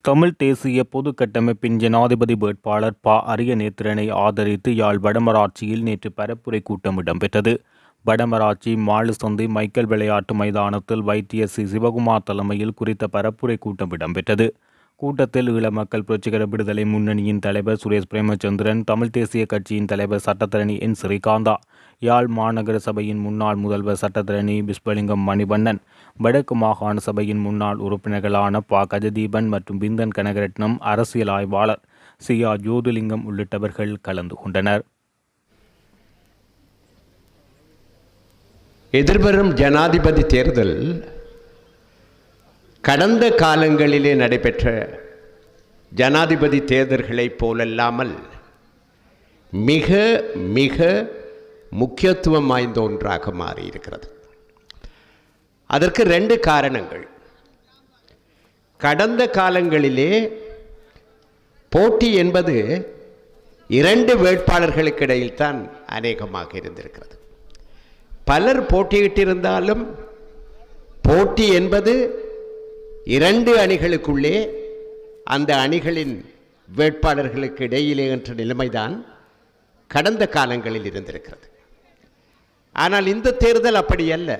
தமிழ் தேசிய பொது கட்டமைப்பின் ஜனாதிபதி வேட்பாளர் ப. அரியநேத்திரனை ஆதரித்து யாழ் வடமராட்சியில் நேற்று பரப்புரை கூட்டம் இடம்பெற்றது. வடமராட்சி மாலுசந்தி மைக்கேல் விளையாட்டு மைதானத்தில் வைத்திய சி. சிவகுமார் தலைமையில் குறித்த பரப்புரை கூட்டம் இடம்பெற்றது. கூட்டத்தில் ஈழ மக்கள் புரட்சிகர விடுதலை முன்னணியின் தலைவர் சுரேஷ் பிரேமச்சந்திரன், தமிழ் தேசிய கட்சியின் தலைவர் சட்டத்தரணி என். ஸ்ரீகாந்தா, யாழ் மாநகர சபையின் முன்னாள் முதல்வர் சட்டத்தரணி விஸ்வலிங்கம் மணிவண்ணன், வடக்கு மாகாண சபையின் முன்னாள் உறுப்பினர்களான ப. கஜதீபன் மற்றும் பிந்தன் கனகரட்னம், அரசியல் ஆய்வாளர் சி. ஆர். ஜோதிலிங்கம் உள்ளிட்டவர்கள் கலந்து கொண்டனர். எதிர்வரும் ஜனாதிபதி தேர்தல் கடந்த காலங்களிலே நடைபெற்ற ஜனாதிபதி தேர்தல்களைப் போலல்லாமல் மிக மிக முக்கியத்துவம் வாய்ந்த ஒன்றாக மாறியிருக்கிறது. அதற்கு 2 காரணங்கள். கடந்த காலங்களிலே போட்டி என்பது 2 வேட்பாளர்களுக்கு இடையில் தான் அநேகமாக இருந்திருக்கிறது. பலர் போட்டியிட்டிருந்தாலும் போட்டி என்பது 2 அணிகளுக்குள்ளே அந்த அணிகளின் வேட்பாளர்களுக்கு இடையிலே என்ற நிலைமைதான் கடந்த காலங்களில் இருந்திருக்கிறது. ஆனால் இந்த தேர்தல் அப்படி அல்ல.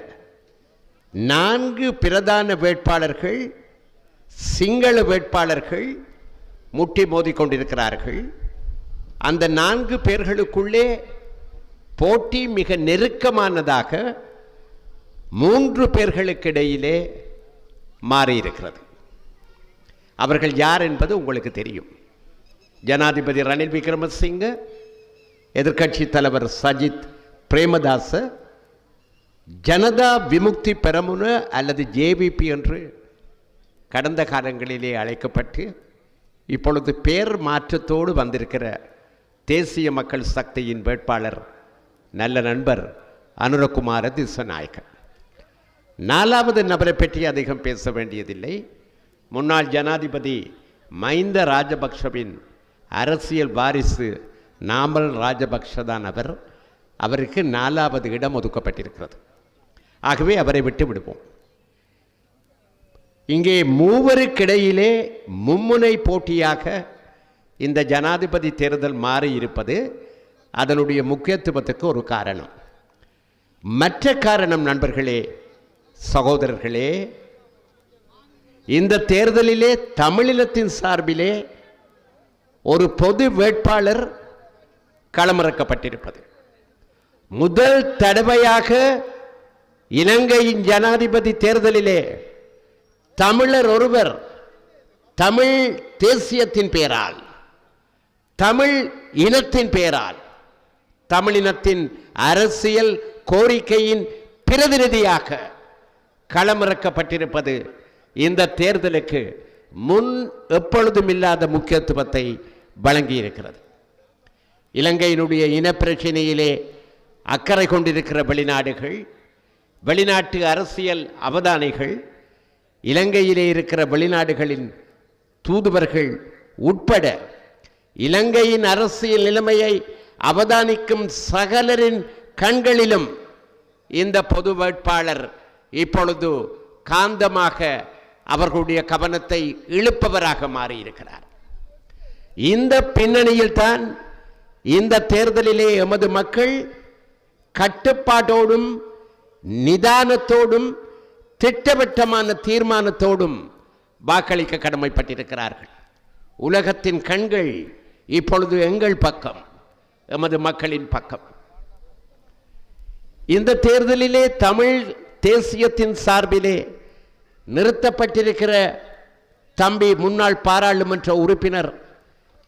4 பிரதான வேட்பாளர்கள், சிங்கள வேட்பாளர்கள் முட்டி மோதி கொண்டிருக்கிறார்கள். அந்த 4 பேர்களுக்குள்ளே போட்டி மிக நெருக்கமானதாக 3 பேர்களுக்கு இடையிலே மாறியிருக்கிறது. அவர்கள் யார் என்பது உங்களுக்கு தெரியும். ஜனாதிபதி ரணில் விக்ரமசிங்க, எதிர்க்கட்சி தலைவர் சஜித் பிரேமதாச, ஜனதா விமுக்தி பெரமுன அல்லது ஜேவிபி என்று கடந்த காலங்களிலே அழைக்கப்பட்டு இப்பொழுது பேர் மாற்றத்தோடு வந்திருக்கிற தேசிய மக்கள் சக்தியின் வேட்பாளர் நல்ல நண்பர் அனுரகுமார திஸ்ஸநாயக்க. 4வது நபரை பற்றி அதிகம் பேச வேண்டியதில்லை. முன்னாள் ஜனாதிபதி மஹிந்த ராஜபக்ஷவின் அரசியல் வாரிசு நாமல் ராஜபக்ஷ தான் அவர். அவருக்கு 4வது இடம் ஒதுக்கப்பட்டிருக்கிறது. ஆகவே அவரை விட்டு விடுவோம். இங்கே 3 மும்முனை போட்டியாக இந்த ஜனாதிபதி தேர்தல் மாறி இருப்பது அதனுடைய முக்கியத்துவத்துக்கு ஒரு காரணம். மற்ற காரணம் நண்பர்களே, சகோதரர்களே, இந்த தேர்தலிலே தமிழினத்தின் சார்பிலே ஒரு பொது வேட்பாளர் களமிறக்கப்பட்டிருப்பது. முதல் தடவையாக இலங்கையின் ஜனாதிபதி தேர்தலிலே தமிழர் ஒருவர் தமிழ் தேசியத்தின் பெயரால், தமிழ் இனத்தின் பெயரால், தமிழினத்தின் அரசியல் கோரிக்கையின் பிரதிநிதியாக களமிறக்கப்பட்டிருப்பது இந்த தேர்தலுக்கு முன் எப்பொழுதும் இல்லாத முக்கியத்துவத்தை வழங்கியிருக்கிறது. இலங்கையினுடைய இனப்பிரச்சனையிலே அக்கறை கொண்டிருக்கிற வெளிநாடுகள், வெளிநாட்டு அரசியல் அவதானிகள், இலங்கையிலே இருக்கிற வெளிநாடுகளின் தூதுவர்கள் உட்பட இலங்கையின் அரசியல் நிலைமையை அவதானிக்கும் சகலரின் கண்களிலும் இந்த பொது வேட்பாளர் இப்பொழுது காந்தமாக அவர்களுடைய கவனத்தை இழுப்பவராக மாறியிருக்கிறார். இந்த பின்னணியில் தான் இந்த தேர்தலிலே எமது மக்கள் கட்டுப்பாட்டோடும் நிதானத்தோடும் திட்டவட்டமான தீர்மானத்தோடும் வாக்களிக்க கடமைப்பட்டிருக்கிறார்கள். உலகத்தின் கண்கள் இப்பொழுது எங்கள் பக்கம், எமது மக்களின் பக்கம். இந்த தேர்தலிலே தமிழ் தேசியத்தின் சார்பிலே நிறுத்தப்பட்டிருக்கிற தம்பி முன்னாள் பாராளுமன்ற உறுப்பினர்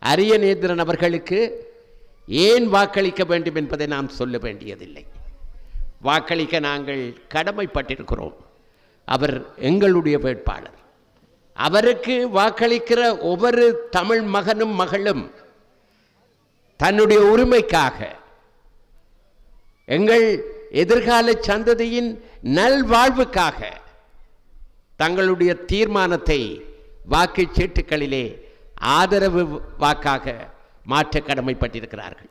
அரியநேத்திரன் அவர்களுக்கு ஏன் வாக்களிக்க வேண்டும் என்பதை நாம் சொல்ல வேண்டியதில்லை. வாக்களிக்க நாங்கள் கடமைப்பட்டிருக்கிறோம். அவர் எங்களுடைய வேட்பாளர். அவருக்கு வாக்களிக்கிற ஒவ்வொரு தமிழ் மகனும் மகளும் தன்னுடைய உரிமைக்காக, எங்கள் எதிர்கால சந்ததியின் நல்வாழ்வுக்காக தங்களுடைய தீர்மானத்தை வாக்குச் சீட்டுகளிலே ஆதரவு வாக்காக மாற்ற கடமைப்பட்டிருக்கிறார்கள்.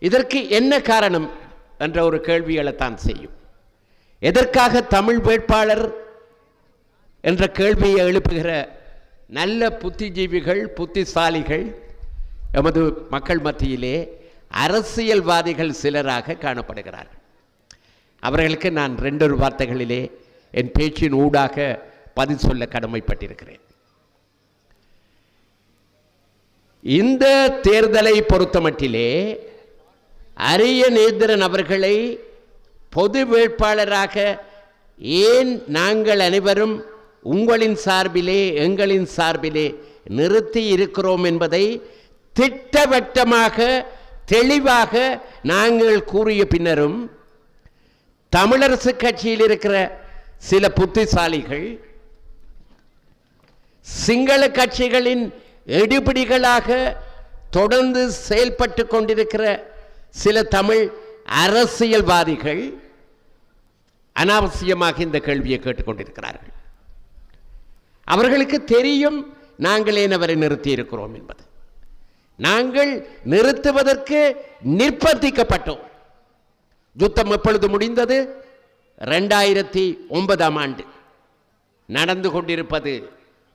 இதற்கு என்ன காரணம் என்ற ஒரு கேள்வி எழத்தான் செய்யும். எதற்காக தமிழ் வேட்பாளர் என்ற கேள்வியை எழுப்புகிற நல்ல புத்திஜீவிகள், புத்திசாலிகள் எமது மக்கள் மத்தியிலே அரசியல்வாதிகள் சிலராக காணப்படுகிறார்கள். அவர்களுக்கு நான் 2 வார்த்தைகளிலே என் பேச்சின் ஊடாக பதில் சொல்ல கடமைப்பட்டிருக்கிறேன். இந்த தேர்தலை பொறுத்தமட்டிலே அரியநேத்திரன் அவர்களை பொது வேட்பாளராக ஏன் நாங்கள் அனைவரும் உங்களின் சார்பிலே எங்களின் சார்பிலே நிறுத்தி இருக்கிறோம் என்பதை திட்டவட்டமாக தெளிவாக நாங்கள் கூறிய பின்னரும் தமிழரசு கட்சியில் இருக்கிற சில புத்திசாலிகள் சிங்கள கட்சிகளின் எடுபிடிகளாக தொடர்ந்து செயல்பட்டு கொண்டிருக்கிற சில தமிழ் அரசியல்வாதிகள் அனாவசியமாக இந்த கேள்வியை கேட்டுக்கொண்டிருக்கிறார்கள். அவர்களுக்கு தெரியும் நாங்கள் ஏன் அவரை நிறுத்தி இருக்கிறோம் என்பது. நாங்கள் நிறுத்துவதற்கு நிர்பந்திக்கப்பட்டோம். யுத்தம் எப்பொழுது முடிந்தது? 2009ஆம் ஆண்டு. நடந்து கொண்டிருப்பது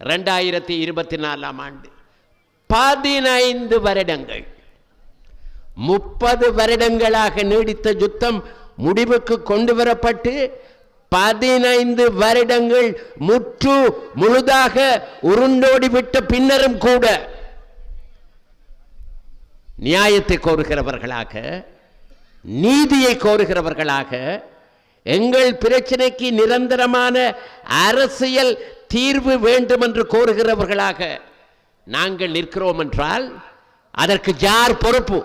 2024ஆம் ஆண்டு. 15 வருடங்கள், 30 வருடங்களாக நீடித்த யுத்தம் முடிவுக்கு கொண்டு வரப்பட்டு 15 வருடங்கள் முழுதாக உருண்டோடிவிட்ட பின்னரும் கூட நியாயத்தை கோருகிறவர்களாக, நீதியை கோருகிறவர்களாக, எங்கள் பிரச்சனைக்கு நிரந்தரமான அரசியல் தீர்வு வேண்டும் என்று கோருகிறவர்களாக நாங்கள் நிற்கிறோம் என்றால் அதற்கு யார் பொறுப்பு?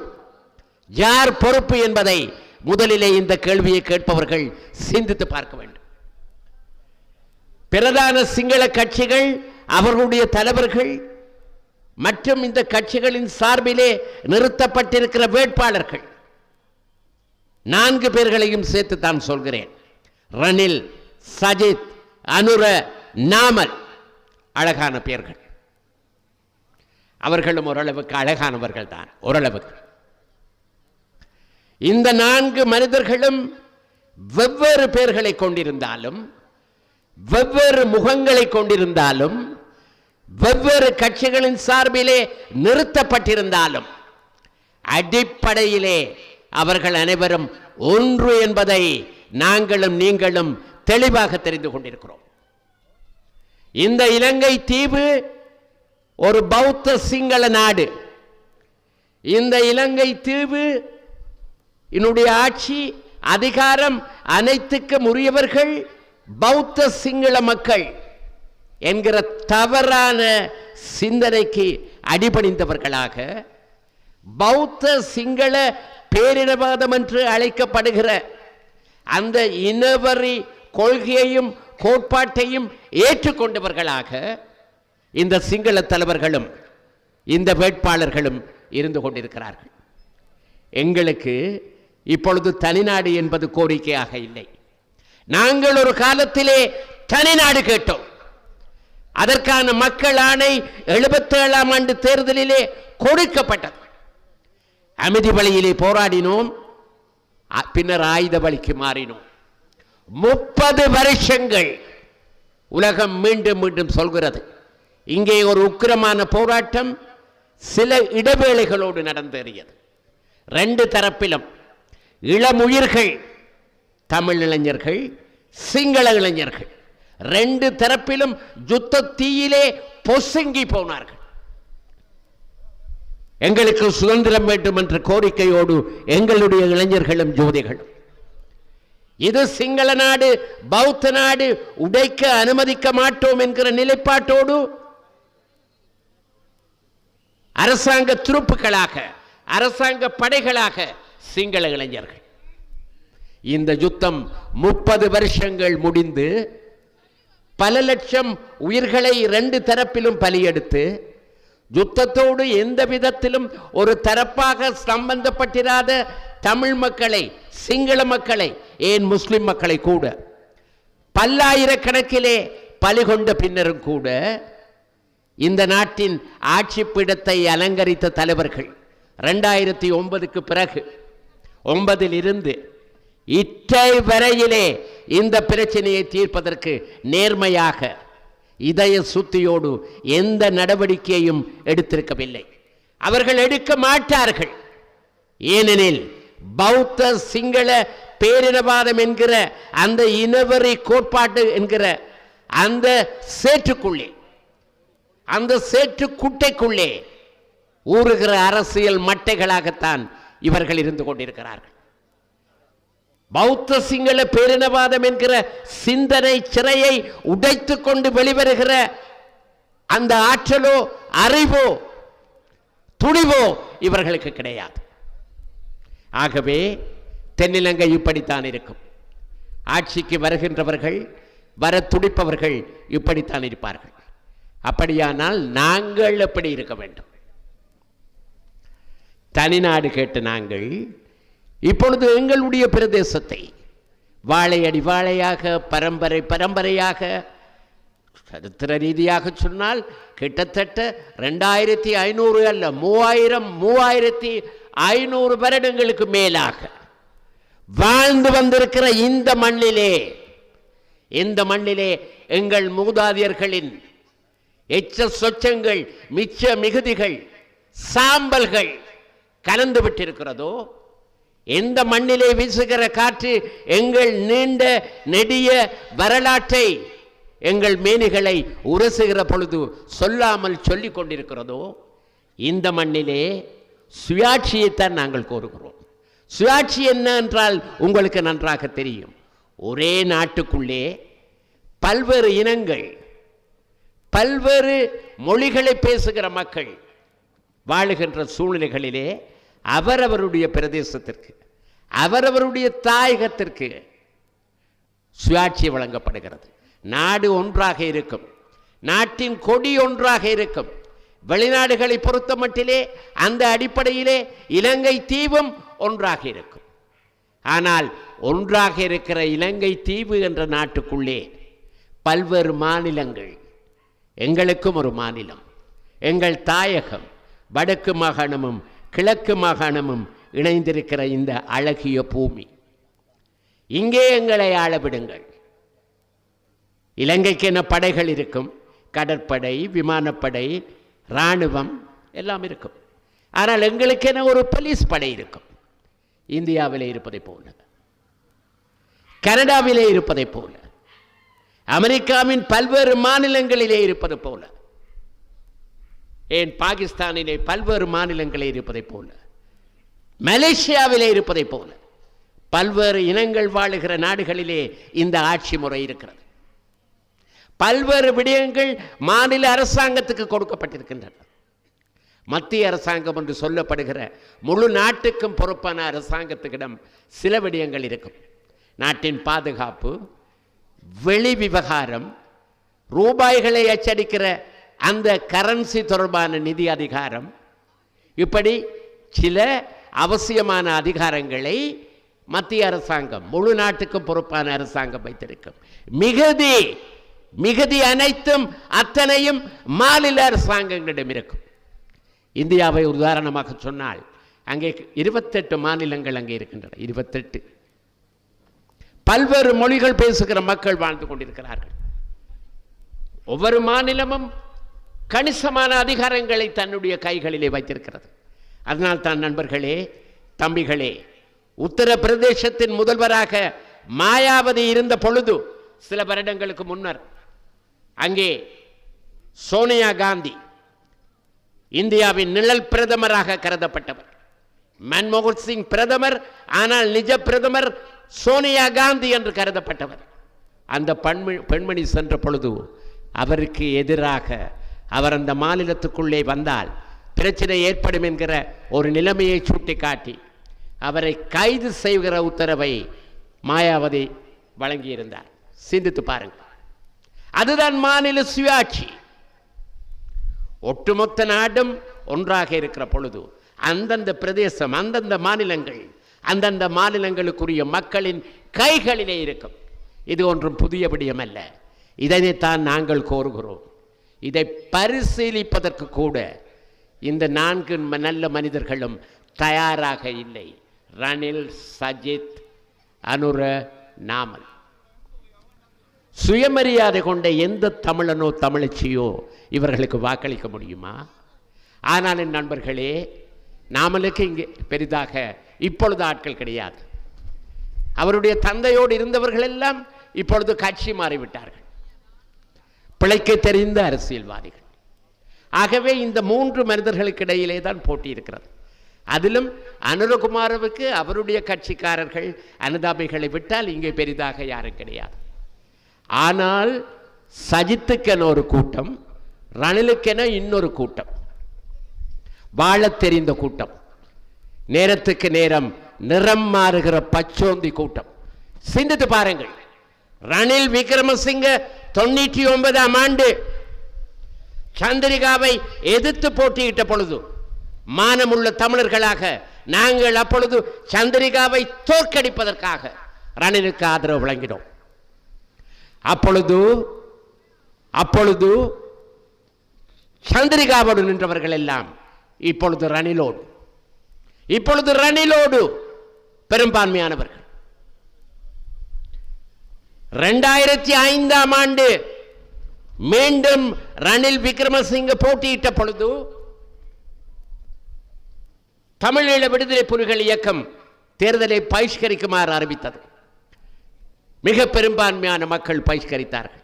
யார் பொறுப்பு என்பதை முதலிலே இந்த கேள்வியை கேட்பவர்கள் சிந்தித்து பார்க்க வேண்டும். பிரதான சிங்கள கட்சிகள், அவர்களுடைய தலைவர்கள் மற்றும் இந்த கட்சிகளின் சார்பிலே நிறுத்தப்பட்டிருக்கிற வேட்பாளர்கள் 4 பேர்களையும் சேர்த்து தான் சொல்கிறேன். ரணில், சஜித், அனுர, நாமல். அழகான பெயர்கள். அவர்களும் ஓரளவுக்கு அழகானவர்கள் தான். ஓரளவுக்கு இந்த 4 மனிதர்களும் வெவ்வேறு பெயர்களை கொண்டிருந்தாலும், வெவ்வேறு முகங்களை கொண்டிருந்தாலும், வெவ்வேறு கட்சிகளின் சார்பிலே நிறுத்தப்பட்டிருந்தாலும் அடிப்படையிலே அவர்கள் அனைவரும் ஒன்று என்பதை நாங்களும் நீங்களும் தெளிவாக தெரிந்து கொண்டிருக்கிறோம். இந்த இலங்கை தீவு ஒரு பௌத்த சிங்கள நாடு. இந்த இலங்கை தீவு என்னுடைய ஆட்சி அதிகாரம் அனைத்துக்கும் உரியவர்கள் பௌத்த சிங்கள மக்கள் என்கிற தவறான சிந்தனைக்கு அடிபணிந்தவர்களாக, பௌத்த சிங்கள பேரினவாதம் என்று அழைக்கப்படுகிற அந்த இனவரி கொள்கையையும் கோட்பாட்டையும் ஏற்றுக்கொண்டவர்களாக இந்த சிங்கள தலைவர்களும் இந்த வேட்பாளர்களும் இருந்து கொண்டிருக்கிறார்கள். எங்களுக்கு இப்பொழுது தனிநாடு என்பது கோரிக்கையாக இல்லை. நாங்கள் ஒரு காலத்திலே தனிநாடு கேட்டோம். அதற்கான மக்கள் ஆணை 77ஆம் ஆண்டு தேர்தலிலே கொடுக்கப்பட்டது. அமைதி வழியிலே போராடினோம், பின்னர் ஆயுத வழிக்கு மாறினோம். 30 வருஷங்கள் உலகம் மீண்டும் மீண்டும் சொல்கிறது. இங்கே ஒரு உக்கிரமான போராட்டம் சில இடைவேளைகளோடு நடந்தேறியது. 2 தரப்பிலும் இளமுயிர்கள், தமிழ் இளைஞர்கள், சிங்கள இளைஞர்கள், 2 தரப்பிலும் யுத்த தீயிலே பொசுங்கி போனார்கள். எங்களுக்கு சுதந்திரம் வேண்டும் என்ற கோரிக்கையோடு எங்களுடைய இளைஞர்களும் யுவதிகளும், இது சிங்கள நாடு, பௌத்த நாடு, உடைக்க அனுமதிக்க மாட்டோம் என்கிற நிலைப்பாட்டோடு அரசாங்க துருப்புகளாக, அரசாங்க படைகளாக சிங்கள இளைஞர்கள். இந்த யுத்தம் 30 வருஷங்கள் முடிந்து பல லட்சம் உயிர்களை 2 தரப்பிலும் பலியெடுத்து, யுத்தத்தோடு எந்த விதத்திலும் ஒரு தரப்பாக சம்பந்தப்பட்டிராத தமிழ் மக்களை, சிங்கள மக்களை, ஏன் முஸ்லிம் மக்களை கூட பல்லாயிரக்கணக்கிலே பலிகொண்ட பின்னரும் கூட இந்த நாட்டின் ஆட்சி பீடத்தை அலங்கரித்த தலைவர்கள் 2009க்கு பிறகு 9 இருந்து இற்றை வரையிலே இந்த பிரச்சனையை தீர்ப்பதற்கு நேர்மையாக இதய சுத்தியோடு எந்த நடவடிக்கையையும் எடுத்திருக்கவில்லை. அவர்கள் எடுக்க மாட்டார்கள். ஏனெனில் பௌத்த சிங்கள பேரினவாதம் என்கிற அந்த இனவெறி கோட்பாட்டு என்கிற அந்த சேற்றுக்குள்ளே, அந்த சேற்று குட்டைக்குள்ளே ஊறுகிற அரசியல் மட்டைகளாகத்தான் இவர்கள் இருந்து கொண்டிருக்கிறார்கள். பௌத்த சிங்கள பேரினவாதம் என்கிற சிந்தனை சிறையை உடைத்துக் கொண்டு வெளிவருகிற அந்த ஆற்றலோ அறிவோ துணிவோ இவர்களுக்கு கிடையாது. ஆகவே தென்னிலங்கை இப்படித்தான் இருக்கும். ஆட்சிக்கு வருகின்றவர்கள், வர துடிப்பவர்கள் இப்படித்தான் இருப்பார்கள். அப்படியானால் நாங்கள் எப்படி இருக்க வேண்டும்? தனிநாடு கேட்டு நாங்கள் இப்பொழுது எங்களுடைய பிரதேசத்தை வாழையடி வாழையாக, பரம்பரை பரம்பரையாக, சரித்திர ரீதியாக சொன்னால் கிட்டத்தட்ட 2500 அல்ல 3500 வருடங்களுக்கு மேலாக வாழ்ந்து வந்திருக்கிற இந்த மண்ணிலே எங்கள் மூதாதையர்களின் எச்ச சொச்சங்கள், மிச்ச மிகுதிகள், சாம்பல்கள் கலந்து விட்டிருக்கிறதோ, எந்த மண்ணிலே வீசுகிற காற்று எங்கள் நீண்ட நெடிய வரலாற்றை, எங்கள் மேனிகளை உரசுகிற பொழுது சொல்லாமல் சொல்லிக் கொண்டிருக்கிறதோ, இந்த மண்ணிலே சுயாட்சியைத்தான் நாங்கள் கோருகிறோம். சுயாட்சி என்ன என்றால் உங்களுக்கு நன்றாக தெரியும். ஒரே நாட்டுக்குள்ளே பல்வேறு இனங்கள், பல்வேறு மொழிகளை பேசுகிற மக்கள் வாழுகின்ற சூழ்நிலைகளிலே அவரவருடைய பிரதேசத்திற்கு, அவரவருடைய தாயகத்திற்கு சுயாட்சி வழங்கப்படுகிறது. நாடு ஒன்றாக இருக்கும், நாட்டின் கொடி ஒன்றாக இருக்கும். வெளிநாடுகளை பொறுத்த மட்டிலே அந்த அடிப்படையிலே இலங்கை தீவும் ஒன்றாக இருக்கும். ஆனால் ஒன்றாக இருக்கிற இலங்கை தீவு என்ற நாட்டுக்குள்ளே பல்வேறு மாநிலங்கள், எங்களுக்கும் ஒரு மாநிலம், எங்கள் தாயகம், வடக்கு மாகாணமும் கிழக்கு மாகாணமும் இணைந்திருக்கிற இந்த அழகிய பூமி, இங்கே எங்களை ஆளவிடுங்கள். இலங்கைக்கு என்ன படைகள் இருக்கும், கடற்படை, விமானப்படை, இராணுவம் எல்லாம் இருக்கும். ஆனால் எங்களுக்கு என்ன ஒரு போலீஸ் படை இருக்கும். இந்தியாவிலே இருப்பதை போல, கனடாவிலே இருப்பதை போல, அமெரிக்காவின் பல்வேறு மாநிலங்களிலே இருப்பது போல, ஏன் பாகிஸ்தானிலே பல்வேறு மாநிலங்களே இருப்பதை போல, மலேசியாவிலே இருப்பதை போல, பல்வேறு இனங்கள் வாழுகிற நாடுகளிலே இந்த ஆட்சி முறை இருக்கிறது. பல்வேறு விடயங்கள் மாநில அரசாங்கத்துக்கு கொடுக்கப்பட்டிருக்கின்றன. மத்திய அரசாங்கம் என்று சொல்லப்படுகிற முழு நாட்டுக்கும் பொறுப்பான அரசாங்கத்துக்கிடம் சில விடயங்கள் இருக்கும். நாட்டின் பாதுகாப்பு, வெளி விவகாரம், ரூபாய்களை அச்சடிக்கிற அந்த கரன்சி தொடர்பான நிதி அதிகாரம், இப்படி சில அவசியமான அதிகாரங்களை மத்திய அரசாங்கம், முழு நாட்டுக்கும் பொறுப்பான அரசாங்கம் வைத்திருக்கும். மிகுதி அனைத்தும் அத்தனையும் மாநில அரசாங்கங்களிடம் இருக்கும். இந்தியாவை உதாரணமாக சொன்னால் அங்கே 28 மாநிலங்கள் அங்கே இருக்கின்றன. 28 பல்வேறு மொழிகள் பேசுகிற மக்கள் வாழ்ந்து கொண்டிருக்கிறார்கள். ஒவ்வொரு மாநிலமும் கணிசமான அதிகாரங்களை தன்னுடைய கைகளிலே வைத்திருக்கிறது. அதனால் தான் நண்பர்களே, தம்பிகளே, உத்தரப்பிரதேசத்தின் முதல்வராக மாயாவதி இருந்த பொழுது சில வருடங்களுக்கு முன்னர் அங்கே சோனியா காந்தி இந்தியாவின் நிழல் பிரதமராக கருதப்பட்டவர். மன்மோகன் சிங் பிரதமர், ஆனால் நிஜ பிரதமர் சோனியா காந்தி என்று கருதப்பட்டவர். அந்த பெண்மணி சென்ற பொழுது அவருக்கு எதிராக அவர் அந்த மாநிலத்துக்குள்ளே வந்தால் பிரச்சனை ஏற்படும் என்கிற ஒரு நிலைமையை சுட்டிக்காட்டி அவரை கைது செய்கிற உத்தரவை மாயாவதி வழங்கியிருந்தார். சிந்தித்து பாருங்கள். அதுதான் மாநில சுயாட்சி. ஒட்டுமொத்த நாடும் ஒன்றாக இருக்கிற பொழுது அந்தந்த பிரதேசம், அந்தந்த மாநிலங்கள், அந்தந்த மாநிலங்களுக்குரிய மக்களின் கைகளிலே இருக்கும். இது ஒன்றும் புதிய விடயம் அல்ல. இதனைத்தான் நாங்கள் கோருகிறோம். இதை பரிசீலிப்பதற்கு கூட இந்த 4 நல்ல மனிதர்களும் தயாராக இல்லை. ரணில், சஜித், அனுர, நாமல். சுயமரியாதை கொண்ட எந்த தமிழனோ தமிழச்சியோ இவர்களுக்கு வாக்களிக்க முடியுமா? ஆனால் என் நண்பர்களே, நாமளுக்கு இங்கே பெரிதாக இப்பொழுது ஆட்கள் கிடையாது. அவருடைய தந்தையோடு இருந்தவர்கள் எல்லாம் இப்பொழுது கட்சி மாறிவிட்டார்கள், பிழைக்க தெரிந்த அரசியல்வாதிகள். ஆகவே இந்த 3 மனிதர்களுக்கு இடையிலே தான் போட்டி இருக்கிறது. அதிலும் அனுரகுமாரவுக்கு அவருடைய கட்சிக்காரர்கள் அனுதாபிகளை விட்டால் இங்கே பெரிதாக யாரும் கிடையாது. ஆனால் சஜித்துக்கென ஒரு கூட்டம், ரணிலுக்கென இன்னொரு கூட்டம், வாழ தெரிந்த கூட்டம், நேரத்துக்கு நேரம் நிறம் மாறுகிற பச்சோந்தி கூட்டம். சிந்தித்து பாருங்கள். ரணில் விக்ரமசிங்க 99ஆம் ஆண்டு சந்திரிகாவை எதிர்த்து போட்டியிட்ட பொழுது மானமுள்ள தமிழர்களாக நாங்கள் அப்பொழுது சந்திரிகாவை தோற்கடிப்பதற்காக ரணிலுக்கு ஆதரவு வழங்கினோம். அப்பொழுது சந்திரிகாவோடு நின்றவர்கள் எல்லாம் இப்பொழுது ரணிலோடு பெரும்பான்மையானவர்கள். 2005ஆம் ஆண்டு மீண்டும் ரணில் விக்ரமசிங்க போட்டியிட்ட பொழுது தமிழீழ விடுதலை புலிகள் இயக்கம் தேர்தலை பகிஷ்கரிக்குமாறு அறிவித்தது. மிக பெரும்பான்மையான மக்கள் பகிஷ்கரித்தார்கள்.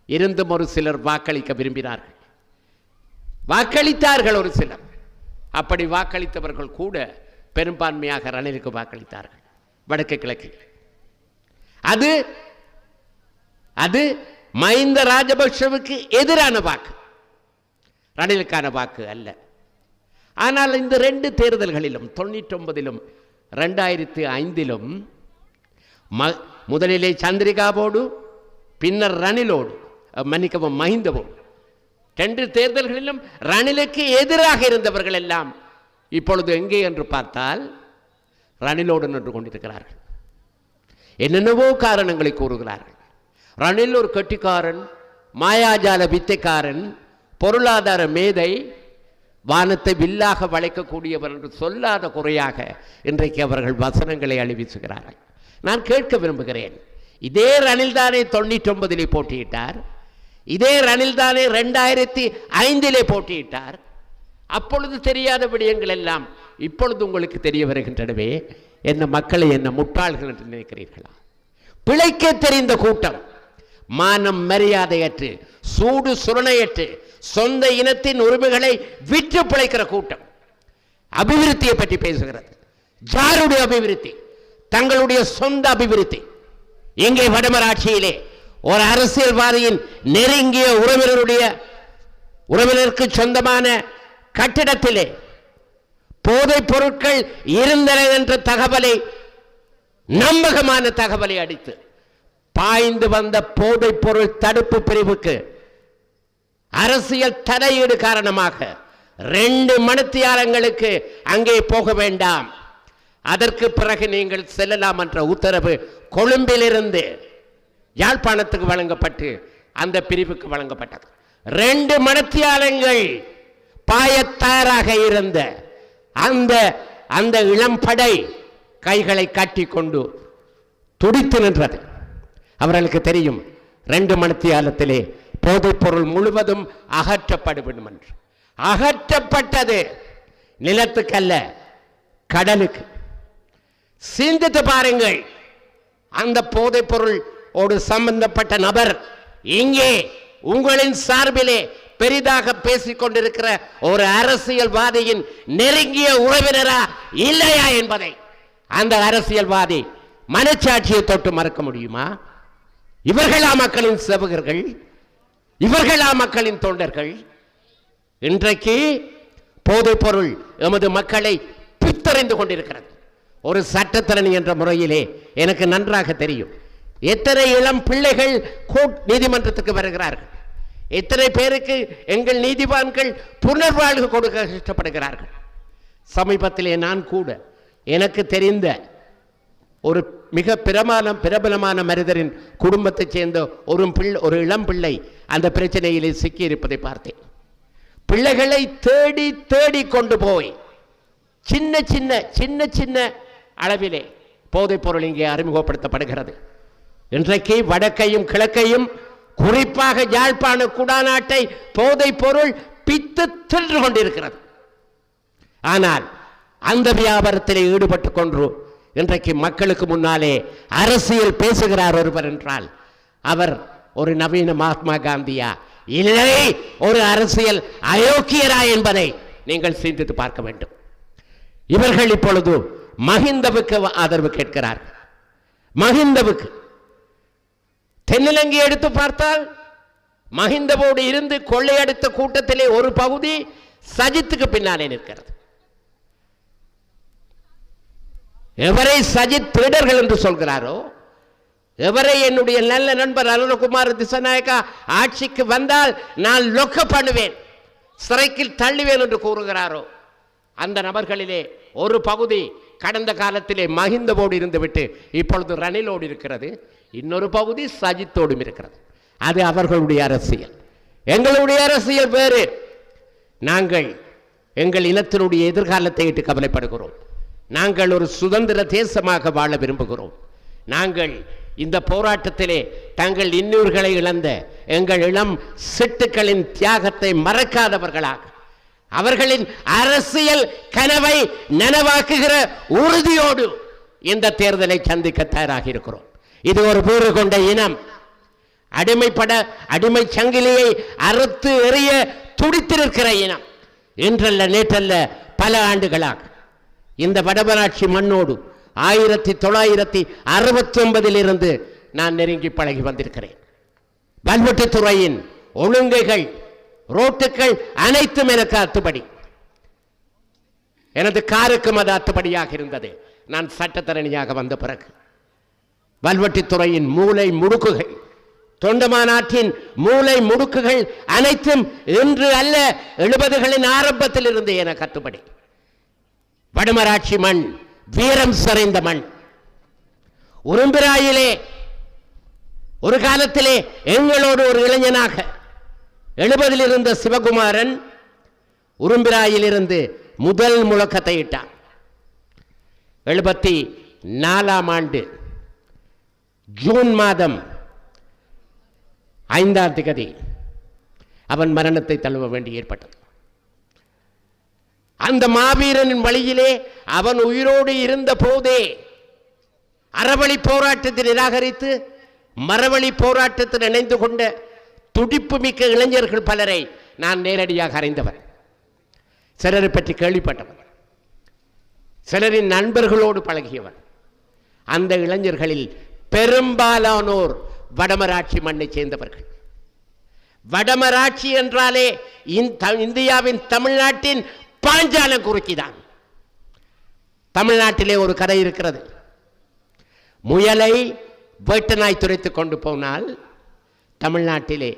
இருந்தும் ஒரு சிலர் வாக்களிக்க விரும்பினார்கள், வாக்களித்தார்கள். ஒரு சிலர் அப்படி வாக்களித்தவர்கள் கூட பெரும்பான்மையாக ரணிலுக்கு வாக்களித்தார்கள். வடக்கு கிழக்கில் அது மஹிந்த ராஜபக்ஷவுக்கு எதிரான வாக்கு, ரணிலுக்கான வாக்கு அல்ல. ஆனால் இந்த 2 தேர்தல்களிலும் 99லும் 2005லும் முதலிலே சந்திரிகாவோடு பின்னர் ரணிலோடு மஹிந்தவோடு 2 தேர்தல்களிலும் ரணிலுக்கு எதிராக இருந்தவர்கள் எல்லாம் இப்பொழுது எங்கே என்று பார்த்தால் ரணிலோடு நின்று கொண்டிருக்கிறார்கள். என்னென்னவோ காரணங்களை கூறுகிறார்கள். ரணில் ஒரு கட்டிக்காரன், மாயாஜால வித்தைக்காரன், பொருளாதார மேதை, வானத்தை வில்லாக வளைக்கக்கூடியவர் என்று சொல்லாத குறையாக இன்றைக்கு அவர்கள் வசனங்களை அழிவிச்சுகிறார்கள். நான் கேட்க விரும்புகிறேன், இதே ரணில் தானே 99 போட்டியிட்டார், இதே ரணில் தானே 2005 போட்டியிட்டார். அப்பொழுது தெரியாத விடயங்கள் எல்லாம் இப்பொழுது உங்களுக்கு தெரிய வருகின்றனவே. என்ன மக்களை என்ன முட்டாள்கள் என்று நினைக்கிறீர்களா? பிழைக்க தெரிந்த கூட்டம், மானம் மரியாதையற்று சூடு சுரணையற்று சொந்த இனத்தின் உரிமைகளை விற்று பிழைக்கிற கூட்டம் அபிவிருத்தியை பற்றி பேசுகிறது. யாருடைய அபிவிருத்தி? தங்களுடைய சொந்த அபிவிருத்தி. இங்கே வடமராட்சியிலே ஒரு அரசியல்வாதியின் நெருங்கிய உறவினருக்கு சொந்தமான கட்டிடத்திலே போதைப் பொருட்கள் இருந்தன என்ற தகவலை, நம்பகமான தகவலை அடித்து பாய்ந்து வந்த போதைப் பொருள் தடுப்பு பிரிவுக்கு அரசியல் தலையீடு காரணமாக 2 மணித்தியாலங்களுக்கு அங்கே போக வேண்டாம், அதற்கு பிறகு நீங்கள் செல்லலாம் என்ற உத்தரவு கொழும்பிலிருந்து யாழ்ப்பாணத்துக்கு வழங்கப்பட்டு அந்த பிரிவுக்கு வழங்கப்பட்டது. 2 மணித்தியாலங்கள் பாய தயாராக இருந்த அந்த இளம்படை கைகளை கட்டி கொண்டு துடித்து நின்றது. அவர்களுக்கு தெரியும் 2 மணித்தியாலத்திலே போதைப் பொருள் முழுவதும் அகற்றப்படும் என்று. அகற்றப்பட்டது நிலத்துக்கு அல்ல, கடலுக்கு. சிந்தித்து பாருங்கள். அந்த போதைப் பொருளோடு சம்பந்தப்பட்ட நபர் இங்கே உங்களின் சார்பிலே பெரிதாக பேசிக் கொண்டிருக்கிற ஒரு அரசியல்வாதியின் நெருங்கிய உறவினரா இல்லையா என்பதை அந்த அரசியல்வாதி மனச்சாட்சியை தொட்டு மறக்க முடியுமா? இவர்களா மக்களின் சேவகர்கள்? இவர்களா மக்களின் தொண்டர்கள்? இன்றைக்கு போதைப் பொருள் எமது மக்களை பித்தறிந்து கொண்டிருக்கிறது. ஒரு சட்டத்தரணி என்ற முறையிலே எனக்கு நன்றாக தெரியும் எத்தனை இளம் பிள்ளைகள் நீதிமன்றத்துக்கு வருகிறார்கள், எத்தனை பேருக்கு எங்கள் நீதிவான்கள் புனர்வாழ்வு கொடுக்க கஷ்டப்படுகிறார்கள். சமீபத்திலே நான் கூட எனக்கு தெரிந்த ஒரு மிக பிரபலமான மனிதரின் குடும்பத்தைச் சேர்ந்த ஒரு இளம் பிள்ளை அந்த பிரச்சனையிலே சிக்கி இருப்பதை பார்த்தேன். பிள்ளைகளை தேடி தேடி கொண்டு போய் சின்ன சின்ன அளவிலே போதைப் பொருள் இங்கே அறிமுகப்படுத்தப்படுகிறது. இன்றைக்கு வடக்கையும் கிழக்கையும் குறிப்பாக யாழ்ப்பாண குடாநாட்டை போதை பொருள் பித்து தின்று கொண்டிருக்கிறது. ஆனால் அந்த வியாபாரத்திலே ஈடுபட்டுக் கொண்டு இன்றைக்கு மக்களுக்கு முன்னாலே அரசியல் பேசுகிறார் ஒருவர் என்றால் அவர் ஒரு நவீன மகாத்மா காந்தியா, இல்லை ஒரு அரசியல் அயோக்கியரா என்பதை நீங்கள் சிந்தித்து பார்க்க வேண்டும். இவர்கள் இப்பொழுது மஹிந்தவுக்கு ஆதரவு கேட்கிறார். மஹிந்தவுக்கு தென்னிலங்கை எடுத்து பார்த்தால் மஹிந்தவோடு இருந்து கொள்ளையடித்த கூட்டத்திலே ஒரு பகுதி சஜித்துக்கு பின்னாலே நிற்கிறது. எவரை சஜித் திருடர்கள் என்று சொல்கிறாரோ, எவரை என்னுடைய நல்ல நண்பர் அருணகுமார் திசாநாயக்கா ஆட்சிக்கு வந்தால் நான் லொக்க பண்ணுவேன், சிறைக்கில் தள்ளுவேன் என்று கூறுகிறாரோ, அந்த நபர்களிலே ஒரு பகுதி கடந்த காலத்திலே மஹிந்தவோடு இருந்துவிட்டு இப்பொழுது ரணிலோடு இருக்கிறது. இன்னொரு பகுதி சஜித்தோடும் இருக்கிறது. அது அவர்களுடைய அரசியல். எங்களுடைய அரசியல் வேறு. நாங்கள் எங்கள் இனத்தினுடைய எதிர்காலத்தை இட்டு கவலைப்படுகிறோம். நாங்கள் ஒரு சுதந்திர தேசமாக வாழ விரும்புகிறோம். நாங்கள் இந்த போராட்டத்திலே தங்கள் இன்னூர்களை இழந்த எங்கள் இளம் சிட்டுக்களின் தியாகத்தை மறக்காதவர்களாக அவர்களின் அரசியல் கனவை நனவாக்குகிற உறுதியோடு இந்த தேர்தலை சந்திக்க தயாராக இருக்கிறோம். இது ஒரு வீறு கொண்ட இனம். அடிமை சங்கிலியை அறுத்து எறிய துடித்திருக்கிற இனம். இன்றல்ல நேற்றல்ல பல ஆண்டுகளாக இந்த வடமராட்சி மண்ணோடு 1969 இருந்து நான் நெருங்கி பழகி வந்திருக்கிறேன். வல்வெட்டித்துறையின் ஒழுங்கைகள், ரோட்டுகள் அனைத்தும் எனக்கு அத்துப்படி. எனது காருக்கும் அது அத்துப்படியாக இருந்தது. நான் சட்டத்தரணியாக வந்த பிறகு வல்வெட்டித்துறையின் மூளை முடுக்குகள், தொண்டமாநாட்டின் மூளை முடுக்குகள் அனைத்தும் இன்று அல்ல 70களின் ஆரம்பத்தில் இருந்து எனக்கு அத்துப்படி. வடமராட்சி மண் வீரம் சரிந்த மண். உரும்பிராயிலே ஒரு காலத்திலே எங்களோடு ஒரு இளைஞனாக 70 இருந்த சிவகுமாரன் உரும்பிராயில் இருந்து முதல் முழக்கத்தை இட்டான். 74 ஆண்டு ஜூன் மாதம் 5ஆம் தேதி அவன் மரணத்தை தழுவ வேண்டி ஏற்பட்டது. அந்த மாவீரனின் வழியிலே அவன் உயிரோடு இருந்த போதே அறவழி போராட்டத்தை நிராகரித்து மரவழி போராட்டத்தில் இணைந்து கொண்ட துடிப்பு மிக்க இளைஞர்கள் பலரை நான் நேரடியாக அறிந்தவன். சிலரை பற்றி கேள்விப்பட்டவன், சிலரின் நண்பர்களோடு பழகியவன். அந்த இளைஞர்களில் பெரும்பாலானோர் வடமராட்சி மண்ணை சேர்ந்தவர்கள். வடமராட்சி என்றாலே இந்தியாவின் தமிழ்நாட்டின் பாஞ்சாலங்குறிச்சி தான். தமிழ்நாட்டிலே ஒரு கதை இருக்கிறது. முயலை வேட்டநாய் துரைத்துக் கொண்டு போனால் தமிழ்நாட்டிலே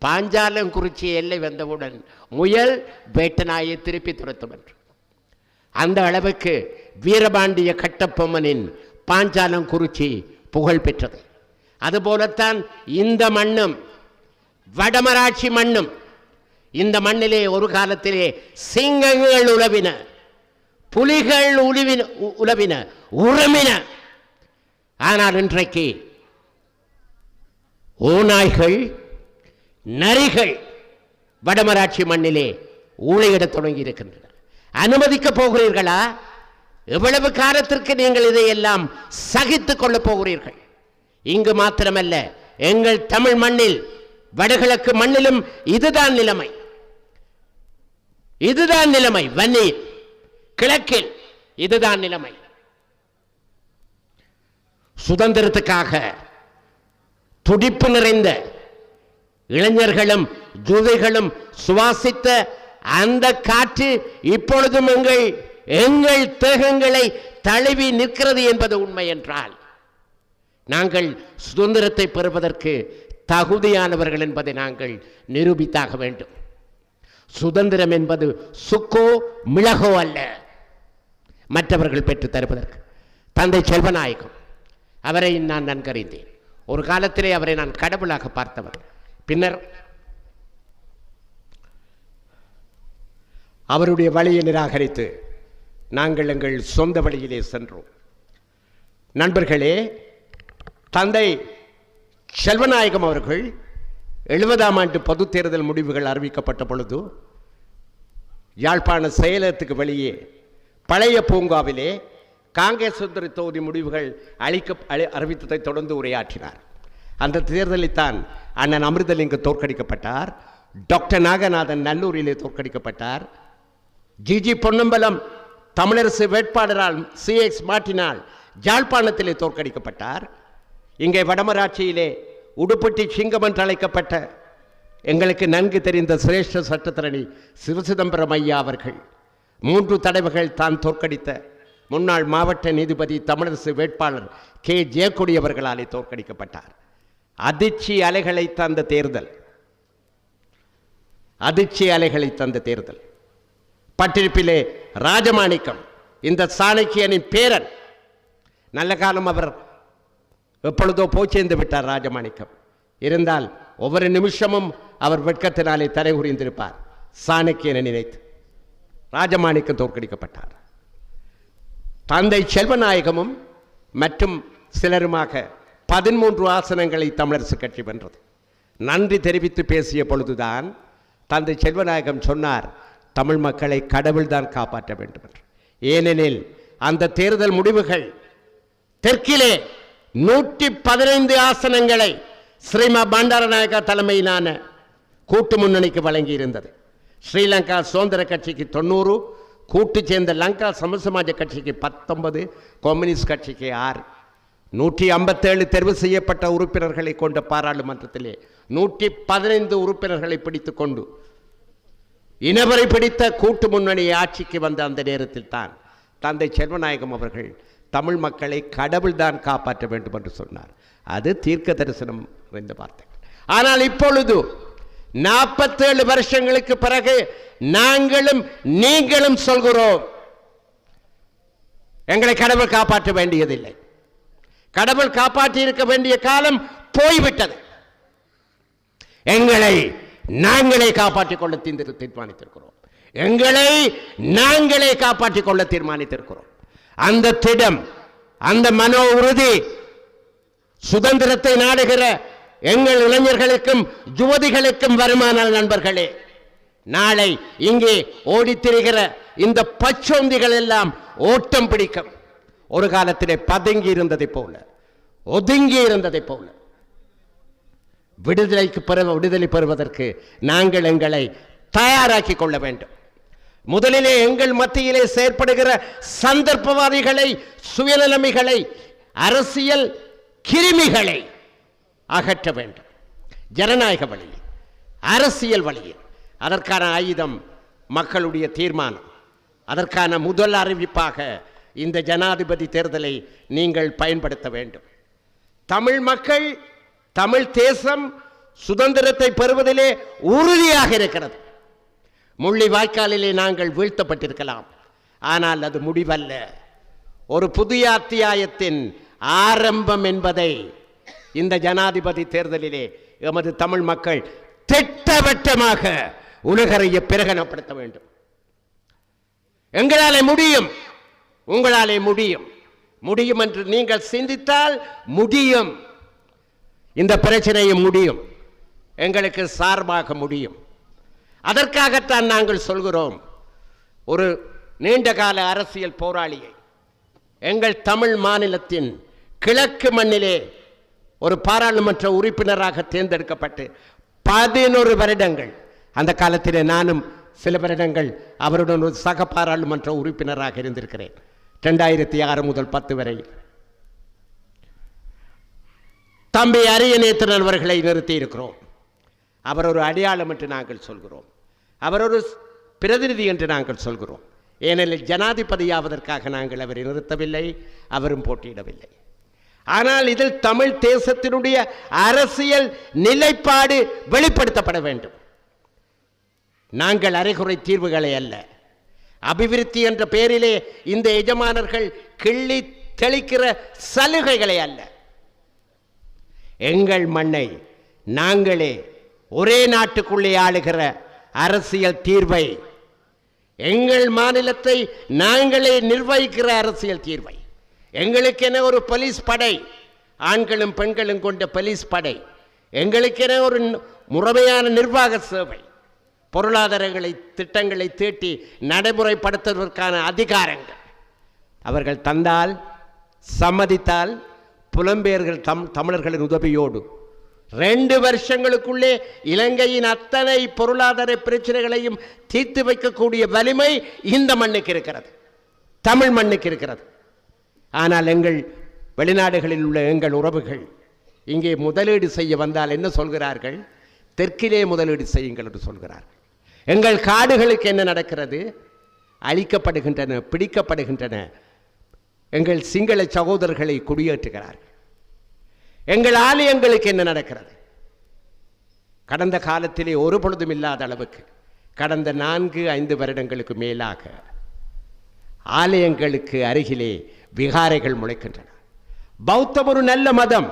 பாஞ்சாலங்குறிச்சி எல்லை வந்தவுடன் முயல் வேட்டநாயை திருப்பி துரத்தும் என்று. அந்த அளவுக்கு வீரபாண்டிய கட்டபொம்மனின் பாஞ்சாலங்குறிச்சி புகழ் பெற்றது. அதுபோலத்தான் இந்த மண்ணும் வடமராட்சி மண்ணும். இந்த மண்ணிலே ஒரு காலத்திலே சிங்கங்கள் உலவின, புலிகள் உலவின, உறமின. ஆனால் இன்றைக்கு ஓநாய்கள், நரிகள் வடமராட்சி மண்ணிலே ஊழையிடத் தொடங்கி இருக்கின்றன. அனுமதிக்க போகிறீர்களா? எவ்வளவு காலத்திற்கு நீங்கள் இதையெல்லாம் சகித்துக் கொள்ளப் போகிறீர்கள்? இங்கு மாத்திரமல்ல, எங்கள் தமிழ் மண்ணில் வடகிழக்கு மண்ணிலும் இதுதான் நிலைமை. இதுதான் நிலைமை. வன்னியில், கிழக்கில் இதுதான் நிலைமை. சுதந்திரத்துக்காக துடிப்பு நிறைந்த இளைஞர்களும் ஜூதைகளும் சுவாசித்த அந்த காற்று இப்பொழுதும் எங்கள் தேகங்களை தழுவி நிற்கிறது என்பது உண்மை என்றால் நாங்கள் சுதந்திரத்தை பெறுவதற்கு தகுதியானவர்கள் என்பதை நாங்கள் நிரூபித்தாக வேண்டும். சுதந்திரம் என்பது சுக்கோ மிளகோ அல்ல, மற்றவர்கள் பெற்று தருவதற்கு. தந்தை செல்வநாயகம் அவரை நான் நன்கறிந்தேன். ஒரு காலத்திலே அவரை நான் கடவுளாக பார்த்தவர். பின்னர் அவருடைய வழியை நிராகரித்து நாங்கள் எங்கள் சொந்த வழியிலே சென்றோம். நண்பர்களே, தந்தை செல்வநாயகம் அவர்கள் 70ஆம் ஆண்டு பொதுத் தேர்தல் முடிவுகள் அறிவிக்கப்பட்ட பொழுது யாழ்ப்பாண செயலகத்துக்கு வெளியே பழைய பூங்காவிலே காங்கிரஸ் தொகுதி முடிவுகள் அறிவித்ததை தொடர்ந்து உரையாற்றினார். அந்த தேர்தலில் தான் அண்ணன் அமிர்தலிங்கம் தோற்கடிக்கப்பட்டார். டாக்டர் நாகநாதன் நல்லூரிலே தோற்கடிக்கப்பட்டார். ஜிஜி பொன்னம்பலம் தமிழரசு வேட்பாளரால் CX மாட்டினால் யாழ்ப்பாணத்திலே தோற்கடிக்கப்பட்டார். இங்கே வடமராட்சியிலே உடுப்பட்டி சிங்கம் என்று அழைக்கப்பட்ட எங்களுக்கு நன்கு தெரிந்த சிரேஷ்ட சட்டத்தரணி சிவசிதம்பரம் ஐயா அவர்கள் 3 தடவைகள் தான் தோற்கடித்த முன்னாள் மாவட்ட நீதிபதி தமிழரசு வேட்பாளர் கே ஜெயக்கொடி அவர்களாலே தோற்கடிக்கப்பட்டார். அதிர்ச்சி அலைகளை தந்த தேர்தல், அதிர்ச்சி அலைகளை தந்த தேர்தல். பட்டிருப்பிலே ராஜமாணிக்கம் இந்த சாணக்கியனின் பேரன், நல்ல காலம் அவர் எப்பொழுதோ போய் சேர்ந்து விட்டார் ராஜமாணிக்கம். இருந்தால் ஒவ்வொரு நிமிஷமும் அவர் வெட்கத்தினாலே தலை உரிந்திருப்பார். சாணக்கியனை நினைத்து ராஜமாணிக்கம் தோற்கடிக்கப்பட்டார். தந்தை செல்வநாயகமும் மற்றும் சிலருமாக 13 ஆசனங்களை தமிழரசு கட்சி வென்றது. நன்றி தெரிவித்து பேசிய பொழுதுதான் தந்தை செல்வநாயகம் சொன்னார், தமிழ் மக்களை கடவுள்தான் காப்பாற்ற வேண்டும் என்று. ஏனெனில் அந்த தேர்தல் முடிவுகள் தெற்கிலே 115 ஆசனங்களை ஸ்ரீமா பண்டாரநாயகா தலைமையிலான கூட்டு முன்னணிக்கு வழங்கி இருந்தது. ஸ்ரீலங்கா சுதந்திர கட்சிக்கு 90, கூட்டு சேர்ந்த லங்கா சமசமாஜ கட்சிக்கு 19, கம்யூனிஸ்ட் கட்சிக்கு 6. 157 தெரிவு செய்யப்பட்ட உறுப்பினர்களை கொண்ட பாராளுமன்றத்திலே 115 உறுப்பினர்களை பிடித்துக் கொண்டு இனவரை பிடித்த கூட்டு முன்னணி ஆட்சிக்கு வந்த அந்த நேரத்தில் தான் தந்தை செல்வநாயகம் அவர்கள் தமிழ் மக்களை கடவுள்தான் காப்பாற்ற வேண்டும் என்று சொன்னார். அது தீர்க்க தரிசனம் நிறைந்த வார்த்தை. ஆனால் இப்பொழுது 47 வருஷங்களுக்கு பிறகு நாங்களும் நீங்களும் சொல்கிறோம், எங்களை கடவுள் காப்பாற்ற வேண்டியதில்லை. கடவுள் காப்பாற்றி இருக்க வேண்டிய காலம் போய்விட்டது. எங்களை நாங்களே காப்பாற்றிக் கொள்ள தீர்மானித்திருக்கிறோம். எங்களை நாங்களே காப்பாற்றிக் கொள்ள தீர்மானித்திருக்கிறோம். அந்த திடம், அந்த மனோ உறுதி சுதந்திரத்தை நாடுகிற எங்கள் இளைஞர்களுக்கும் யுவதிகளுக்கும் வருமானால் நண்பர்களே, நாளை இங்கே ஓடித்திரிகிற இந்த பச்சோந்திகள் எல்லாம் ஓட்டம் பிடிக்கும். ஒரு காலத்திலே பதுங்கி இருந்ததை போல, ஒதுங்கி இருந்ததை போல விடுதலை பெறுவதற்கு நாங்கள் எங்களை தயாராக்கி கொள்ள வேண்டும். முதலிலே எங்கள் மத்தியிலே செயற்படுகிற சந்தர்ப்பவாதிகளை, சுயநலமிகளை, அரசியல் கிருமிகளை அகற்ற வேண்டும். ஜனநாயக வழியில், அரசியல் வழியில். அதற்கான ஆயுதம் மக்களுடைய தீர்மானம். அதற்கான முதல் அறிவிப்பாக இந்த ஜனாதிபதி தேர்தலை நீங்கள் பயன்படுத்த வேண்டும். தமிழ் மக்கள், தமிழ் தேசம் சுதந்திரத்தை பெறுவதிலே உறுதியாக இருக்கிறது. முள்ளி வாய்க்காலிலே நாங்கள் வீழ்த்தப்பட்டிருக்கலாம், ஆனால் அது முடிவல்ல, ஒரு புதிய அத்தியாயத்தின் ஆரம்பம் என்பதை இந்த ஜனாதிபதி தேர்தலிலே எமது தமிழ் மக்கள் திட்டவட்டமாக உலகறிய பிரகடனப்படுத்த வேண்டும். எங்களாலே முடியும், உங்களாலே முடியும். முடியும் என்று நீங்கள் சிந்தித்தால் முடியும். இந்த பிரச்சனையும் முடியும், எங்களுக்கு சார்பாக முடியும். அதற்காகத்தான் நாங்கள் சொல்கிறோம், ஒரு நீண்டகால அரசியல் போராளியை எங்கள் தமிழ் மாநிலத்தின் கிழக்கு மண்ணிலே ஒரு பாராளுமன்ற உறுப்பினராக தேர்ந்தெடுக்கப்பட்டு 11 வருடங்கள், அந்த காலத்திலே நானும் சில வருடங்கள் அவருடன் ஒரு சக பாராளுமன்ற உறுப்பினராக இருந்திருக்கிறேன். 2006 முதல் 10 வரை தம்பி அரியநேத்திரன் அவர்களை நிறுத்தி இருக்கிறோம். அவர் ஒரு அடையாளம் என்று நாங்கள் சொல்கிறோம், அவர் ஒரு பிரதிநிதி என்று நாங்கள் சொல்கிறோம். ஏனெனில் ஜனாதிபதியாவதற்காக நாங்கள் அவரை நிறுத்தவில்லை, அவரும் போட்டியிடவில்லை. ஆனால் இதில் தமிழ் தேசத்தினுடைய அரசியல் நிலைப்பாடு வெளிப்படுத்தப்பட வேண்டும். நாங்கள் அரைகுறை தீர்வுகளை அல்ல, அபிவிருத்தி என்ற பெயரிலே இந்த எஜமானர்கள் கிள்ளி தெளிக்கிற சலுகைகளை அல்ல. எங்கள் மண்ணை நாங்களே ஒரே நாட்டுக்குள்ளே ஆளுகிற அரசியல் தீர்வை, எங்கள் மாநிலத்தை நாங்களே நிர்வகிக்கிற அரசியல் தீர்வை, எங்களுக்கென ஒரு போலீஸ் படை, ஆண்களும் பெண்களும் கொண்ட போலீஸ் படை, எங்களுக்கென ஒரு முறையான நிர்வாக சேவை, பொருளாதாரங்களை திட்டங்களை தீட்டி நடைமுறைப்படுத்துவதற்கான அதிகாரங்கள் அவர்கள் தந்தால், சம்மதித்தால், புலம்பெயர்கள் தமிழர்களின் உதவியோடு 2 வருஷங்களுக்குள்ளே இலங்கையின் அத்தனை பொருளாதார பிரச்சனைகளையும் தீர்த்து வைக்கக்கூடிய வலிமை இந்த மண்ணுக்கு இருக்கிறது, தமிழ் மண்ணுக்கு இருக்கிறது. ஆனால் எங்கள் வெளிநாடுகளில் உள்ள எங்கள் உறவுகள் இங்கே முதலீடு செய்ய வந்தால் என்ன சொல்கிறார்கள்? தெற்கிலே முதலீடு செய்யுங்கள் என்று சொல்கிறார்கள். எங்கள் காடுகளுக்கு என்ன நடக்கிறது? அழிக்கப்படுகின்றன, பிடிக்கப்படுகின்றன. எங்கள் சிங்கள சகோதரர்களை குடியேற்றுகிறார்கள். எங்கள் ஆலயங்களுக்கு என்ன நடக்கிறது? கடந்த காலத்திலே ஒரு பொழுதும் இல்லாத அளவுக்கு கடந்த 4-5 வருடங்களுக்கு மேலாக ஆலயங்களுக்கு அருகிலே விகாரைகள் முளைக்கின்றன. பௌத்தம் ஒரு நல்ல மதம்.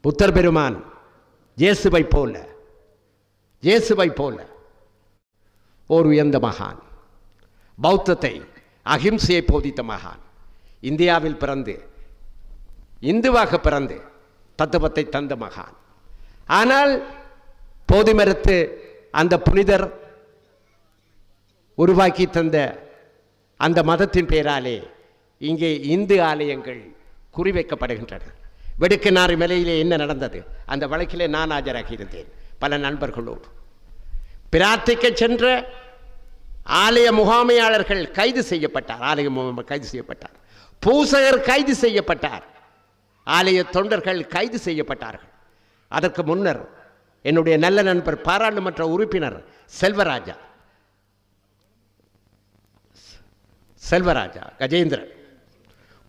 புத்தர் பெருமான் இயேசுவை போல ஒரு உயர்ந்த மகான், பௌத்தத்தை அகிம்சையை போதித்த மகான், இந்தியாவில் பிறந்து இந்துவாக பிறந்து தத்துவத்தை தந்த மகான். ஆனால் போதி மறுத்து அந்த புனிதர் உருவாக்கி தந்த அந்த மதத்தின் பெயராலே இங்கே இந்து ஆலயங்கள் குறிவைக்கப்படுகின்றன. வெடுக்கனாறு மலையிலே என்ன நடந்தது? அந்த வழக்கிலே நான் ஆஜராகி இருந்தேன் பல நண்பர்களோடு. பிரார்த்திக்க சென்ற ஆலய முகாமையாளர்கள் கைது செய்யப்பட்டார், ஆலய கைது செய்யப்பட்டார், பூசகர் கைது செய்யப்பட்டார், ஆலய தொண்டர்கள் கைது செய்யப்பட்டார்கள். அதற்கு முன்னர் என்னுடைய நல்ல நண்பர் பாராளுமன்ற உறுப்பினர் செல்வராஜா கஜேந்திரன்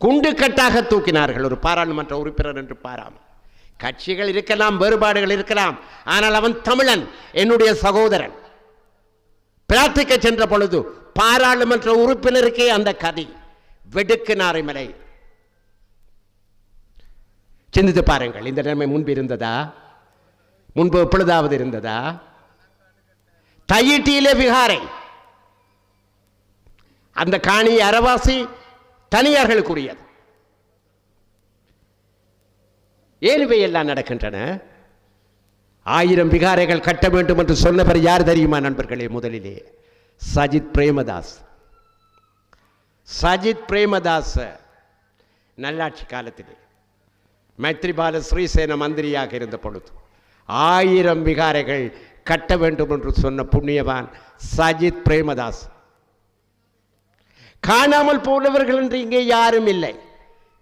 குண்டுக்கட்டாக தூக்கினார்கள். ஒரு பாராளுமன்ற உறுப்பினர் என்று பாராமல். கட்சிகள் இருக்கலாம், வேறுபாடுகள் இருக்கலாம், ஆனால் அவன் தமிழன், என்னுடைய சகோதரன். பிரார்த்திக்க சென்ற பொழுது பாராளுமன்ற உறுப்பினருக்கே அந்த கதி. வெடுக்குநாரை மலை. சிந்தித்து பாருங்கள், இந்த நிலைமை முன்பு இருந்ததா? முன்பு எப்பொழுதாவது இருந்ததா? தையிட்டியிலே விகாரை, அந்த காணி அரவாசி தனியார்களுக்குரியது. ஏன் இவையெல்லாம் நடக்கின்றன? 1000 விகாரைகள் கட்ட வேண்டும் என்று சொன்னவர் யார் தெரியுமா நண்பர்களே? முதலிலே சஜித் பிரேமதாஸ் நல்லாட்சி காலத்திலே மைத்ரிபால ஸ்ரீசேன மந்திரியாக இருந்த பொழுது 1000 விகாரைகள் கட்ட வேண்டும் என்று சொன்ன புண்ணியவான் சஜித் பிரேமதாஸ். காணாமல் போனவர்கள் என்று இங்கே யாரும் இல்லை.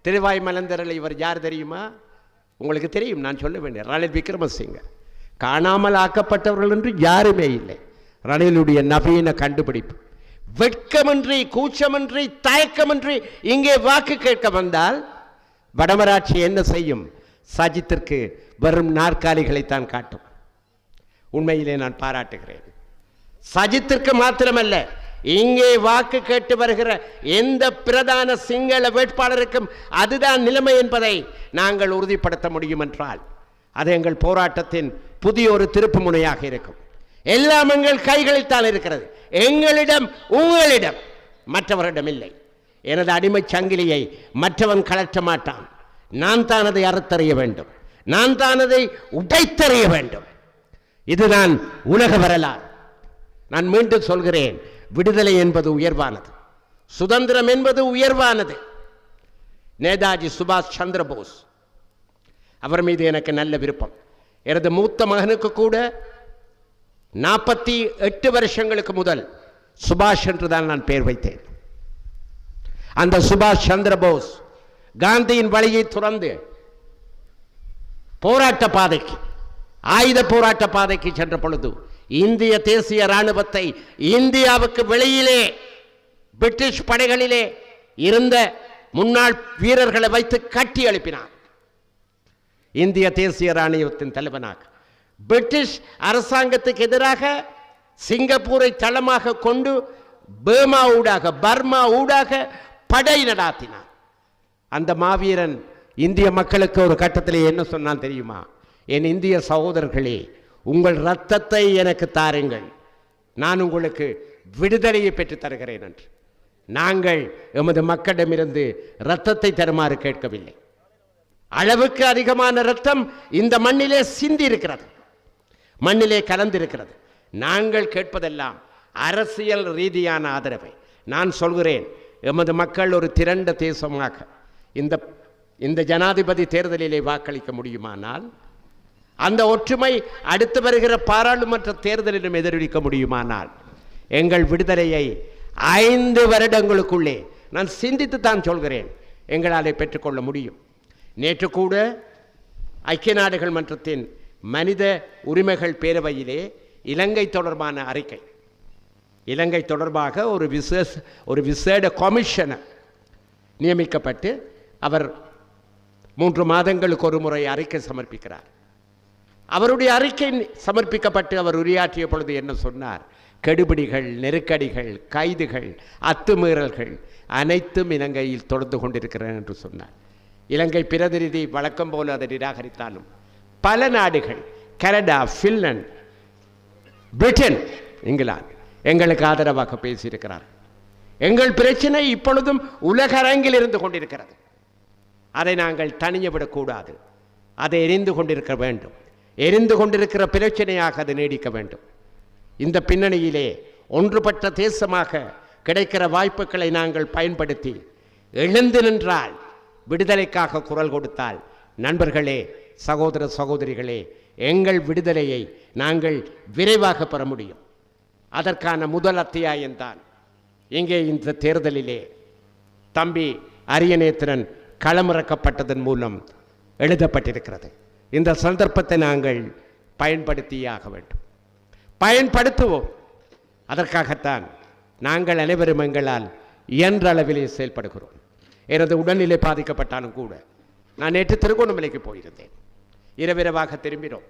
திருவாய் மலந்தரல் இவர் யார் தெரியுமா? உங்களுக்கு தெரியும், நான் சொல்ல வேண்டிய ரணில் விக்ரமசிங்க. காணாமல் ஆக்கப்பட்டவர்கள் என்று யாருமே இல்லை. ரணிலுடைய நவீன கண்டுபிடிப்பு. வெட்கமின்றி, கூச்சமின்றி, தயக்கமின்றி இங்கே வாக்கு கேட்க வந்தால் வடமராட்சி என்ன செய்யும்? சஜித்திற்கு வரும் நாற்காலிகளைத்தான் காட்டும். உண்மையிலே நான் பாராட்டுகிறேன். சஜித்திற்கு மாத்திரமல்ல, இங்கே வாக்கு கேட்டு வருகிற எந்த பிரதான சிங்கள வேட்பாளருக்கும் அதுதான் நிலைமை என்பதை நாங்கள் உறுதிப்படுத்த முடியும் என்றால் அது எங்கள் போராட்டத்தின் புதிய ஒரு திருப்பு முனையாக இருக்கும். எல்லாம் எங்கள் கைகளில் தான் இருக்கிறது. எங்களிடம், உங்களிடம், மற்றவரிடம் இல்லை. எனது அடிமை சங்கிலியை மற்றவன் கலற்ற மாட்டான். நான் தான் அதை அறுத்தறிய வேண்டும், நான் தான் அதை உடைத்தறிய வேண்டும். இதுதான் உலக வரலாறு. நான் மீண்டும் சொல்கிறேன், விடுதலை என்பது உயர்வானது, சுதந்திரம் என்பது உயர்வானது. நேதாஜி சுபாஷ் சந்திர போஸ், அவர் மீது எனக்கு நல்ல விருப்பம். எனது மூத்த மகனுக்கு கூட 48 வருஷங்களுக்கு முதல் சுபாஷ் என்றுதான் நான் பெயர் வைத்தேன். அந்த சுபாஷ் சந்திர போஸ் காந்தியின் வழியை துறந்து போராட்ட பாதைக்கு, ஆயுத போராட்ட பாதைக்கு சென்ற பொழுது இந்திய தேசிய இராணுவத்தை இந்தியாவுக்கு வெளியிலே பிரிட்டிஷ் படைகளிலே இருந்த முன்னாள் வீரர்களை வைத்து கட்டி எழுப்பினார். இந்திய தேசிய இராணுவத்தின் தலைவனாக பிரிட்டிஷ் அரசாங்கத்துக்கு எதிராக சிங்கப்பூரை தளமாக கொண்டு பர்மா ஊடாக படை நடாத்தினார். அந்த மாவீரன் இந்திய மக்களுக்கு ஒரு கட்டத்திலே என்ன சொன்னான் தெரியுமா? என் இந்திய சகோதரர்களே, உங்கள் இரத்தத்தை எனக்கு தாருங்கள், நான் உங்களுக்கு விடுதலையை பெற்றுத் தருகிறேன் என்று. நாங்கள் எமது மக்களிடமிருந்து இரத்தத்தை தருமாறு கேட்கவில்லை. அளவுக்கு அதிகமான இரத்தம் இந்த மண்ணிலே சிந்தி இருக்கிறது, மண்ணிலே கலந்திருக்கிறது. நாங்கள் கேட்பதெல்லாம் அரசியல் ரீதியான ஆதரவை. நான் சொல்கிறேன், எமது மக்கள் ஒரு திரண்ட தேசமாக இந்த ஜனாதிபதி தேர்தலிலே வாக்களிக்க முடியுமானால், அந்த ஒற்றுமை அடுத்து வருகிற பாராளுமன்ற தேர்தலிலும் எதிரொலிக்க முடியுமானால், எங்கள் விடுதலையை 5 வருடங்களுக்குள்ளே, நான் சிந்தித்து தான் சொல்கிறேன், எங்களால் பெற்றுக்கொள்ள முடியும். நேற்று கூட ஐக்கிய நாடுகள் மன்றத்தின் மனித உரிமைகள் பேரவையிலே இலங்கை தொடர்பான அறிக்கை, இலங்கை தொடர்பாக ஒரு விசேட கமிஷனர் நியமிக்கப்பட்டு அவர் 3 மாதங்களுக்கு ஒரு முறை அறிக்கை சமர்ப்பிக்கிறார். அவருடைய அறிக்கை சமர்ப்பிக்கப்பட்டு அவர் உரையாற்றிய பொழுது என்ன சொன்னார்? கெடுபிடிகள், நெருக்கடிகள், கைதுகள், அத்துமீறல்கள் அனைத்தும் இலங்கையில் தொடர்ந்து கொண்டிருக்கிறேன் என்று சொன்னார். இலங்கை பிரதிநிதி வழக்கம் போல அதை நிராகரித்தாலும் பல நாடுகள், கனடா, பின்லாந்து, பிரிட்டன், இங்கிலாந்து எங்களுக்கு ஆதரவாக பேசியிருக்கிறார். எங்கள் பிரச்சனை இப்பொழுதும் உலக அரங்கில் இருந்து கொண்டிருக்கிறது. அதை நாங்கள் தனியவிடக்கூடாது. அதை எரிந்து கொண்டிருக்க வேண்டும். எரிந்து கொண்டிருக்கிற பிரச்சனையாக அது நீடிக்க வேண்டும். இந்த பின்னணியிலே ஒன்றுபட்ட தேசமாக கிடைக்கிற வாய்ப்புகளை நாங்கள் பயன்படுத்தி எழுந்து நின்றால், விடுதலைக்காக குரல் கொடுத்தால், நண்பர்களே, சகோதர சகோதரிகளே, எங்கள் விடுதலையை நாங்கள் விரைவாக பெற முடியும். அதற்கான முதல் அத்தியாயம்தான் இங்கே இந்த தேர்தலிலே தம்பி அரியநேத்திரன் களமிறக்கப்பட்டதன் மூலம் எழுதப்பட்டிருக்கிறது. இந்த சந்தர்ப்பத்தை நாங்கள் பயன்படுத்தியாக வேண்டும், பயன்படுத்துவோம். அதற்காகத்தான் நாங்கள் அனைவரும் எங்களால் இயன்ற அளவிலே செயல்படுகிறோம். எனது உடல்நிலை பாதிக்கப்பட்டாலும் கூட, நான் நேற்று திருகோணமலைக்கு போயிருந்தேன். இரவிரவாக திரும்பினோம்.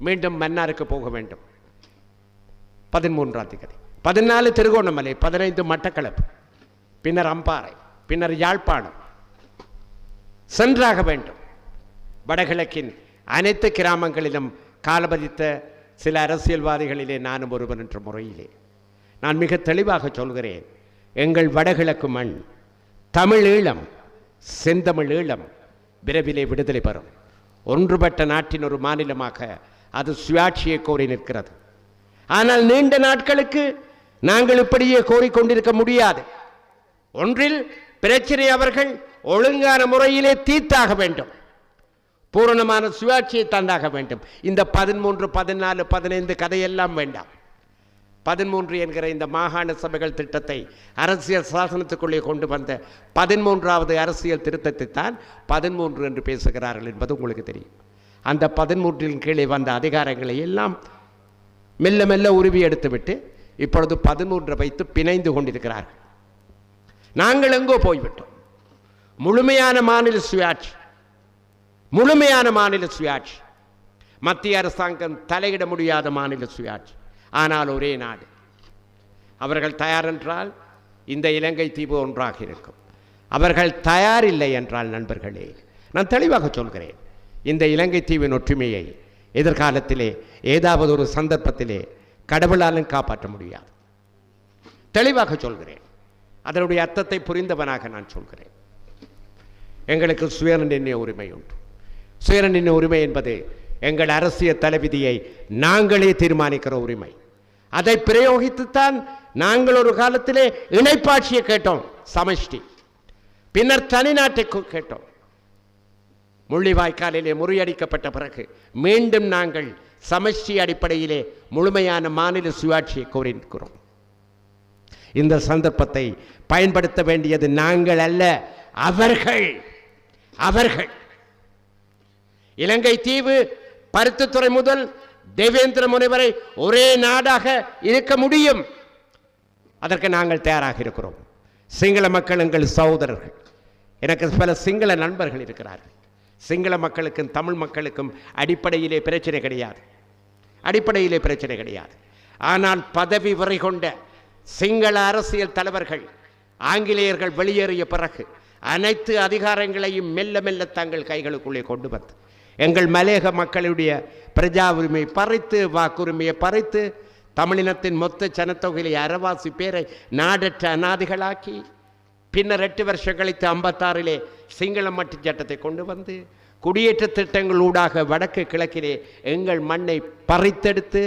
மீண்டும் மன்னாருக்கு போக வேண்டும். 13ஆம் தேதி, 14 திருகோணமலை, 15 மட்டக்களப்பு, பின்னர் அம்பாறை, பின்னர் யாழ்ப்பாணம் சென்றாக வேண்டும். வடகிழக்கின் அனைத்து கிராமங்களிலும் காலபதித்த சில அரசியல்வாதிகளிலே நானும் ஒருவன் என்ற முறையிலே நான் மிக தெளிவாக சொல்கிறேன், எங்கள் வடகிழக்கு மண், தமிழ் ஈழம், செந்தமிழ் ஈழம் விரைவிலே விடுதலை பெறும். ஒன்றுபட்ட நாட்டின் ஒரு மாநிலமாக அது சுயாட்சியை கோரி நிற்கிறது. ஆனால் நீண்ட நாட்களுக்கு நாங்கள் இப்படியே கோரிக்கொண்டிருக்க முடியாது. ஒன்றில் பிரச்சனை அவர்கள் ஒழுங்கான முறையிலே தீர்த்தாக வேண்டும், பூரணமான சுயாட்சியை தந்தாக வேண்டும். இந்த 13, 14, 15 கதையெல்லாம் வேண்டாம். 13 என்கிற இந்த மாகாண சபைகள் திட்டத்தை அரசியல் சாசனத்துக்குள்ளே கொண்டு வந்த 13வது அரசியல் திருத்தத்தை தான் 13 என்று பேசுகிறார்கள் என்பது உங்களுக்கு தெரியும். அந்த 13 கீழே வந்த அதிகாரங்களை எல்லாம் மெல்ல மெல்ல உருவி எடுத்துவிட்டு இப்பொழுது 13 வைத்து பிணைந்து கொண்டிருக்கிறார்கள். நாங்கள் எங்கோ போய்விட்டோம். முழுமையான மாநில சுயாட்சி, முழுமையான மாநில சுயாட்சி, மத்திய அரசாங்கம் தலையிட முடியாத மாநில சுயாட்சி, ஆனால் ஒரே நாடு. அவர்கள் தயார் என்றால் இந்த இலங்கை தீவு ஒன்றாக இருக்கும். அவர்கள் தயார் இல்லை என்றால், நண்பர்களே, நான் தெளிவாக சொல்கிறேன், இந்த இலங்கை தீவின் ஒற்றுமையை எதிர்காலத்திலே ஏதாவது ஒரு சந்தர்ப்பத்திலே கடவுளாலும் காப்பாற்ற முடியாது. தெளிவாக சொல்கிறேன். அதனுடைய அர்த்தத்தை புரிந்தவனாக நான் சொல்கிறேன். எங்களுக்கு சுயநிர்ணய உரிமை உண்டு. சுயநிர்ணய உரிமை என்பது எங்கள் அரசியல் தலைவிதியை நாங்களே தீர்மானிக்கிற உரிமை. அதை பிரயோகித்துத்தான் நாங்கள் ஒரு காலத்திலே இணைப்பாட்சியை கேட்டோம், சமஷ்டி. பின்னர் தனிநாட்டை கேட்டோம். முள்ளிவாய்க்காலிலே முறியடிக்கப்பட்ட பிறகு மீண்டும் நாங்கள் சமஷ்டி அடிப்படையிலே முழுமையான மாநில சுயாட்சியை கோரியிருக்கிறோம். இந்த சந்தர்ப்பத்தை பயன்படுத்த வேண்டியது நாங்கள் அல்ல, அவர்கள். அவர்கள் இலங்கை தீவு பருத்தித்துறை முதல் தேவேந்திர முனை வரை ஒரே நாடாக இருக்க முடியும். அதற்கு நாங்கள் தயாராக இருக்கிறோம். சிங்கள மக்கள் எங்கள் சகோதரர்கள். எனக்கு பல சிங்கள நண்பர்கள் இருக்கிறார்கள். சிங்கள மக்களுக்கும் தமிழ் மக்களுக்கும் அடிப்படையிலே பிரச்சனை கிடையாது, அடிப்படையிலே பிரச்சனை கிடையாது. ஆனால் பதவி வரை கொண்ட சிங்கள அரசியல் தலைவர்கள் ஆங்கிலேயர்கள் வெளியேறிய பிறகு அனைத்து அதிகாரங்களையும் மெல்ல மெல்ல தங்கள் கைகளுக்குள்ளே கொண்டு வந்து எங்கள் மலையக மக்களுடைய பிரஜா உரிமை பறித்து, வாக்குரிமையை பறித்து, தமிழினத்தின் மொத்த ஜனத்தொகையிலே அரைவாசி பேரை நாடற்ற அநாதிகளாக்கி, பின்னர் 8 வருஷம் கழித்து 56 சிங்கள மட்டு சட்டத்தை கொண்டு வந்து குடியேற்ற திட்டங்களூடாக வடக்கு கிழக்கிலே எங்கள் மண்ணை பறித்தெடுத்து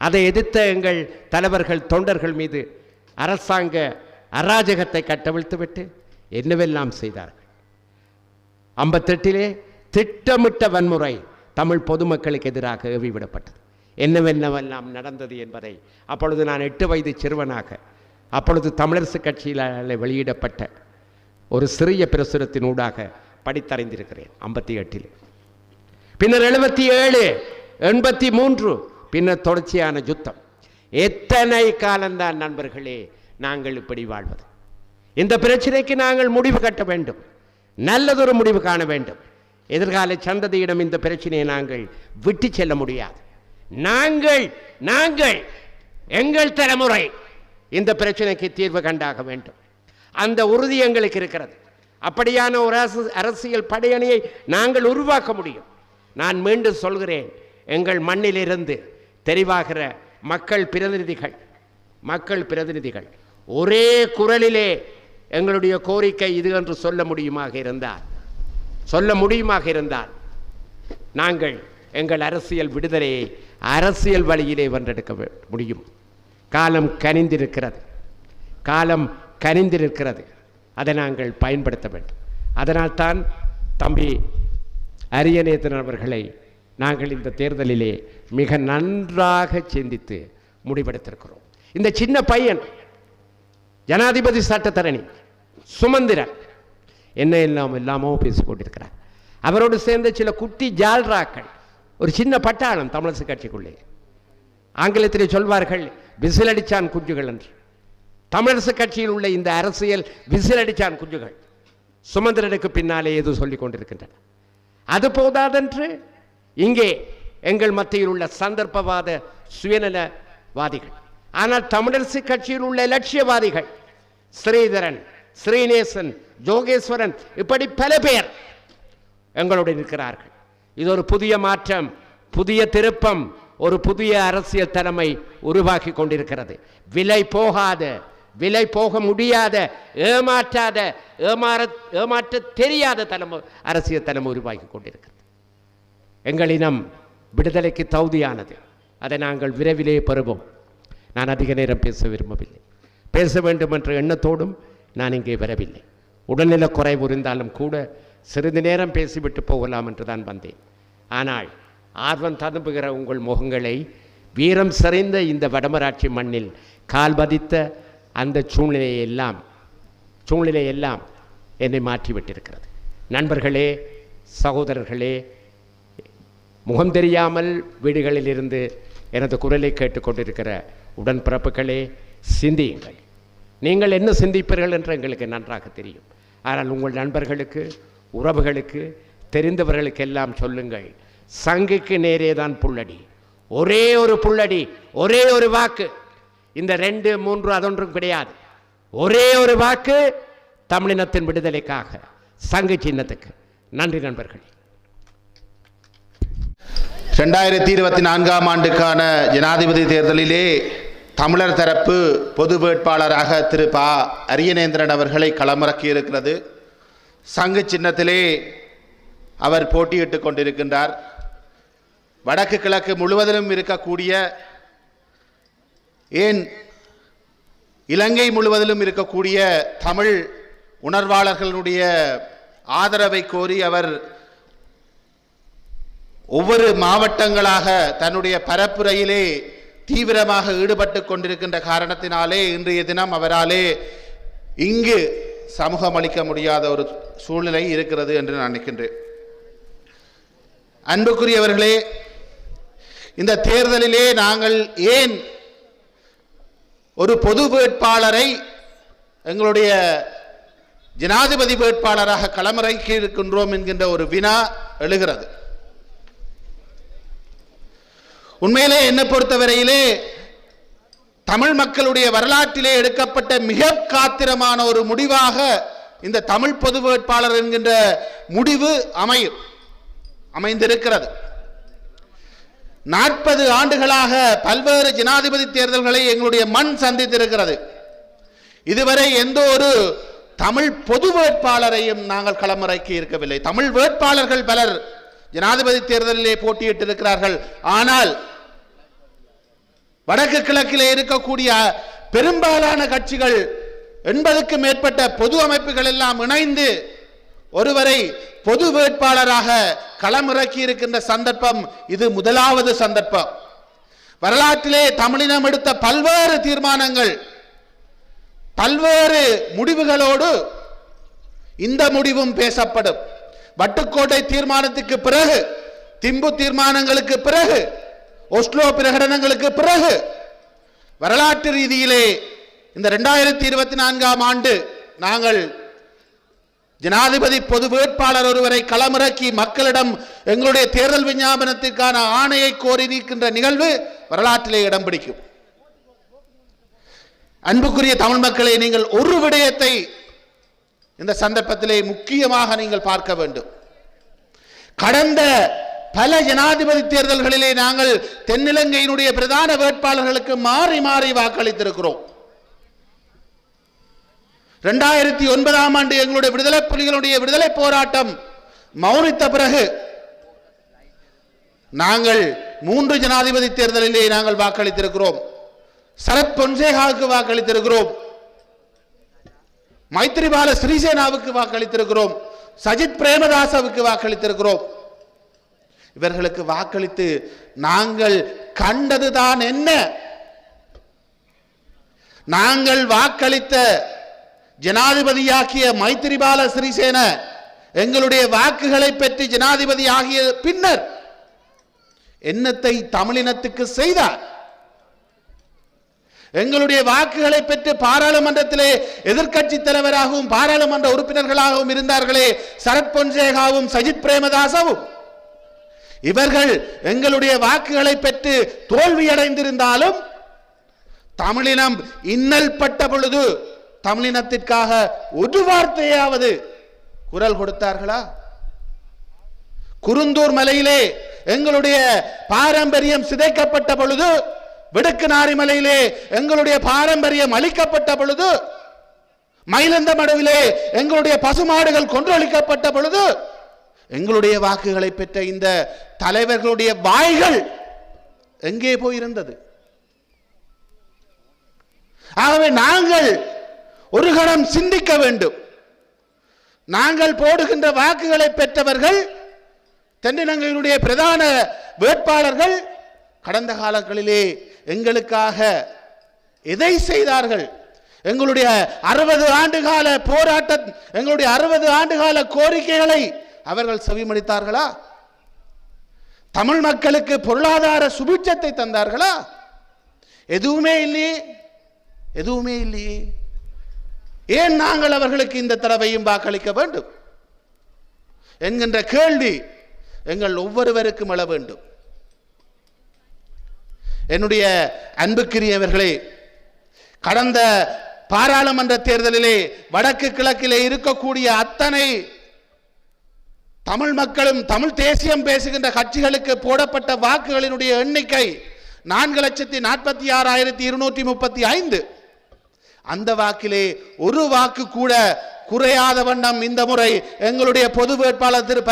அதை எதிர்த்த எங்கள் தலைவர்கள் தொண்டர்கள் மீது அரசாங்க அராஜகத்தை கட்டவிழ்த்துவிட்டு என்னவெல்லாம் செய்தார்கள். 58 திட்டமிட்ட வன்முறை தமிழ் பொதுமக்களுக்கு எதிராக ஏவிவிடப்பட்டது. என்னவென்னவெல்லாம் நடந்தது என்பதை அப்பொழுது நான் 8 வயது சிறுவனாக அப்பொழுது தமிழரசு கட்சியில் வெளியிடப்பட்ட ஒரு சிறிய பிரசுரத்தினூடாக படித்தறிந்திருக்கிறேன். 58 பின்னர் 77 83 பின்னர் தொடர்ச்சியான யுத்தம். எத்தனை காலம்தான் நண்பர்களே நாங்கள் இப்படி வாழ்வது? இந்த பிரச்சனைக்கு நாங்கள் முடிவு கட்ட வேண்டும், நல்லதொரு முடிவு காண வேண்டும். எதிர்கால சந்ததியிடம் இந்த பிரச்சனையை நாங்கள் விட்டு செல்ல முடியாது. நாங்கள் எங்கள் தலைமுறை இந்த பிரச்சனைக்கு தீர்வு கண்டாக வேண்டும். அந்த உறுதி எங்களுக்கு இருக்கிறது. அப்படியான ஒரு அரசியல் படையணியை நாங்கள் உருவாக்க முடியும். நான் மீண்டும் சொல்கிறேன், எங்கள் மண்ணிலிருந்து தெரிவாகிற மக்கள் பிரதிநிதிகள் ஒரே குரலிலே எங்களுடைய கோரிக்கை இது என்று சொல்ல முடியுமாக இருந்தால் நாங்கள் எங்கள் அரசியல் விடுதலையை அரசியல் வழியிலே வென்றெடுக்க முடியும். காலம் கனிந்திருக்கிறது. அதை நாங்கள் பயன்படுத்த வேண்டும். அதனால்தான் தம்பி அரியநேத்திரன் அவர்களை நாங்கள் இந்த தேர்தலிலே மிக நன்றாக சிந்தித்து முடிவெடுத்திருக்கிறோம். இந்த சின்ன பையன் ஜனாதிபதி சட்டத்தரணி சுமந்திரன் என்ன எல்லாமோ பேசிக்கொண்டிருக்கிறார். அவரோடு சேர்ந்த சில குட்டி ஜால்ராக்கள், ஒரு சின்ன பட்டாளம் தமிழரசு கட்சிக்குள்ளே. ஆங்கிலத்திலே சொல்வார்கள் விசிலடிச்சான் குஞ்சுகள் என்று. தமிழரசு கட்சியில் உள்ள இந்த அரசியல் விசிலடிச்சான் குஞ்சுகள் சுமந்திரனுக்கு பின்னாலே ஏதோ சொல்லிக் கொண்டிருக்கின்றன. அது போதாதென்று இங்கே எங்கள் மத்தியில் உள்ள சந்தர்ப்பவாத சுயநலவாதிகள், ஆனால் தமிழரசு கட்சியில் உள்ள இலட்சியவாதிகள் ஸ்ரீதரன், ஸ்ரீநேசன், ஜோகேஸ்வரன், இப்படி பல பேர் எங்களோடு இருக்கிறார்கள். இது ஒரு புதிய மாற்றம், புதிய திருப்பம், ஒரு புதிய அரசியல் தலைமை உருவாக்கி கொண்டிருக்கிறது. விலை போக முடியாத, ஏமாற்ற தெரியாத அரசியல் தலைமை உருவாக்கி கொண்டிருக்கிறது. எங்களினம் விடுதலைக்கு தகுதியானது. அதை நாங்கள் விரைவிலே பெறுவோம். நான் அதிக நேரம் பேச விரும்பவில்லை. பேச வேண்டும் என்ற எண்ணத்தோடும் நான் இங்கே வரவில்லை. உடல்நல குறைவு இருந்தாலும் கூட சிறிது நேரம் பேசிவிட்டு போகலாம் என்று தான் வந்தேன். ஆனால் ஆர்வம் ததும்புகிற உங்கள் முகங்களை, வீரம் செறிந்த இந்த வடமராட்சி மண்ணில் கால் பதித்த அந்த சூழ்நிலையெல்லாம் என்னை மாற்றிவிட்டிருக்கிறது. நண்பர்களே, சகோதரர்களே, முகம் தெரியாமல் வீடுகளில் இருந்து எனது குரலை கேட்டுக்கொண்டிருக்கிற உடன்பிறப்புகளே, சிந்தியுங்கள். நீங்கள் என்ன சிந்திப்பீர்கள் என்று எங்களுக்கு நன்றாக தெரியும். ஆனால் உங்கள் நண்பர்களுக்கு, உறவுகளுக்கு, தெரிந்தவர்களுக்கெல்லாம் சொல்லுங்கள், சங்குக்கு நேரேதான் புல்லடி. ஒரே ஒரு புல்லடி, ஒரே ஒரு வாக்கு. இந்த 2, 3 அதொன்றும் கிடையாது. ஒரே ஒரு வாக்கு தமிழினத்தின் விடுதலைக்காக, சங்கு சின்னத்துக்கு. நன்றி நண்பர்களே. 2024ஆம் ஆண்டுக்கான ஜனாதிபதி தேர்தலிலே தமிழர் தரப்பு பொது வேட்பாளராக திரு ப. அரியநேந்திரன் அவர்களை களமிறக்கியிருக்கிறது. சங்கு சின்னத்திலே அவர் போட்டியிட்டுக் கொண்டிருக்கின்றார். வடக்கு கிழக்கு முழுவதிலும் இருக்கக்கூடிய, ஏன் இலங்கை முழுவதிலும் இருக்கக்கூடிய தமிழ் உணர்வாளர்களுடைய ஆதரவை கோரி அவர் ஒவ்வொரு மாவட்டங்களாக தன்னுடைய பரப்புரையிலே தீவிரமாக ஈடுபட்டு கொண்டிருக்கின்ற காரணத்தினாலே இன்றைய தினம் அவராலே இங்கு சமூகம் அளிக்க முடியாத ஒரு சூழ்நிலை இருக்கிறது என்று நான் நினைக்கின்றேன். அன்புக்குரியவர்களே, இந்த தேர்தலிலே நாங்கள் ஏன் ஒரு பொது வேட்பாளரை எங்களுடைய ஜனாதிபதி வேட்பாளராக களமிறக்கி இருக்கின்றோம் என்கின்ற ஒரு வினா எழுகிறது. உண்மையிலே என்னை பொறுத்தவரையிலே தமிழ் மக்களுடைய வரலாற்றிலே எடுக்கப்பட்ட மிக காத்திரமான ஒரு முடிவாக இந்த தமிழ் பொது வேட்பாளர் என்கின்ற முடிவு அமைந்திருக்கிறது. 40 ஆண்டுகளாக பல்வேறு ஜனாதிபதி தேர்தல்களை எங்களுடைய மண் சந்தித்திருக்கிறது. இதுவரை எந்த ஒரு தமிழ் பொது வேட்பாளரையும் நாங்கள் களமிறக்கி இருக்கவில்லை. தமிழ் வேட்பாளர்கள் பலர் ஜனாதிபதி தேர்தலிலே போட்டியிட்டிருக்கிறார்கள். ஆனால் வடக்கு கிழக்கிலே இருக்கக்கூடிய பெரும்பாலான கட்சிகள் 80க்கு மேற்பட்ட பொது அமைப்புகள் எல்லாம் இணைந்து ஒருவரை பொது வேட்பாளராக களமிறக்கி இருக்கின்ற சந்தர்ப்பம் இது முதலாவது சந்தர்ப்பம். வரலாற்றிலே தமிழினம் எடுத்த பல்வேறு தீர்மானங்கள், பல்வேறு முடிவுகளோடு இந்த முடிவும் பேசப்படும். வட்டுக்கோட்டை தீர்மானத்துக்கு பிறகு, திம்பு தீர்மானங்களுக்கு பிறகு, ஒஸ்லோ பிரகடனங்களுக்கு பிறகு வரலாற்று ரீதியிலே இந்த 2024ஆம் ஆண்டு நாங்கள் ஜனாதிபதி பொது வேட்பாளர் ஒருவரை களமிறக்கி மக்களிடம் எங்களுடைய தேர்தல் விஞ்ஞாபனத்திற்கான ஆணையை கோரி நிற்கின்ற நிகழ்வு வரலாற்றிலே இடம் பிடிக்கும். அன்புக்குரிய தமிழ் மக்களை, நீங்கள் ஒரு விடயத்தை இந்த சந்தர்ப்பத்திலே முக்கியமாக நீங்கள் பார்க்க வேண்டும். கடந்த பல ஜனாதிபதி தேர்தல்களிலே நாங்கள் தென்னிலங்கையினுடைய பிரதான வேட்பாளர்களுக்கு மாறி மாறி வாக்களித்திருக்கிறோம். 2009ஆம் ஆண்டு எங்களுடைய விடுதலை புலிகளுடைய விடுதலை போராட்டம் மௌனித்த பிறகு நாங்கள் 3 ஜனாதிபதி தேர்தலிலே நாங்கள் வாக்களித்திருக்கிறோம். சரத் பொன்சேகாவுக்கு வாக்களித்திருக்கிறோம், மைத்ரிபால சிறிசேனாவுக்கு வாக்களித்திருக்கிறோம், சஜித் பிரேமதாசவுக்கு வாக்களித்திருக்கிறோம். இவர்களுக்கு வாக்களித்து நாங்கள் கண்டதுதான் என்ன? நாங்கள் வாக்களித்த ஜனாதிபதியாகிய மைத்ரிபால சிறிசேன எங்களுடைய வாக்குகளை பெற்று ஜனாதிபதி ஆகிய பின்னர் என்னத்தை தமிழினத்துக்கு செய்தார்? எங்களுடைய வாக்குகளை பெற்று பாராளுமன்றத்திலே எதிர்க்கட்சி தலைவராகவும் பாராளுமன்ற உறுப்பினர்களாகவும் இருந்தார்களே சரத் பொன்சேகாவும் சஜித் பிரேமதாசவும், இவர்கள் எங்களுடைய வாக்குகளை பெற்று தோல்வியடைந்திருந்தாலும் தமிழினம் இன்னல் பட்ட பொழுது தமிழினத்திற்காக ஒரு வார்த்தையாவது குரல் கொடுத்தார்களா? குருந்தூர் மலையிலே எங்களுடைய பாரம்பரியம் சிதைக்கப்பட்ட பொழுது, விடுக்குநாரி மலையிலே எங்களுடைய பாரம்பரியம் அளிக்கப்பட்ட பொழுது, மயிலந்த மடுவிலே எங்களுடைய பசுமாடுகள் கொன்றொழிக்கப்பட்ட பொழுது எங்களுடைய வாக்குகளை பெற்ற இந்த தலைவர்களுடைய வாய்கள் எங்கே போயிருந்தது? ஆகவே நாங்கள் ஒரு கணம் சிந்திக்க வேண்டும். நாங்கள் போடுகின்ற வாக்குகளை பெற்றவர்கள், தென்னிலங்கையினுடைய பிரதான வேட்பாளர்கள் கடந்த காலங்களிலே எங்களுக்காக எதை செய்தார்கள்? எங்களுடைய 60 ஆண்டுகால போராட்டம், எங்களுடைய 60 ஆண்டுகால கோரிக்கைகளை அவர்கள் செவிமடித்தார்களா? தமிழ் மக்களுக்கு பொருளாதார சுபிட்சத்தை தந்தார்களா? எதுவுமே இல்லையே, எதுவுமே இல்லையே. ஏன் நாங்கள் அவர்களுக்கு இந்த தடவையும் வாக்களிக்க வேண்டும் என்கின்ற கேள்வி எங்கள் ஒவ்வொருவருக்கும் எழ வேண்டும். என்னுடைய அன்புக்குரியவர்களே, கடந்த பாராளுமன்ற தேர்தலிலே வடக்கு கிழக்கிலே இருக்கக்கூடிய அத்தனை தமிழ் மக்களும் தமிழ் தேசியம் பேசுகின்ற கட்சிகளுக்கு போடப்பட்ட வாக்குகளினுடைய எண்ணிக்கை 4,46,235. அந்த வாக்கிலே ஒரு வாக்கு கூட குறையாத வண்ணம் இந்த முறை எங்களுடைய பொது வேட்பாளர் திரு ப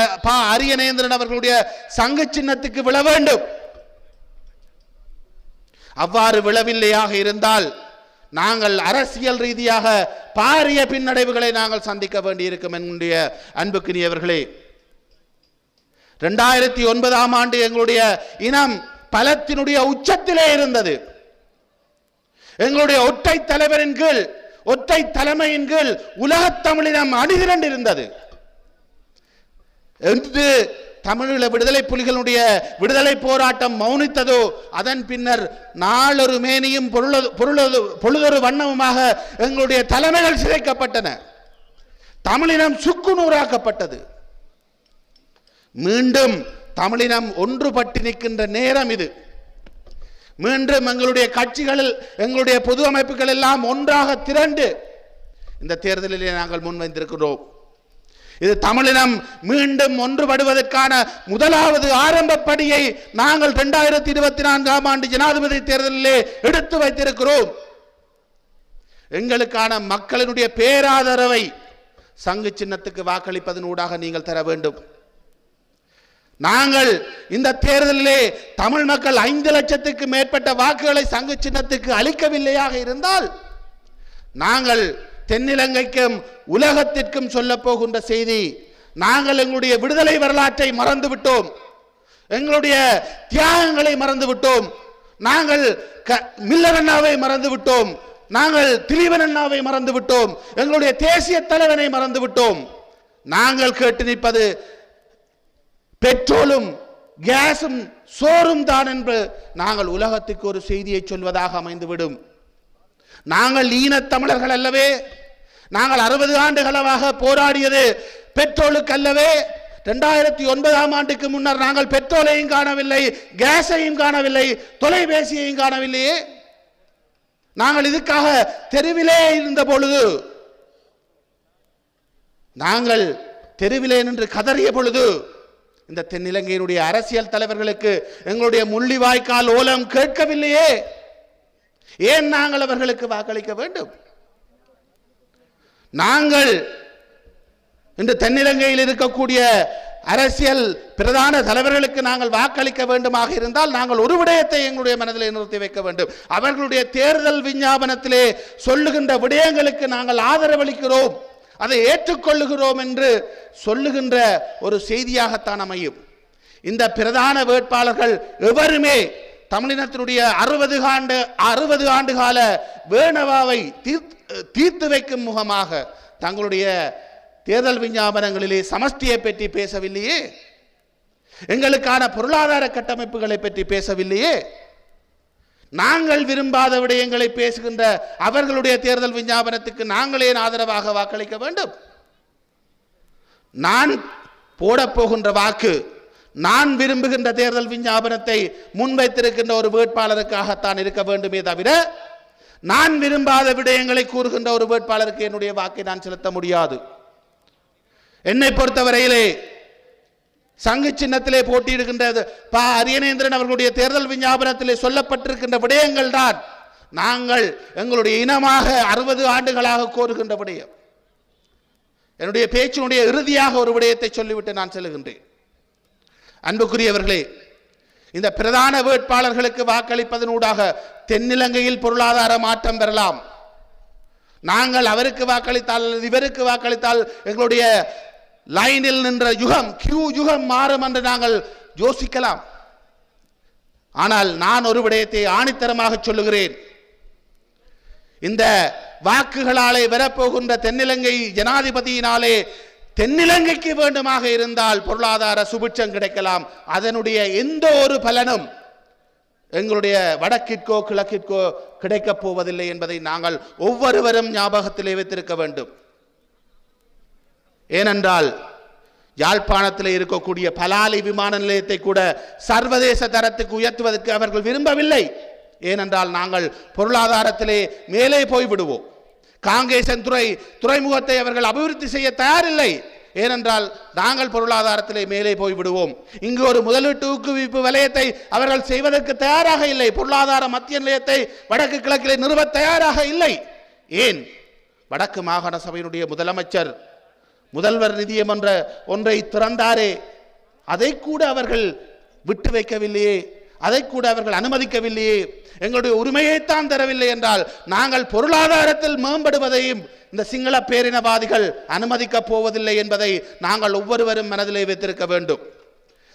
அரியநேந்திரன் அவர்களுடைய சங்கு சின்னத்துக்கு விழ வேண்டும். அவ்வாறு விழவில்லையாக இருந்தால் நாங்கள் அரசியல் ரீதியாக பாரிய பின்னடைவுகளை நாங்கள் சந்திக்க வேண்டியிருக்கும். என்னுடைய அன்புக்குரியவர்களே, 2009ஆம் ஆண்டு எங்களுடைய இனம் பலத்தினுடைய உச்சத்திலே இருந்தது. எங்களுடைய ஒற்றை தலைவரின் கீழ், ஒற்றை தலைமையின் கீழ் உலகத் தமிழினம் அணிதிரண்டு இருந்தது. என்று தமிழீழ விடுதலை புலிகளுடைய விடுதலை போராட்டம் மௌனித்ததோ, அதன் பின்னர் நாளொரு மேனியும் பொழுதொரு வண்ணமுமாக எங்களுடைய தலைமைகள் சிதைக்கப்பட்டன. தமிழினம் சுக்குநூறாக்கப்பட்டது. மீண்டும் தமிழினம் ஒன்றுபட்டு நிற்கின்ற நேரம் இது. மீண்டும் எங்களுடைய கட்சிகளில், எங்களுடைய பொது அமைப்புகள் எல்லாம் ஒன்றாக திரண்டு இந்த தேர்தலிலே நாங்கள் முன்வைத்திருக்கிறோம். இது தமிழினம் மீண்டும் ஒன்றுபடுவதற்கான முதலாவது ஆரம்ப படியை நாங்கள் 2024ஆம் ஆண்டு ஜனாதிபதி தேர்தலிலே எடுத்து வைத்திருக்கிறோம். எங்களுக்கான மக்களினுடைய பேராதரவை சங்கு சின்னத்துக்கு வாக்களிப்பதனூடாக நீங்கள் தர வேண்டும். நாங்கள் இந்த தேர்தலிலே தமிழ் மக்கள் 5 லட்சத்துக்கு மேற்பட்ட வாக்குகளை சங்கு சின்னத்துக்கு அளிக்கவில்லையாக இருந்தால் நாங்கள் தென்னிலங்கைக்கும் உலகத்திற்கும் சொல்ல போகின்ற செய்தி, நாங்கள் எங்களுடைய விடுதலை வரலாற்றை மறந்துவிட்டோம், எங்களுடைய தியாகங்களை மறந்துவிட்டோம், நாங்கள் மில்லர் அண்ணாவை மறந்துவிட்டோம், நாங்கள் திலீபன் அண்ணாவை மறந்துவிட்டோம், எங்களுடைய தேசிய தலைவனை மறந்துவிட்டோம். நாங்கள் கேட்டு நிற்பது பெட்ரோலும் கேஸும் சோறும் தான் என்று நாங்கள் உலகத்துக்கு ஒரு செய்தியை சொல்வதாக அமைந்துவிடும். நாங்கள் ஈனத் தமிழர்கள் அல்லவே? நாங்கள் 60 ஆண்டுகளாக போராடியது பெட்ரோலுக்கு அல்லவே? 2009ஆம் ஆண்டுக்கு முன்னர் நாங்கள் பெட்ரோலையும் காணவில்லை, கேஸையும் காணவில்லை, தொலைபேசியையும் காணவில்லையே. நாங்கள் இதுக்காக தெருவிலே இருந்த பொழுது, நாங்கள் தெருவிலே நின்று கதறிய பொழுது இந்த தென்னிலங்கையினுடைய அரசியல் தலைவர்களுக்கு எங்களுடைய முள்ளிவாய்க்கால் ஓலம் கேட்கவில்லையே. ஏன் நாங்கள் அவர்களுக்கு வாக்களிக்க வேண்டும்? நாங்கள் இன்று தென்னிலங்கையில் இருக்கக்கூடிய அரசியல் பிரதான தலைவர்களுக்கு நாங்கள் வாக்களிக்க வேண்டுமாக இருந்தால் நாங்கள் ஒரு விடயத்தை எங்களுடைய மனதில் நிறுத்தி வைக்க வேண்டும். அவர்களுடைய தேர்தல் விஞ்ஞாபனத்திலே சொல்லுகின்ற விடயங்களுக்கு நாங்கள் ஆதரவளிக்கிறோம், அதை ஏற்றுக்கொள்ளுகிறோம் என்று சொல்லுகின்ற ஒரு செய்தியாகத்தான் அமையும். இந்த பிரதான வேட்பாளர்கள் எவருமே தமிழினத்தினுடைய 60 ஆண்டு கால வேணவாவை தீர்த்து வைக்கும் முகமாக தங்களுடைய தேர்தல் விஞ்ஞாபனங்களிலே சமஷ்டியை பற்றி பேசவில்லையே, எங்களுக்கான பொருளாதார கட்டமைப்புகளை பற்றி பேசவில்லையே. நாங்கள் விரும்பாத விடயங்களை பேசுகின்ற அவர்களுடைய தேர்தல் விஞ்ஞாபனத்துக்கு நாங்களே ஆதரவாக வாக்களிக்க வேண்டும்? நான் போடப்போகின்ற வாக்கு நான் விரும்புகின்ற தேர்தல் விஞ்ஞாபனத்தை முன்வைத்திருக்கின்ற ஒரு வேட்பாளருக்காகத்தான் இருக்க வேண்டுமே தவிர நான் விரும்பாத விடயங்களை கூறுகின்ற ஒரு வேட்பாளருக்கு என்னுடைய வாக்கை நான் செலுத்த முடியாது. என்னை பொறுத்தவரையிலே சங்கு சின்னத்திலே போட்டியிடுகின்றது அரியநேந்திரன் அவர்களுடைய தேர்தல் விஞ்ஞாபனத்திலே சொல்லப்பட்டிருக்கின்ற விடயங்கள் தான் நாங்கள் எங்களுடைய இனமாக 60 ஆண்டுகளாக கோருகின்ற விடயம். என்னுடைய பேச்சினுடைய இறுதியாக ஒரு விடயத்தை சொல்லிவிட்டு நான் செல்கின்றேன். அன்புக்குரியவர்களே, இந்த பிரதான வேட்பாளர்களுக்கு வாக்களிப்பதனூடாக தென்னிலங்கையில் பொருளாதார மாற்றம் பெறலாம். நாங்கள் அவருக்கு வாக்களித்தால் இவருக்கு வாக்களித்தால் எங்களுடைய லைனில் நின்ற யுகம் கியூ யுகம் மாறும் என்று நாங்கள் யோசிக்கலாம். ஆனால் நான் ஒரு விடயத்தை ஆணித்தரமாக சொல்லுகிறேன். இந்த வாக்குகளாலே வரப்போகின்ற தென்னிலங்கை ஜனாதிபதியினாலே தென்னிலங்கைக்கு வேண்டுமாக இருந்தால் பொருளாதார சுபிட்சம் கிடைக்கலாம். அதனுடைய எந்த ஒரு பலனும் எங்களுடைய வடக்கிற்கோ கிழக்கிற்கோ கிடைக்கப் போவதில்லை என்பதை நாங்கள் ஒவ்வொருவரும் ஞாபகத்திலே வைத்திருக்க வேண்டும். ஏனென்றால் யாழ்ப்பாணத்தில் இருக்கக்கூடிய பலாலி விமான நிலையத்தை கூட சர்வதேச தரத்துக்கு உயர்த்துவதற்கு அவர்கள் விரும்பவில்லை. ஏனென்றால் நாங்கள் பொருளாதாரத்திலே மேலே போய்விடுவோம். காங்கேசன் துறைமுகத்தை அவர்கள் அபிவிருத்தி செய்ய தயாரில்லை. ஏனென்றால் நாங்கள் பொருளாதாரத்திலே மேலே போய்விடுவோம். இங்கு ஒரு முதலீட்டு ஊக்குவிப்பு வலயத்தை அவர்கள் செய்வதற்கு தயாராக இல்லை. பொருளாதார மத்திய நிலையத்தை வடக்கு கிழக்கிலே நிறுவ தயாராக இல்லை. ஏன்? வடக்கு மாகாண சபையினுடைய முதலமைச்சர் முதல்வர் நிதியம் என்ற ஒன்றை திறந்தாரே, அதை கூட அவர்கள் விட்டு வைக்கவில்லையே, அதை கூட அவர்கள் அனுமதிக்கவில்லையே. எங்களுடைய உரிமையைத்தான் தரவில்லை என்றால் நாங்கள் பொருளாதாரத்தில் மேம்படுவதையும் இந்த சிங்கள பேரினவாதிகள் அனுமதிக்கப் போவதில்லை என்பதை நாங்கள் ஒவ்வொருவரும் மனதிலே வைத்திருக்க வேண்டும்.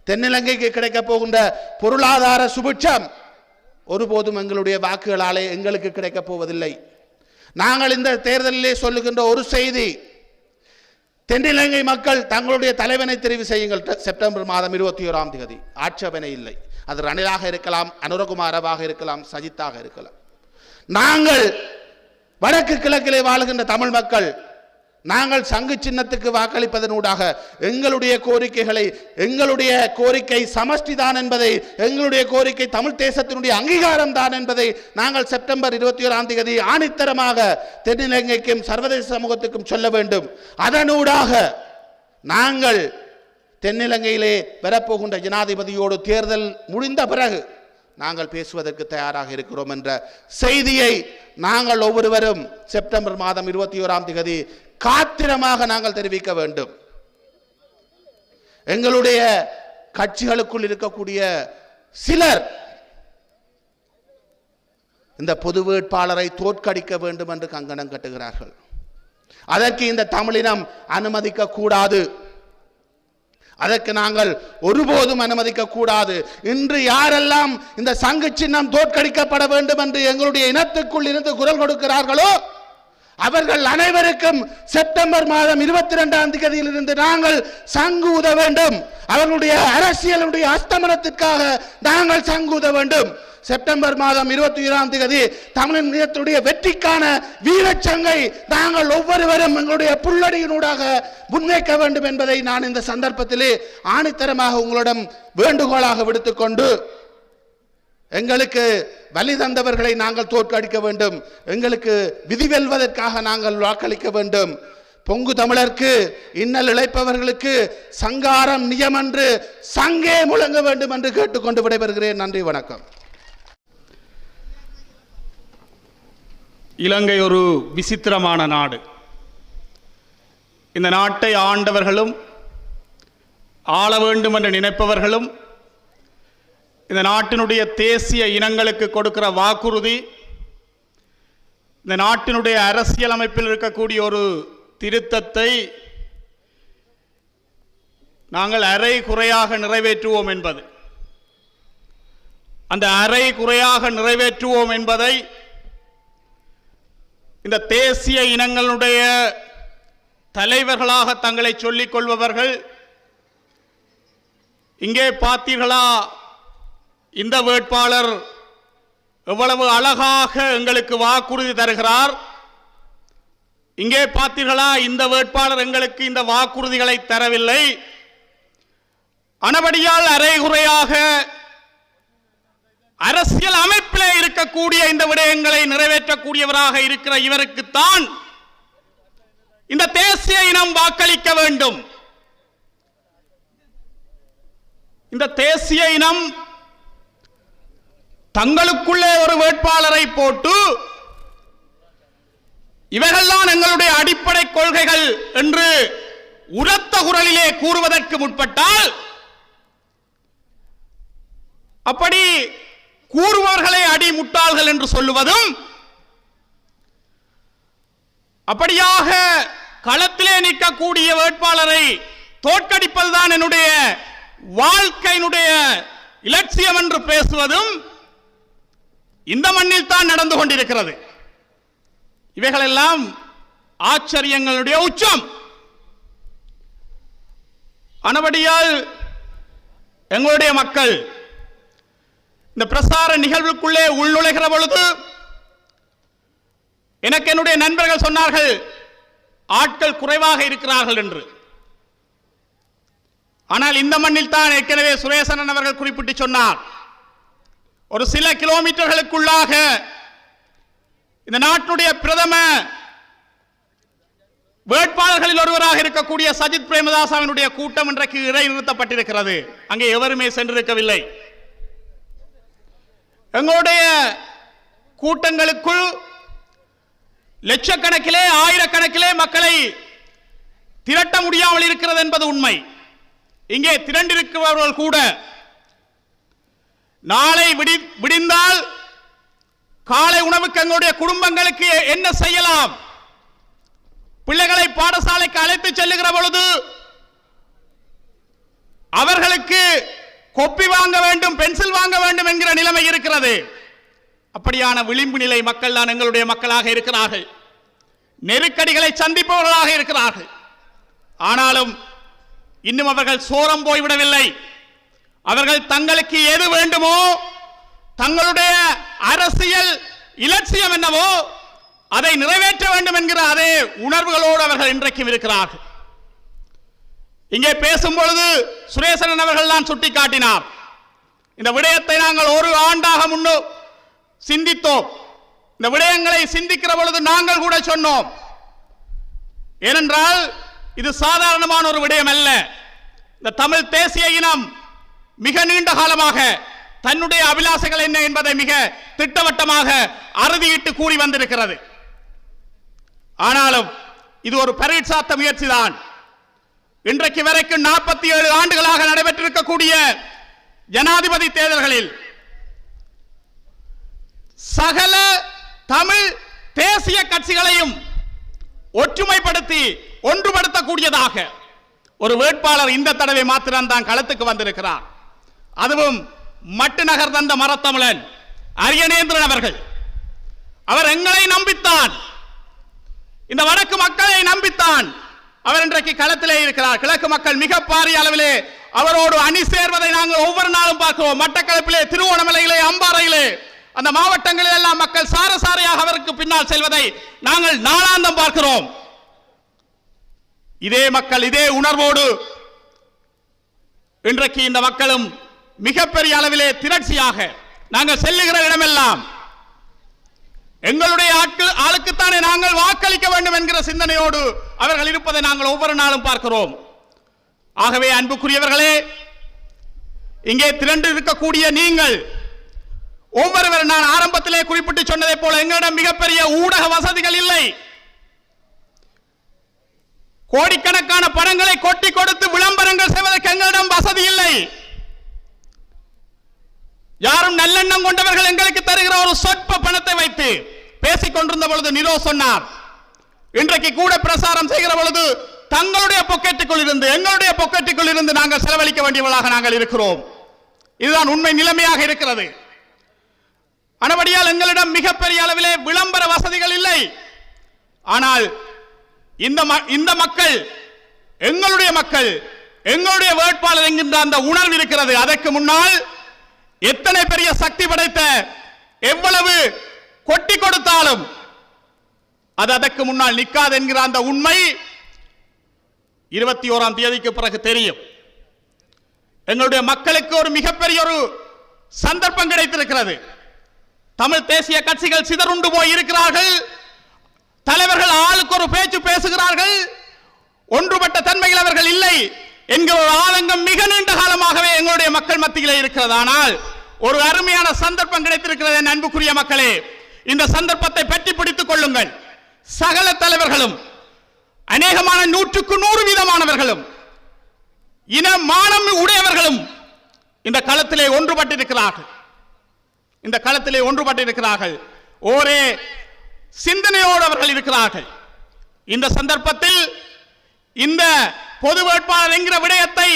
தென்னிலங்கைக்கு கிடைக்கப் போகின்ற பொருளாதார சுபிட்சம் ஒருபோதும் எங்களுடைய வாக்குகளாலே எங்களுக்கு கிடைக்கப் போவதில்லை. நாங்கள் இந்த தேர்தலிலே சொல்லுகின்ற ஒரு செய்தி, தென்னிலங்கை மக்கள் தங்களுடைய தலைவனை தெரிவு செய்யுங்கள். செப்டம்பர் மாதம் 21ஆம் தேதி. ஆட்சேபனை இல்லை. அது ரணிலாக இருக்கலாம், அனுரகுமாரவாக இருக்கலாம், சஜித்தாக இருக்கலாம். நாங்கள் வடக்கு கிழக்கிலே வாழ்கின்ற தமிழ் மக்கள் நாங்கள் சங்கு சின்னத்துக்கு வாக்களிப்பதனூடாக எங்களுடைய கோரிக்கைகளை, எங்களுடைய கோரிக்கை சமஷ்டி தான் என்பதை, எங்களுடைய கோரிக்கை தமிழ் தேசத்தினுடைய அங்கீகாரம் தான் என்பதை நாங்கள் செப்டம்பர் 21ஆம் தேதி ஆணித்தரமாக தென்னிலங்கைக்கும் சர்வதேச சமூகத்துக்கும் சொல்ல வேண்டும். அதனூடாக நாங்கள் தென்னிலங்கையிலே வரப்போகின்ற ஜனாதிபதியோடு தேர்தல் முடிந்த பிறகு நாங்கள் பேசுவதற்கு தயாராக இருக்கிறோம் என்ற செய்தியை நாங்கள் ஒவ்வொருவரும் செப்டம்பர் மாதம் 21ஆம் தேதி காத்திரமாக நாங்கள் தெரிவிக்க வேண்டும். எங்களுடைய கட்சிகளுக்குள் இருக்கக்கூடிய சிலர் இந்த பொது வேட்பாளரை தோற்கடிக்க வேண்டும் என்று கங்கணம் கட்டுகிறார்கள். அதற்கு இந்த தமிழினம் அனுமதிக்க கூடாது. அதற்கு நாங்கள் ஒருபோதும் அனுமதிக்க கூடாது. இன்று யாரெல்லாம் இந்த சங்கு சின்னம் தோற்கடிக்கப்பட வேண்டும் என்று எங்களுடைய இனத்துக்குள் இருந்து குரல் கொடுக்கிறார்களோ அவர்கள் அனைவருக்கும் செப்டம்பர் மாதம் 22ஆம் தேதியிலிருந்து நாங்கள் சங்கு ஊத வேண்டும். அவர்களுடைய அரசியலுடைய அஸ்தமனத்திற்காக நாங்கள் சங்கு ஊத வேண்டும். செப்டம்பர் மாதம் 21ஆம் தேதி தமிழினத்துடைய வெற்றிக்கான வீரச்சங்கை நாங்கள் ஒவ்வொருவரும் எங்களுடைய புல்லடியினூடாக முன்வைக்க வேண்டும் என்பதை நான் இந்த சந்தர்ப்பத்திலே ஆணித்தரமாக உங்களிடம் வேண்டுகோளாக விடுத்துக்கொண்டு, எங்களுக்கு வலி தந்தவர்களை நாங்கள் தோற்கடிக்க வேண்டும். எங்களுக்கு விதி வெல்வதற்காக நாங்கள் வாக்களிக்க வேண்டும். பொங்கு தமிழருக்கு இன்னல் இழைப்பவர்களுக்கு சங்காரம் நியமன்று சங்கே முழங்க வேண்டும் என்று கேட்டுக்கொண்டு விடைபெறுகிறேன். நன்றி, வணக்கம். இலங்கை ஒரு விசித்திரமான நாடு. இந்த நாட்டை ஆண்டவர்களும் ஆள வேண்டும் என்று நினைப்பவர்களும் இந்த நாட்டினுடைய தேசிய இனங்களுக்கு கொடுக்கிற வாக்குறுதி, இந்த நாட்டினுடைய அரசியல் அமைப்பில் இருக்கக்கூடிய ஒரு திருத்தத்தை நாங்கள் அரை குறையாக நிறைவேற்றுவோம் என்பது, அந்த அரை குறையாக நிறைவேற்றுவோம் என்பதை இந்த தேசிய இனங்களுடைய தலைவர்களாக தங்களை சொல்லிக் கொள்பவர்கள், இங்கே பார்த்தீர்களா இந்த வேட்பாளர் எவ்வளவு அழகாக எங்களுக்கு வாக்குறுதி தருகிறார், இங்கே பார்த்தீர்களா இந்த வேட்பாளர் எங்களுக்கு இந்த வாக்குறுதிகளை தரவில்லை, அனபடியால் அரைகுறையாக அரசியல் அமைப்பிலே இருக்கக்கூடிய இந்த விடயங்களை நிறைவேற்றக்கூடியவராக இருக்கிற இவருக்குத்தான் இந்த தேசிய இனம் வாக்களிக்க வேண்டும். இந்த தேசிய இனம் தங்களுக்குள்ளே ஒரு வேட்பாளரை போட்டு இவைகள்தான் எங்களுடைய அடிப்படை கொள்கைகள் என்று உரத்த குரலிலே கூறுவதற்கு முற்பட்டால், அப்படி கூறுவர்களை அடிமுட்டாள்கள் என்று சொல்லுவதும், அப்படியாக களத்திலே நிற்கக்கூடிய வேட்பாளரை தோற்கடிப்பதுதான் என்னுடைய வாழ்க்கையினுடைய இலட்சியம் என்று பேசுவதும் இந்த மண்ணில் தான் நடந்து கொண்டிருக்கிறது. இவைகளெல்லாம் ஆச்சரியங்களுடைய உச்சம். ஆனபடியால் எங்களுடைய மக்கள் இந்த பிரசார நிகழ்வுக்குள்ளே உள்நுழைகிற பொழுது எனக்கு என்னுடைய நண்பர்கள் சொன்னார்கள், ஆட்கள் குறைவாக இருக்கிறார்கள் என்று. ஆனால் இந்த மண்ணில் தான் ஏற்கனவே சுரேசன் அவர்கள் குறிப்பிட்டு சொன்னார், ஒரு சில கிலோமீட்டர்களுக்குள்ளாக இந்த நாட்டுடைய பிரதம வேட்பாளர்களில் ஒருவராக இருக்கக்கூடிய சஜித் பிரேமதாசவினுடைய கூட்டம் இன்றைக்கு இடைநிறுத்தப்பட்டிருக்கிறது. அங்கே எவருமே சென்றிருக்கவில்லை. எங்களுடைய கூட்டங்களுக்குள் லட்சக்கணக்கிலே ஆயிரக்கணக்கிலே மக்களை திரட்ட முடியாமல் இருக்கிறது என்பது உண்மை. இங்கே திரண்டிருக்கிறவர்கள் கூட நாளை விடிந்தால் காலை உணவுக்கு எங்களுடைய குடும்பங்களுக்கு என்ன செய்யலாம், பிள்ளைகளை பாடசாலைக்கு அழைத்து செல்லுகிற பொழுது அவர்களுக்கு கொப்பி வாங்க வேண்டும், பென்சில் வாங்க வேண்டும் என்கிற நிலைமை இருக்கிறது. அப்படியான விளிம்பு நிலை மக்கள் தான் எங்களுடைய மக்களாக இருக்கிறார்கள். நெருக்கடிகளை சந்திப்பவர்களாக இருக்கிறார்கள். ஆனாலும் இன்னும் அவர்கள் சோரம் போய்விடவில்லை. அவர்கள் தங்களுக்கு எது வேண்டுமோ, தங்களுடைய அரசியல் இலட்சியம் என்னவோ அதை நிறைவேற்ற வேண்டும் என்கிற அதே உணர்வுகளோடு அவர்கள் இன்றைக்கும் இருக்கிறார்கள். இங்கே பேசும் பொழுது சுரேசன் அவர்கள் தான் சுட்டிக்காட்டினார், இந்த விடயத்தை நாங்கள் ஒரு ஆண்டாக முன்னு சிந்தித்தோம். இந்த விடயங்களை சிந்திக்கிற பொழுது நாங்கள் கூட சொன்னோம். ஏனென்றால் இது சாதாரணமான ஒரு விடயம் அல்ல. இந்த தமிழ் தேசிய இனம் மிக நீண்ட காலமாக தன்னுடைய அபிலாசைகள் என்ன என்பதை மிக திட்டவட்டமாக அறுதியிட்டு கூறி வந்திருக்கிறது. ஆனாலும் இது ஒரு பரீட்சார்த்த முயற்சிதான். இன்றைக்கு வரைக்கும் 47 ஆண்டுகளாக நடைபெற்றிருக்கக்கூடிய ஜனாதிபதி தேர்தல்களில் சகல தமிழ் தேசிய கட்சிகளையும் ஒற்றுமைப்படுத்தி ஒன்றுபடுத்தக்கூடியதாக ஒரு வேட்பாளர் இந்த தடவை மாத்திரம்தான் களத்துக்கு வந்திருக்கிறார். அதுவும் மட்டு நகர் தந்த மரத்தமிழன் அரியநேந்திரன் அவர்கள். அவர் எங்களை நம்பித்தான், இந்த வடக்கு மக்களை நம்பித்தான் அவர் இன்றைக்கு களத்திலே இருக்கிறார். கிழக்கு மக்கள் மிக பாரிய அளவிலே அவரோடு அணி சேர்வதை நாங்கள் ஒவ்வொரு நாளும் பார்க்கிறோம். மட்டக்களப்பிலே, திருவோணமலையிலே, அம்பாறையிலே, அந்த மாவட்டங்களில் எல்லாம் மக்கள் சாரசாரையாக அவருக்கு பின்னால் செல்வதை நாங்கள் நாளாந்தம் பார்க்கிறோம். இதே மக்கள் இதே உணர்வோடு இன்றைக்கு இந்த மக்களும் மிகப்பெரிய அளவிலே திரட்சியாக நாங்கள் செல்லுகிற இடமெல்லாம் எங்களுடைய ஆளுக்குத்தானே நாங்கள் வாக்களிக்க வேண்டும் என்கிற சிந்தனையோடு அவர்கள் இருப்பதை நாங்கள் ஒவ்வொரு நாளும் பார்க்கிறோம். ஆகவே அன்புக்குரியவர்களே, இங்கே திரண்டு இருக்கக்கூடிய நீங்கள் ஒவ்வொருவர், நான் ஆரம்பத்திலே குறிப்பிட்டு சொன்னதை போல எங்களிடம் மிகப்பெரிய ஊடக வசதிகள் இல்லை. கோடிக்கணக்கான பணங்களை கொட்டி கொடுத்து விளம்பரங்கள் செய்வதற்கு எங்களிடம் வசதி இல்லை. யாரும் நல்லெண்ணம் கொண்டவர்கள் எங்களுக்கு தருகிற ஒரு சொற்ப பணத்தை வைத்து பேசிக் கொண்டிருந்த பொழுது நிரோ சொன்னார், இன்றைக்கு கூட பிரசாரம் செய்கிற பொழுது தங்களுடைய பொக்கெட்டுக்குள் இருந்து, எங்களுடைய பொக்கெட்டுக்குள் இருந்து நாங்கள் செலவழிக்க வேண்டியவர்களாக நாங்கள் இருக்கிறோம். இதுதான் உண்மை நிலைமையாக இருக்கிறது. ஆனபடியால் எங்களிடம் மிகப்பெரிய அளவிலே விளம்பர வசதிகள் இல்லை. ஆனால் இந்த மக்கள், எங்களுடைய மக்கள், எங்களுடைய வேட்பாளர் என்கின்ற அந்த உணர்வு இருக்கிறது. அதற்கு முன்னால் எத்தனை பெரிய சக்தி படைத்த, எவ்வளவு கொட்டி கொடுத்தாலும் அது அதற்கு முன்னால் நிற்காது என்கிற அந்த உண்மை 21ஆம் தேதிக்கு பிறகு தெரியும். எங்களுடைய மக்களுக்கு ஒரு மிகப்பெரிய ஒரு சந்தர்ப்பம் கிடைத்திருக்கிறது. தமிழ் தேசிய கட்சிகள் சிதறுண்டு போய் இருக்கிறார்கள். தலைவர்கள் ஆளுக்கு ஒரு பேச்சு பேசுகிறார்கள். ஒன்றுபட்ட தன்மையில் அவர்கள் இல்லை என்கிற ஒரு ஆதங்கம் மிக நீண்ட காலமாகவே எங்களுடைய மக்கள் மத்தியிலே இருக்கிறது. ஆனால் ஒரு அருமையான சந்தர்ப்பம் கிடைத்திருக்கிறது. என் அன்புக்குரிய மக்களே, இந்த சந்தர்ப்பத்தை பற்றி பிடித்துக் கொள்ளுங்கள். சகல தலைவர்களும், அநேகமான 100க்கு 100% இன மானம் உடையவர்களும் இந்த களத்திலே ஒன்றுபட்டிருக்கிறார்கள். இந்த களத்திலே ஒன்றுபட்டிருக்கிறார்கள். ஒரே சிந்தனையோடு அவர்கள் இருக்கிறார்கள். இந்த சந்தர்ப்பத்தில் இந்த பொது வேட்பாளர் என்கிற விடயத்தை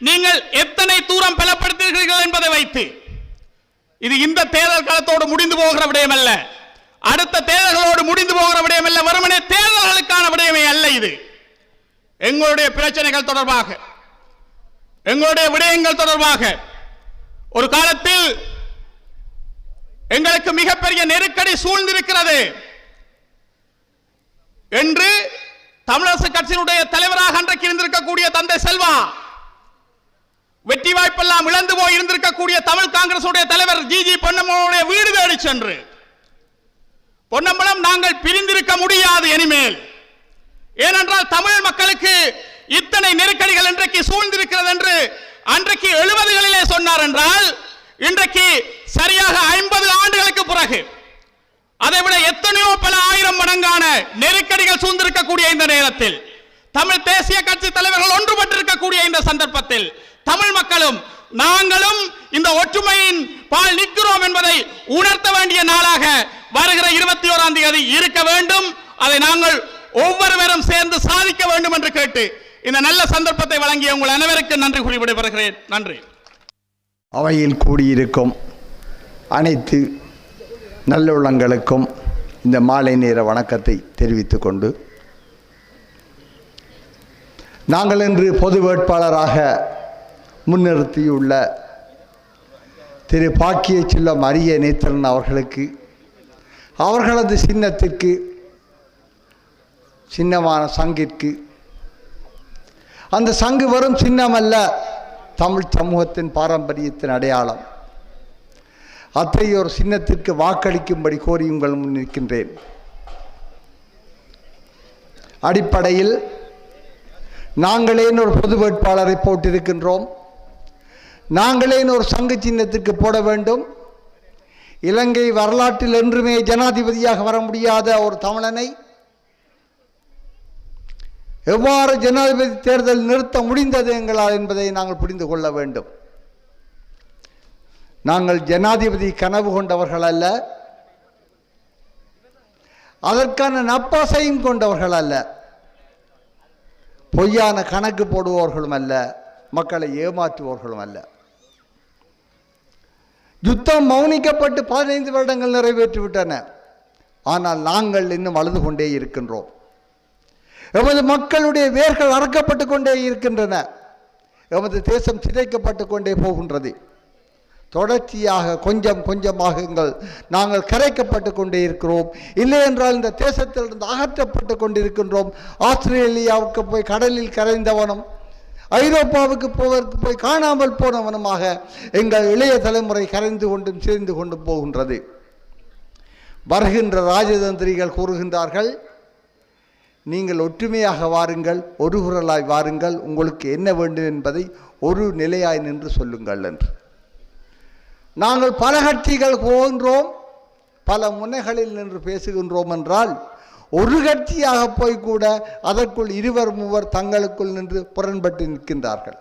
நீங்கள் எத்தனை தூரம் பலப்படுத்துகிறீர்கள் என்பதை வைத்து, இது இந்த தேர்தல் காலத்தோடு முடிந்து போகிற விடயம் அல்ல, அடுத்த தேர்தல்களோடு முடிந்து போகிற விடயம் அல்ல, வெறுமனே தேர்தல்களுக்கான விடயமே அல்ல. இது எங்களுடைய பிரச்சனைகள் தொடர்பாக, எங்களுடைய விடயங்கள் தொடர்பாக ஒரு காலத்தில் எங்களுக்கு மிகப்பெரிய நெருக்கடி சூழ்ந்திருக்கிறது என்று தமிழரசு கட்சியினுடைய தலைவராக அன்றைக்கு இருந்திருக்கக்கூடிய தந்தை செல்வா, வெற்றி வாய்ப்பெல்லாம் இழந்து போய் இருந்திருக்கக்கூடிய தமிழ் காங்கிரஸ் தலைவர் ஜி பொன்னம்பலமுடைய வீடு தேடி சென்று, பொன்னம்பலம் நாங்கள் பிரிந்திருக்க முடியாது இனிமேல், ஏனென்றால் தமிழ் மக்களுக்கு இத்தனை நெருக்கடிகள் இன்றைக்கு சூழ்ந்திருக்கிறது என்று அன்றைக்கு 70களிலே சொன்னார் என்றால், இன்றைக்கு சரியாக 50 ஆண்டுகளுக்கு பிறகு அதைவிட எத்தனையோ பல ஆயிரம் மடங்கான நெருக்கடிகள் சூழ்ந்திருக்கக்கூடிய இந்த நேரத்தில், தமிழ் தேசிய கட்சி தலைவர்கள் ஒன்றுபட்டிருக்கக்கூடிய இந்த சந்தர்ப்பத்தில், தமிழ் மக்களும் நாங்களும் இந்த ஒற்றுமையின் பால் நிற்கிறோம் என்பதை உணர்த்த வேண்டிய நாளாக வருகிற 21ஆம் தேதி இருக்க வேண்டும். அதை நாங்கள் ஒவ்வொருவரும் சேர்ந்து சாதிக்க வேண்டும் என்று கேட்டு இந்த நல்ல சந்தர்ப்பத்தை வழங்கிய உங்கள் அனைவருக்கும் நன்றி கூறி விடைபெறுகிறேன். நன்றி. அவையில் கூடியிருக்கும் அனைத்து நல்லுள்ளங்களுக்கும் இந்த மாலை நேர வணக்கத்தை தெரிவித்துக் கொண்டு, நாங்கள் இன்று பொது வேட்பாளராக முன்னிறுத்தியுள்ள திரு பாக்கிய செல்லம் அரியநேத்திரன் அவர்களுக்கு, அவர்களது சின்னத்திற்கு, சின்னமான சங்கிற்கு, அந்த சங்கு வரும் சின்னமல்ல, தமிழ் சமூகத்தின் பாரம்பரியத்தின் அடையாளம், அத்தகைய ஒரு சின்னத்திற்கு வாக்களிக்கும்படி கோரி உங்கள் முன் நிற்கின்றேன். அடிப்படையில் நாங்களே ஒரு பொது வேட்பாளரை போட்டிருக்கின்றோம். நாங்களே ஒரு சங்கு சின்னத்துக்கு போட வேண்டும். இலங்கை வரலாற்றில் என்றுமே ஜனாதிபதியாக வர முடியாத ஒரு தமிழனை எவ்வாறு ஜனாதிபதி தேர்தல் நிறுத்த முடிந்தது எங்களால் என்பதை நாங்கள் புரிந்து கொள்ள வேண்டும். நாங்கள் ஜனாதிபதி கனவு கொண்டவர்கள் அல்ல, அதற்கான நப்பாசையும் கொண்டவர்கள் அல்ல, பொய்யான கணக்கு போடுபவர்களும் அல்ல, மக்களை ஏமாற்றுபவர்களும் அல்ல. யுத்தம் மௌனிக்கப்பட்டு 15 வருடங்கள் நிறைவேற்றிவிட்டன. ஆனால் நாங்கள் இன்னும் அழுது கொண்டே இருக்கின்றோம். எமது மக்களுடைய வேர்கள் அறுக்கப்பட்டு கொண்டே இருக்கின்றன. எமது தேசம் சிதைக்கப்பட்டு கொண்டே போகின்றது. தொடர்ச்சியாக கொஞ்சம் கொஞ்சமாக நாங்கள் கரைக்கப்பட்டு கொண்டே இருக்கிறோம். இல்லை என்றால் இந்த தேசத்திலிருந்து அகற்றப்பட்டு கொண்டிருக்கின்றோம். ஆஸ்திரேலியாவுக்கு போய் கடலில் கரைந்தவனும் ஐரோப்பாவுக்கு போவதற்கு போய் காணாமல் போனவனுமாக எங்கள் இளைய தலைமுறை கரைந்து கொண்டும் சேர்ந்து கொண்டும் போகின்றது. வருகின்ற ராஜதந்திரிகள் கூறுகின்றார்கள், நீங்கள் ஒற்றுமையாக வாருங்கள், ஒரு குரலாய் வாருங்கள், உங்களுக்கு என்ன வேண்டும் என்பதை ஒரு நிலையாய் நின்று சொல்லுங்கள் என்று. நாங்கள் பல கட்சிகள் போகின்றோம், பல முனைகளில் நின்று பேசுகின்றோம் என்றால் ஒரு கட்சியாக போய் கூட அதற்குள் 2 3 தங்களுக்குள் நின்று புறன்பட்டு நிற்கின்றார்கள்.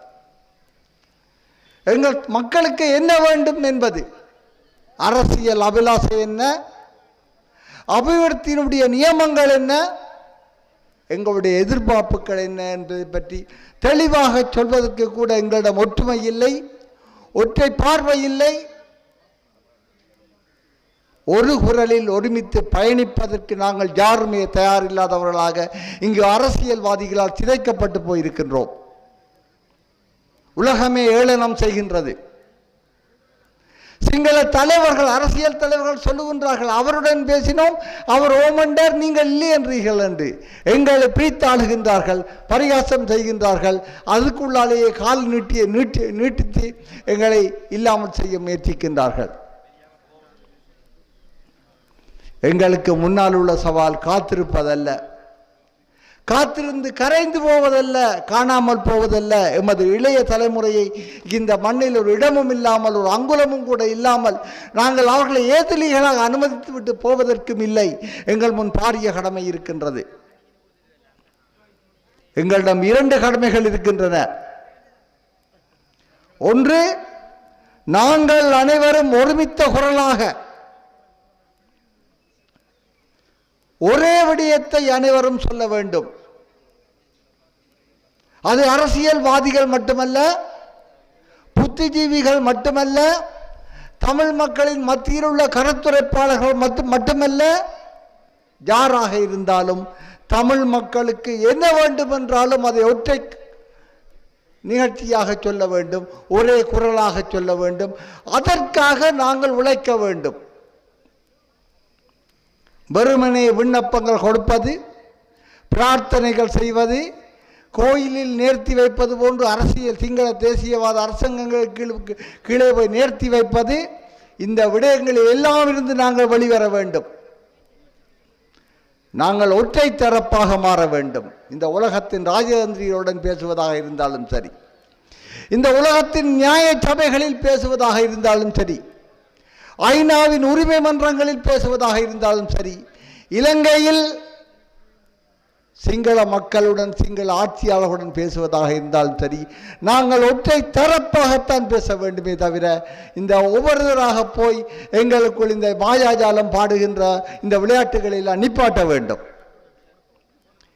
எங்கள் மக்களுக்கு என்ன வேண்டும் என்பது, அரசியல் அபிலாசை என்ன, அபிவிருத்தியினுடைய நியமங்கள் என்ன, எங்களுடைய எதிர்பார்ப்புகள் என்ன என்பதை பற்றி தெளிவாக சொல்வதற்கு கூட எங்களிடம் ஒற்றுமை இல்லை, ஒற்றை பார்வை இல்லை. ஒரு குரலில் ஒருமித்து பயணிப்பதற்கு நாங்கள் யாருமே தயாரில்லாதவர்களாக இங்கு அரசியல்வாதிகளால் சிதைக்கப்பட்டு போயிருக்கின்றோம். உலகமே ஏளனம் செய்கின்றது. சிங்கள தலைவர்கள், அரசியல் தலைவர்கள் சொல்லுகின்றார்கள், அவருடன் பேசினோம், அவர் ஓமண்டர், நீங்கள் இல்லை என்றீர்கள் என்று எங்களை பிரித்தாளுகின்றார்கள், பரிகாசம் செய்கின்றார்கள். அதுக்குள்ளாலேயே கால் நீட்டித்து எங்களை இல்லாமல் செய்ய முயற்சிக்கின்றார்கள். எங்களுக்கு முன்னால் உள்ள சவால் காத்திருப்பதல்ல, காத்திருந்து கரைந்து போவதல்ல, காணாமல் போவதல்ல. எமது இளைய தலைமுறையை இந்த மண்ணில் ஒரு இடமும் இல்லாமல், ஒரு அங்குலமும் கூட இல்லாமல் நாங்கள் அவர்களை ஏதிலிகளாக அனுமதித்து விட்டு போவதற்கும் இல்லை. எங்கள் முன் பாரிய கடமை இருக்கின்றது. எங்களிடம் 2 கடமைகள் இருக்கின்றன. ஒன்று, நாங்கள் அனைவரும் ஒருமித்த குரலாக ஒரே விடயத்தை அனைவரும் சொல்ல வேண்டும். அது அரசியல்வாதிகள் மட்டுமல்ல, புத்திஜீவிகள் மட்டுமல்ல, தமிழ் மக்களின் மத்தியில் உள்ள கருத்துரைப்பாளர்கள் மட்டுமல்ல, யாராக இருந்தாலும் தமிழ் மக்களுக்கு என்ன வேண்டும் என்றாலும் அதை ஒற்றை நிகழ்ச்சியாக சொல்ல வேண்டும், ஒரே குரலாக சொல்ல வேண்டும். அதற்காக நாங்கள் உழைக்க வேண்டும். வெறுமனே விண்ணப்பங்கள் கொடுப்பது, பிரார்த்தனைகள் செய்வது, கோயிலில் நேர்த்தி வைப்பது போன்று அரசியல் சிங்கள தேசியவாத அரசாங்கங்களுக்கு கீழே போய் நேர்த்தி வைப்பது, இந்த விடயங்களில் எல்லாம் இருந்து நாங்கள் வெளிவர வேண்டும். நாங்கள் ஒற்றை தரப்பாக மாற வேண்டும். இந்த உலகத்தின் ராஜதந்திரிகளுடன் பேசுவதாக இருந்தாலும் சரி, இந்த உலகத்தின் நியாய சபைகளில் பேசுவதாக இருந்தாலும் சரி, ஐநாவின் உரிமை மன்றங்களில் பேசுவதாக இருந்தாலும் சரி, இலங்கையில் சிங்கள மக்களுடன், சிங்கள ஆட்சியாளர்களுடன் பேசுவதாக இருந்தாலும் சரி, நாங்கள் ஒற்றை தரப்பாகத்தான் பேச வேண்டுமே தவிர இந்த ஒவ்வொருவராக போய் எங்களுக்குள் இந்த மாயாஜாலம் பாடுகின்ற இந்த விளையாட்டுகளை எல்லாம் நிப்பாட்ட வேண்டும்.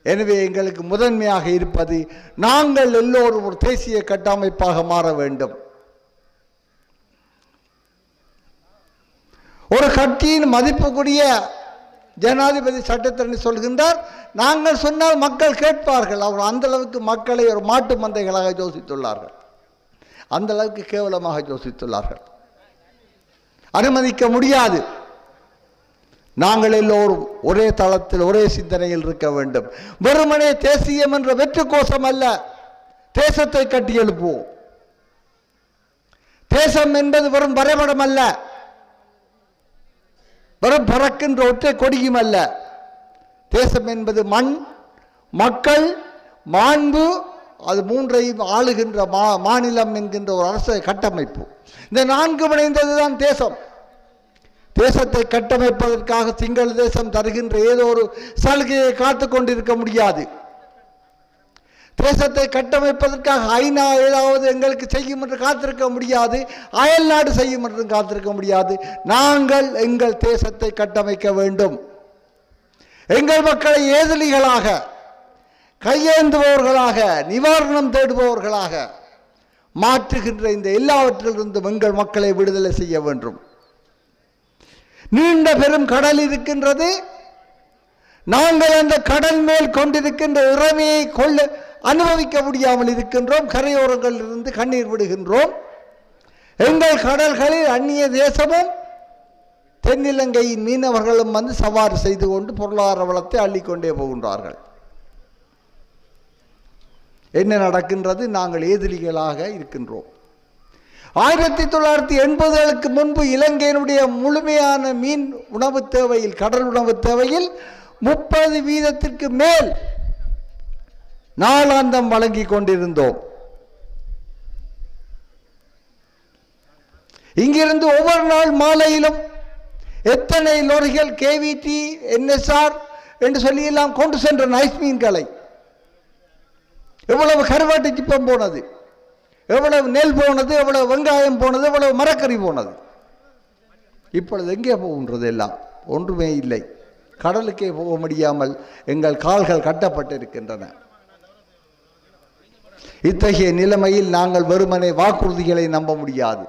எனவே எங்களுக்கு முதன்மையாக இருப்பது, நாங்கள் எல்லோரும் ஒரு தேசிய கட்டமைப்பாக மாற வேண்டும். ஒரு கட்சியின் மதிப்புக்குரிய ஜனாதிபதி சட்டத்திரணி சொல்கின்றார், நாங்கள் சொன்னால் மக்கள் கேட்பார்கள். அவர் அந்த அளவுக்கு மக்களை ஒரு மாட்டு மந்தைகளாக யோசித்துள்ளார்கள், அந்த அளவுக்கு கேவலமாக யோசித்துள்ளார்கள். அனுமதிக்க முடியாது. நாங்கள் எல்லோரும் ஒரே தளத்தில், ஒரே சிந்தனையில் இருக்க வேண்டும். வெறுமனே தேசியம் என்ற வெற்று கோஷம் அல்ல, தேசத்தை கட்டி எழுப்புவோம். தேசம் என்பது வெறும் வரைபடம் அல்ல, வெறும் பறக்கின்ற ஒற்றை கொடியும் அல்ல. தேசம் என்பது மண், மக்கள், மாண்பு, அது மூன்றையும் ஆளுகின்ற மாநிலம் என்கின்ற ஒரு அரசு கட்டமைப்பு. இந்த நான்கு இணைந்ததுதான் தேசம். தேசத்தை கட்டமைப்பதற்காக சிங்கள தேசம் தருகின்ற ஏதோ ஒரு சலுகையை காத்து கொண்டிருக்க முடியாது. தேசத்தை கட்டமைப்பதற்காக ஐநா ஏதாவது எங்களுக்கு செய்யும் என்று காத்திருக்க முடியாது. அயல் நாடு செய்யும் என்று காத்திருக்க முடியாது. நாங்கள் எங்கள் தேசத்தை கட்டமைக்க வேண்டும். எங்கள் மக்களை ஏதிலிகளாக, கையேந்துபவர்களாக, நிவாரணம் தேடுபவர்களாக மாற்றுகின்ற இந்த எல்லாவற்றிலிருந்தும் எங்கள் மக்களை விடுதலை செய்ய வேண்டும். நீண்ட பெரும் கடல் இருக்கின்றது. நாங்கள் அந்த கடல் மேல் கொண்டிருக்கின்ற இறைமையை அனுபவிக்க முடியாமல் இருக்கின்றோம். கரையோரங்களில் இருந்து கண்ணீர் விடுகின்றோம். எங்கள் கடல்களில் அந்நிய தேசமும் தென்னிலங்கையின் மீனவர்களும் வந்து சவாரி செய்து கொண்டு பொருளாதார வளத்தை அள்ளிக்கொண்டே போகின்றார்கள். என்ன நடக்கின்றது? நாங்கள் எதிரிகளாக இருக்கின்றோம். 1980களுக்கு முன்பு இலங்கையினுடைய முழுமையான மீன் உணவு தேவையில், கடல் உணவு தேவையில் 30% மேல் நாளாந்தம் வழங்கி கொண்டிருந்தோம். இங்கிருந்து ஒவ்வொரு நாள் மாலையிலும் எத்தனை லோரிகள் கேவிடி, NSR என்று சொல்லி எல்லாம் கொண்டு சென்ற நைஸ் மீன்களை, எவ்வளவு கருவாட்டு சிப்பம் போனது, எவ்வளவு நெல் போனது, எவ்வளவு வெங்காயம் போனது, எவ்வளவு மரக்கறி போனது. இப்பொழுது எங்கே போகின்றது? எல்லாம் ஒன்றுமே இல்லை. கடலுக்கே போக முடியாமல் எங்கள் கால்கள் கட்டப்பட்டிருக்கின்றன. இத்தகைய நிலைமையில் நாங்கள் வெறுமனே வாக்குறுதிகளை நம்ப முடியாது.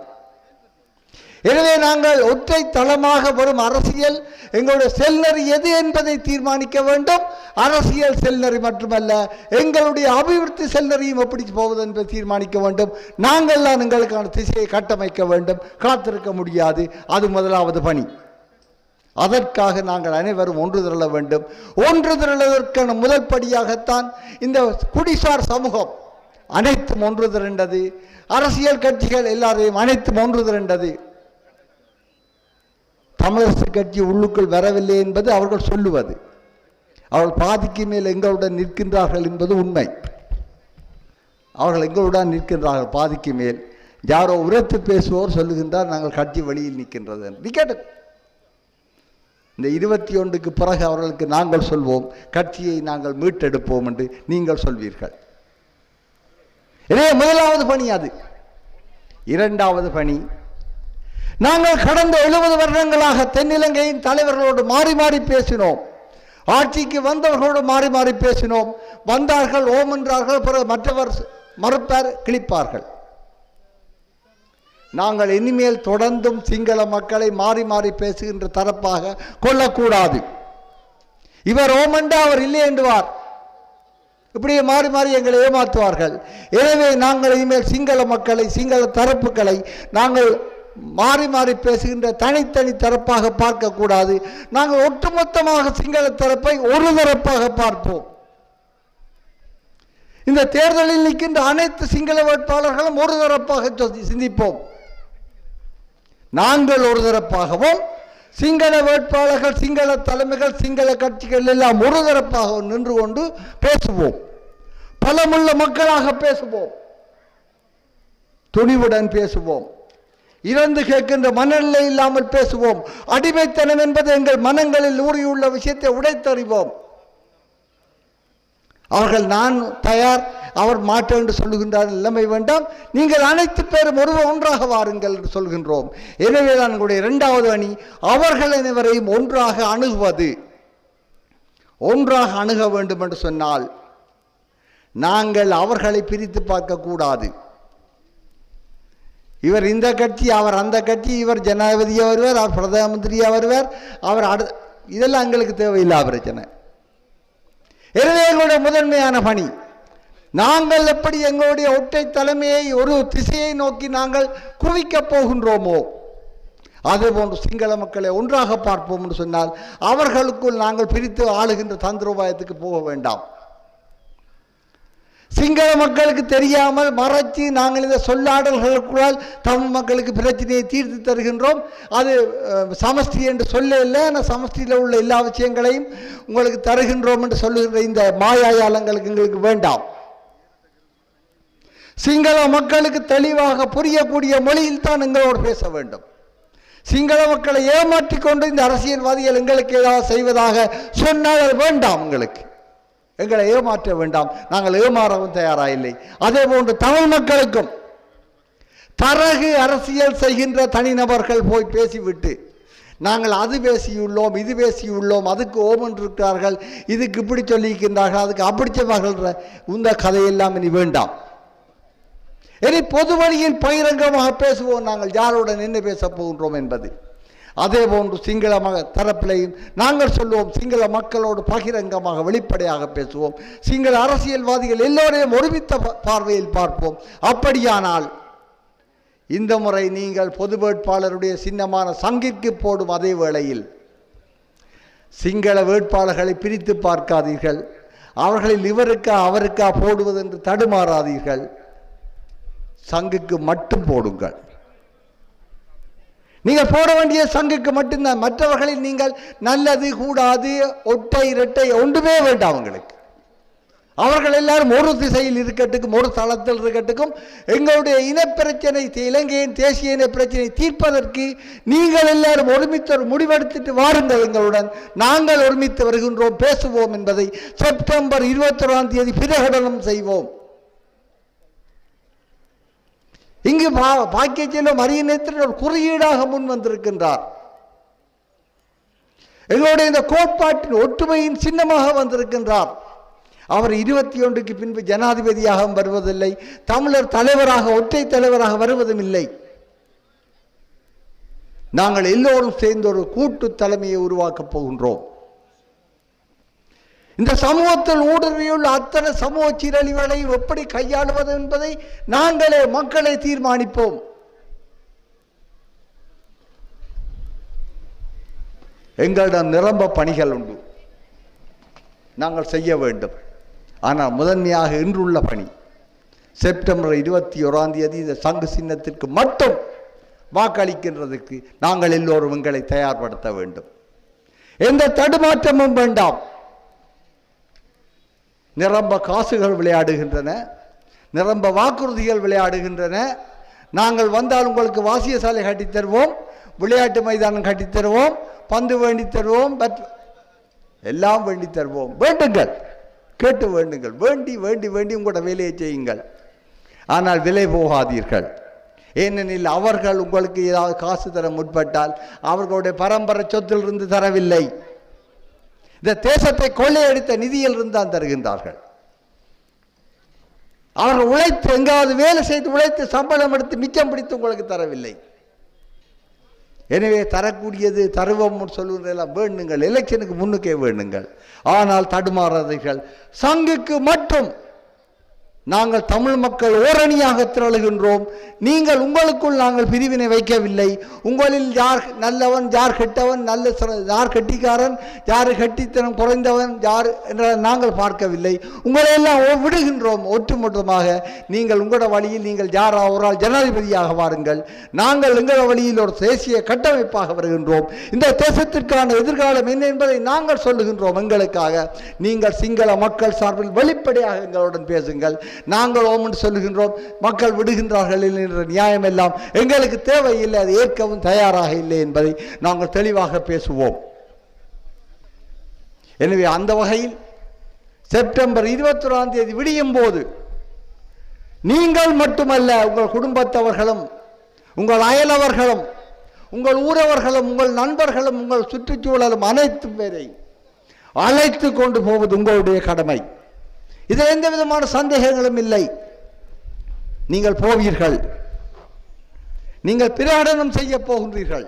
எனவே நாங்கள் ஒற்றை தளமாக வரும் அரசியல், எங்களுடைய செல்நெறி எது என்பதை தீர்மானிக்க வேண்டும். அரசியல் செல்நெறி மட்டுமல்ல, எங்களுடைய அபிவிருத்தி செல்நெறியும் எப்படி போவது என்பதை தீர்மானிக்க வேண்டும். நாங்கள் தான் எங்களுக்கான திசையை கட்டமைக்க வேண்டும். காத்திருக்க முடியாது. அது முதலாவது பணி. அதற்காக நாங்கள் அனைவரும் ஒன்று திரள வேண்டும். ஒன்று திரளுவதற்கான முதல் படியாகத்தான் இந்த குடிசார் சமூகம் அனைத்தும் ஒன்று திரண்டது. அரசியல் கட்சிகள் எல்லாரையும் அனைத்தும் ஒன்று திரண்டது. தமிழரசு கட்சி உள்ளுக்குள் வரவில்லை என்பது அவர்கள் சொல்லுவது. அவர்கள் பாதிக்கு மேல் எங்களுடன் நிற்கின்றார்கள் என்பது உண்மை. அவர்கள் எங்களுடன் நிற்கின்றார்கள் பாதிக்கு மேல். யாரோ உரத்து பேசுவோர் சொல்லுகின்றார் நாங்கள் கட்சி வழியில் நிற்கின்றது. நிற்கட்டும். இந்த 21க்கு பிறகு அவர்களுக்கு நாங்கள் சொல்வோம், கட்சியை நாங்கள் மீட்டெடுப்போம் என்று நீங்கள் சொல்வீர்கள். எனவே முதலாவது பணி அது. இரண்டாவது பணி, நாங்கள் கடந்த 70 வருடங்களாக தென்னிலங்கையின் தலைவர்களோடு மாறி மாறி பேசினோம். ஆட்சிக்கு வந்தவர்களோடு மாறி மாறி பேசினோம். வந்தார்கள், ஓம் என்றார்கள், பிறகு மற்றவர் மறுப்பார், கிழிப்பார்கள். நாங்கள் இனிமேல் தொடர்ந்தும் சிங்கள மக்களை மாறி மாறி பேசுகின்ற தரப்பாக கொள்ளக்கூடாது. இவர் ஓமண்டா அவர் இல்லை என்றுவார். இப்படியே மாறி மாறி எங்களை ஏமாற்றுவார்கள். எனவே நாங்கள் இனிமேல் சிங்கள மக்களை, சிங்கள தரப்புகளை நாங்கள் மாறி மாறி பேசுகின்ற தனித்தனி தரப்பாக பார்க்கக்கூடாது. நாங்கள் ஒட்டுமொத்தமாக சிங்கள தரப்பை ஒரு தரப்பாக பார்ப்போம். இந்த தேர்தலில் நிற்கின்ற அனைத்து சிங்கள வேட்பாளர்களும் ஒரு தரப்பாக சிந்திப்போம். நாங்கள் ஒரு தரப்பாகவும், சிங்கள வேட்பாளர்கள், சிங்கள தலைமைகள், சிங்கள கட்சிகள் எல்லாம் ஒரு தரப்பாக நின்று கொண்டு பேசுவோம். பலமுள்ள மக்களாக பேசுவோம். துணிவுடன் பேசுவோம். இறந்து கேட்கின்ற மனநிலை இல்லாமல் பேசுவோம். அடிமைத்தனம் என்பது எங்கள் மனங்களில் ஊறியுள்ள விஷயத்தை உடைத்தறிவோம். அவர்கள் நான் தயார், அவர் மாட்டேன் என்று சொல்லுகின்றார். நிலைமை வேண்டாம். நீங்கள் அனைத்து பேரும் ஒன்றாக வாருங்கள் என்று சொல்கின்றோம். எனவே தான் எங்களுடைய இரண்டாவது அணி அவர்கள் அனைவரையும் ஒன்றாக அணுகுவது. ஒன்றாக அணுக வேண்டும் என்று சொன்னால் நாங்கள் அவர்களை பிரித்து பார்க்கக்கூடாது. இவர் இந்த கட்சி, அவர் அந்த கட்சி, இவர் ஜனாதிபதியாக வருவார், அவர் பிரதம மந்திரியாக வருவார், அவர் இதெல்லாம் எங்களுக்கு தேவையில்லாத பிரச்சனை. எனவே எங்களுடைய முதன்மையான பணி, நாங்கள் எப்படி எங்களுடைய ஒற்றை தலைமையை ஒரு திசையை நோக்கி நாங்கள் குவிக்கப் போகின்றோமோ அதேபோன்று சிங்கள மக்களை ஒன்றாக பார்ப்போம் என்று சொன்னால் அவர்களுக்குள் நாங்கள் பிரித்து ஆளுகின்ற தந்திரோபாயத்துக்கு போக வேண்டாம். சிங்கள மக்களுக்கு தெரியாமல் மறைச்சி நாங்கள் இந்த சொல்லாடல்களுக்குள்ளால் தமிழ் மக்களுக்கு பிரச்சனையை தீர்த்து தருகின்றோம். அது சமஷ்டி என்று சொல்ல இல்லை, ஆனால் சமஷ்டியில் உள்ள எல்லா விஷயங்களையும் உங்களுக்கு தருகின்றோம் என்று சொல்லுகின்ற இந்த மாயாஜாலங்களுக்கு எங்களுக்கு வேண்டாம். சிங்கள மக்களுக்கு தெளிவாக புரியக்கூடிய மொழியில் தான் எங்களோடு பேச வேண்டும். சிங்கள மக்களை ஏமாற்றிக் கொண்டு இந்த அரசியல்வாதிகள் எங்களுக்கு ஏதாவது செய்வதாக சொன்னால் அது வேண்டாம். எங்களை ஏமாற்ற வேண்டாம். நாங்கள் ஏமாறவும் தயாராக இல்லை. அதே போன்று தமிழ் மக்களுக்கும் தரகு அரசியல் செய்கின்ற தனிநபர்கள் போய் பேசிவிட்டு நாங்கள் அது பேசியுள்ளோம், இது பேசியுள்ளோம், அதுக்கு ஓமன் இருக்கிறார்கள், இதுக்கு இப்படி சொல்லியிருக்கின்றார்கள், அதுக்கு அப்படி சொல்வார்கள், இந்த கதையெல்லாம் இனி வேண்டாம். இனி பொது வழியில் பகிரங்கமாக பேசுவோம். நாங்கள் யாருடன் என்ன பேச போகின்றோம் என்பது. அதே போன்று சிங்கள தரப்பிலையும் நாங்கள் சொல்லுவோம், சிங்கள மக்களோடு பகிரங்கமாக வெளிப்படையாக பேசுவோம். சிங்கள அரசியல்வாதிகள் எல்லோரையும் ஒருமித்த பார்வையில் பார்ப்போம். அப்படியானால் இந்த முறை நீங்கள் பொது வேட்பாளருடைய சின்னமான சங்கிற்கு போடும் அதே வேளையில் சிங்கள வேட்பாளர்களை பிரித்து பார்க்காதீர்கள். அவர்களில் இவருக்கா அவருக்கா போடுவது என்று தடுமாறாதீர்கள். சங்குக்கு மட்டும் போடுங்கள். நீங்கள் போட வேண்டிய சங்குக்கு மட்டும்தான். மற்றவர்களில் நீங்கள் நல்லது கூடாது ஒட்டை இரட்டை ஒன்றுமே வேண்டாம். அவர்கள் எல்லாரும் ஒரு திசையில் இருக்கட்டுக்கும், ஒரு தளத்தில் இருக்கட்டுக்கும். எங்களுடைய இனப்பிரச்சனை, இலங்கையின் தேசிய இன பிரச்சனை தீர்ப்பதற்கு நீங்கள் எல்லாரும் ஒருமித்து முடிவெடுத்துட்டு வாருங்கள். எங்களுடன் நாங்கள் ஒருமித்து வருகின்றோம், பேசுவோம் என்பதை செப்டம்பர் 21 பிரகடனம் செய்வோம். இங்கு பாக்கிய செல்வம் அரியநேத்திரன் ஒரு குறியீடாக முன் வந்திருக்கின்றார். எங்களுடைய இந்த கோட்பாட்டின் ஒற்றுமையின் சின்னமாக வந்திருக்கின்றார். அவர் 21க்கு பின்பு ஜனாதிபதியாக வருவதில்லை, தமிழர் தலைவராக ஒற்றை தலைவராக வருவதும் இல்லை. நாங்கள் எல்லோரும் சேர்ந்து ஒரு கூட்டு தலைமையை உருவாக்கப் போகின்றோம். இந்த சமூகத்தில் ஊடுருவியுள்ள அத்தனை சமூக சீரழிவுகளை எப்படி கையாளுவது என்பதை நாங்களே மக்களை தீர்மானிப்போம். எங்களிடம் நிரம்ப பணிகள் உண்டு, நாங்கள் செய்ய வேண்டும். ஆனால் முதன்மையாக இன்றுள்ள பணி செப்டம்பர் 21 இந்த சங்கு சின்னத்திற்கு மட்டும் வாக்களிக்கின்றதற்கு நாங்கள் எல்லோரும் எங்களை தயார்படுத்த வேண்டும். எந்த தடுமாற்றமும் வேண்டாம். நிரம்ப காசுகள் விளையாடுகின்றன, நிரம்ப வாக்குறுதிகள் விளையாடுகின்றன. நாங்கள் வந்தால் உங்களுக்கு வாசிய சாலை கட்டித் தருவோம், விளையாட்டு மைதானம் கட்டித் தருவோம், பந்து வேண்டி தருவோம், எல்லாம் வேண்டி தருவோம். வேண்டுங்கள், கேட்டு வேண்டுங்கள், வேண்டி வேண்டி வேண்டி உங்களோட வேலையை செய்யுங்கள். ஆனால் விலை போகாதீர்கள். ஏனெனில் அவர்கள் உங்களுக்கு ஏதாவது காசு தர முற்பட்டால் அவர்களுடைய பரம்பரை சொத்திலிருந்து தரவில்லை, இந்த தேசத்தை கொள்ளையடித்த நிதியில் இருந்து தான் தருகின்றார்கள். அவர்கள் உழைத்து எங்காவது வேலை செய்து உழைத்து சம்பளம் எடுத்து மிச்சம் பிடித்து உங்களுக்கு தரவில்லை. எனவே தரக்கூடியது தருவோம் சொல்லுவதெல்லாம் வேண்டுங்கள், எலெக்ஷனுக்கு முன்னுக்கே வேண்டுங்கள். ஆனால் தடுமாறாதீர்கள். சங்குக்கு மட்டும் நாங்கள் தமிழ் மக்கள் ஓரணியாக திரளுகின்றோம். நீங்கள் உங்களுக்குள் நாங்கள் பிரிவினை வைக்கவில்லை. உங்களில் யார் நல்லவன், யார் கெட்டவன், யார் கெட்டிக்காரன், யார் கெட்டித்தனம் குறைந்தவன், யார் என்ற நாங்கள் பார்க்கவில்லை. உங்களை எல்லாம் விடுகின்றோம். ஒட்டுமொத்தமாக நீங்கள் உங்களோட வழியில் நீங்கள் யார் ஒரு ஆள் ஜனாதிபதியாக வாருங்கள். நாங்கள் எங்களோட வழியில் ஒரு தேசிய கட்டமைப்பாக வருகின்றோம். இந்த தேசத்திற்கான எதிர்காலம் என்ன என்பதை நாங்கள் சொல்லுகின்றோம். எங்களுக்காக நீங்கள் சிங்கள மக்கள் சார்பில் வெளிப்படையாக எங்களுடன் பேசுங்கள். நாங்கள் ஓமன் சொல்லுகின்றோம், மக்கள் விடுகின்றார்கள் என்ற நியாயம் எல்லாம் எங்களுக்கு தேவையில்லை, அது ஏற்கவும் தயாராக இல்லை என்பதை நாங்கள் தெளிவாக பேசுவோம். எனவே அந்த வகையில் செப்டம்பர் 21 விடியும் போது நீங்கள் மட்டுமல்ல, உங்கள் குடும்பத்தவர்களும், உங்கள் அயலவர்களும், உங்கள் ஊரவர்களும், உங்கள் நண்பர்களும், உங்கள் சுற்றுச்சூழலும் அனைத்து பேரை அழைத்து கொண்டு போவது உங்களுடைய கடமை. இதில் எந்த விதமான சந்தேகங்களும் இல்லை. நீங்கள் போவீர்கள், நீங்கள் பிரகடனம் செய்ய போகின்றீர்கள்.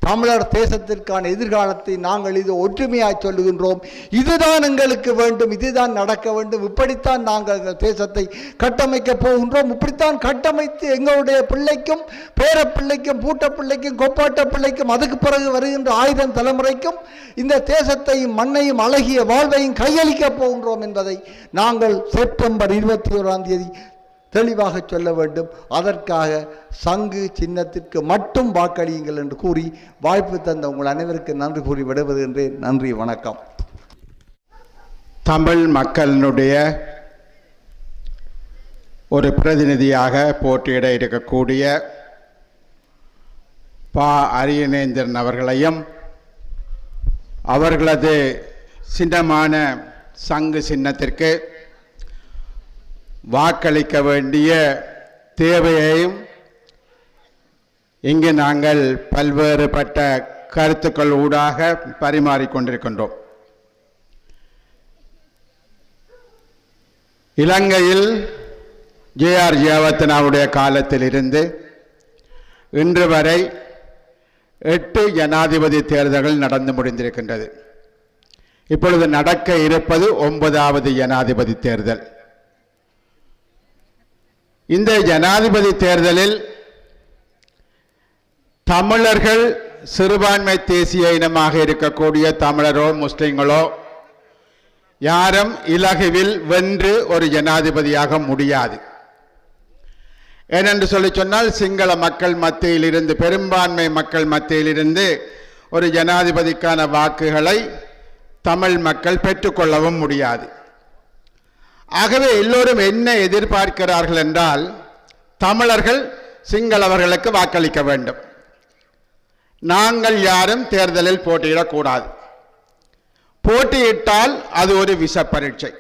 தமிழர் தேசத்திற்கான எதிர்காலத்தை நாங்கள் இது ஒற்றுமையாய் சொல்லுகின்றோம். இதுதான் எங்களுக்கு வேண்டும், இதுதான் நடக்க வேண்டும், இப்படித்தான் நாங்கள் எங்கள் தேசத்தை கட்டமைக்க போகின்றோம். இப்படித்தான் கட்டமைத்து எங்களுடைய பிள்ளைக்கும், பேர பிள்ளைக்கும், பூட்ட பிள்ளைக்கும், கொப்பாட்ட பிள்ளைக்கும், அதுக்கு பிறகு வருகின்ற 1000 தலைமுறைக்கும் இந்த தேசத்தையும் மண்ணையும் அழகிய வாழ்வையும் கையளிக்க போகின்றோம் என்பதை நாங்கள் செப்டம்பர் 21 தெளிவாக சொல்ல வேண்டும். அதற்காக சங்கு சின்னத்திற்கு மட்டும் வாக்களியுங்கள் என்று கூறி வாய்ப்பு தந்த உங்கள் அனைவருக்கு நன்றி கூறி விடுவதுகின்றேன். நன்றி, வணக்கம். தமிழ் மக்களினுடைய ஒரு பிரதிநிதியாக போட்டியிட இருக்கக்கூடிய பா. அரியநேந்திரன் அவர்களையும் அவர்களது சின்னமான சங்கு சின்னத்திற்கு வாக்களிக்க வேண்டிய தேவையையும் இங்கு நாங்கள் பல்வேறுபட்ட கருத்துக்கள் ஊடாக பரிமாறிக்கொண்டிருக்கின்றோம். இலங்கையில் ஜே.ஆர். ஜெயவர்தனாவுடைய காலத்தில் இருந்து இன்று வரை 8 ஜனாதிபதி தேர்தல்கள் நடந்து முடிந்திருக்கின்றது. இப்பொழுது நடக்க இருப்பது 9வது ஜனாதிபதி தேர்தல். இந்த ஜனாதிபதி தேர்தலில் தமிழர்கள் சிறுபான்மை தேசிய இனமாக இருக்கக்கூடிய தமிழரோ முஸ்லிம்களோ யாரும் இலகுவில் வென்று ஒரு ஜனாதிபதியாக முடியாது. ஏனென்று சொன்னால் சிங்கள மக்கள் மத்தியிலிருந்து, பெரும்பான்மை மக்கள் மத்தியிலிருந்து ஒரு ஜனாதிபதிக்கான வாக்குகளை தமிழ் மக்கள் பெற்றுக்கொள்ளவும் முடியாது. ஆகவே எல்லோரும் என்ன எதிர்பார்க்கிறார்கள் என்றால், தமிழர்கள் சிங்களவர்களுக்கு வாக்களிக்க வேண்டும், நாங்கள் யாரும் தேர்தலில் போட்டியிடக்கூடாது, போட்டியிட்டால் அது ஒரு விஷ பரீட்சை,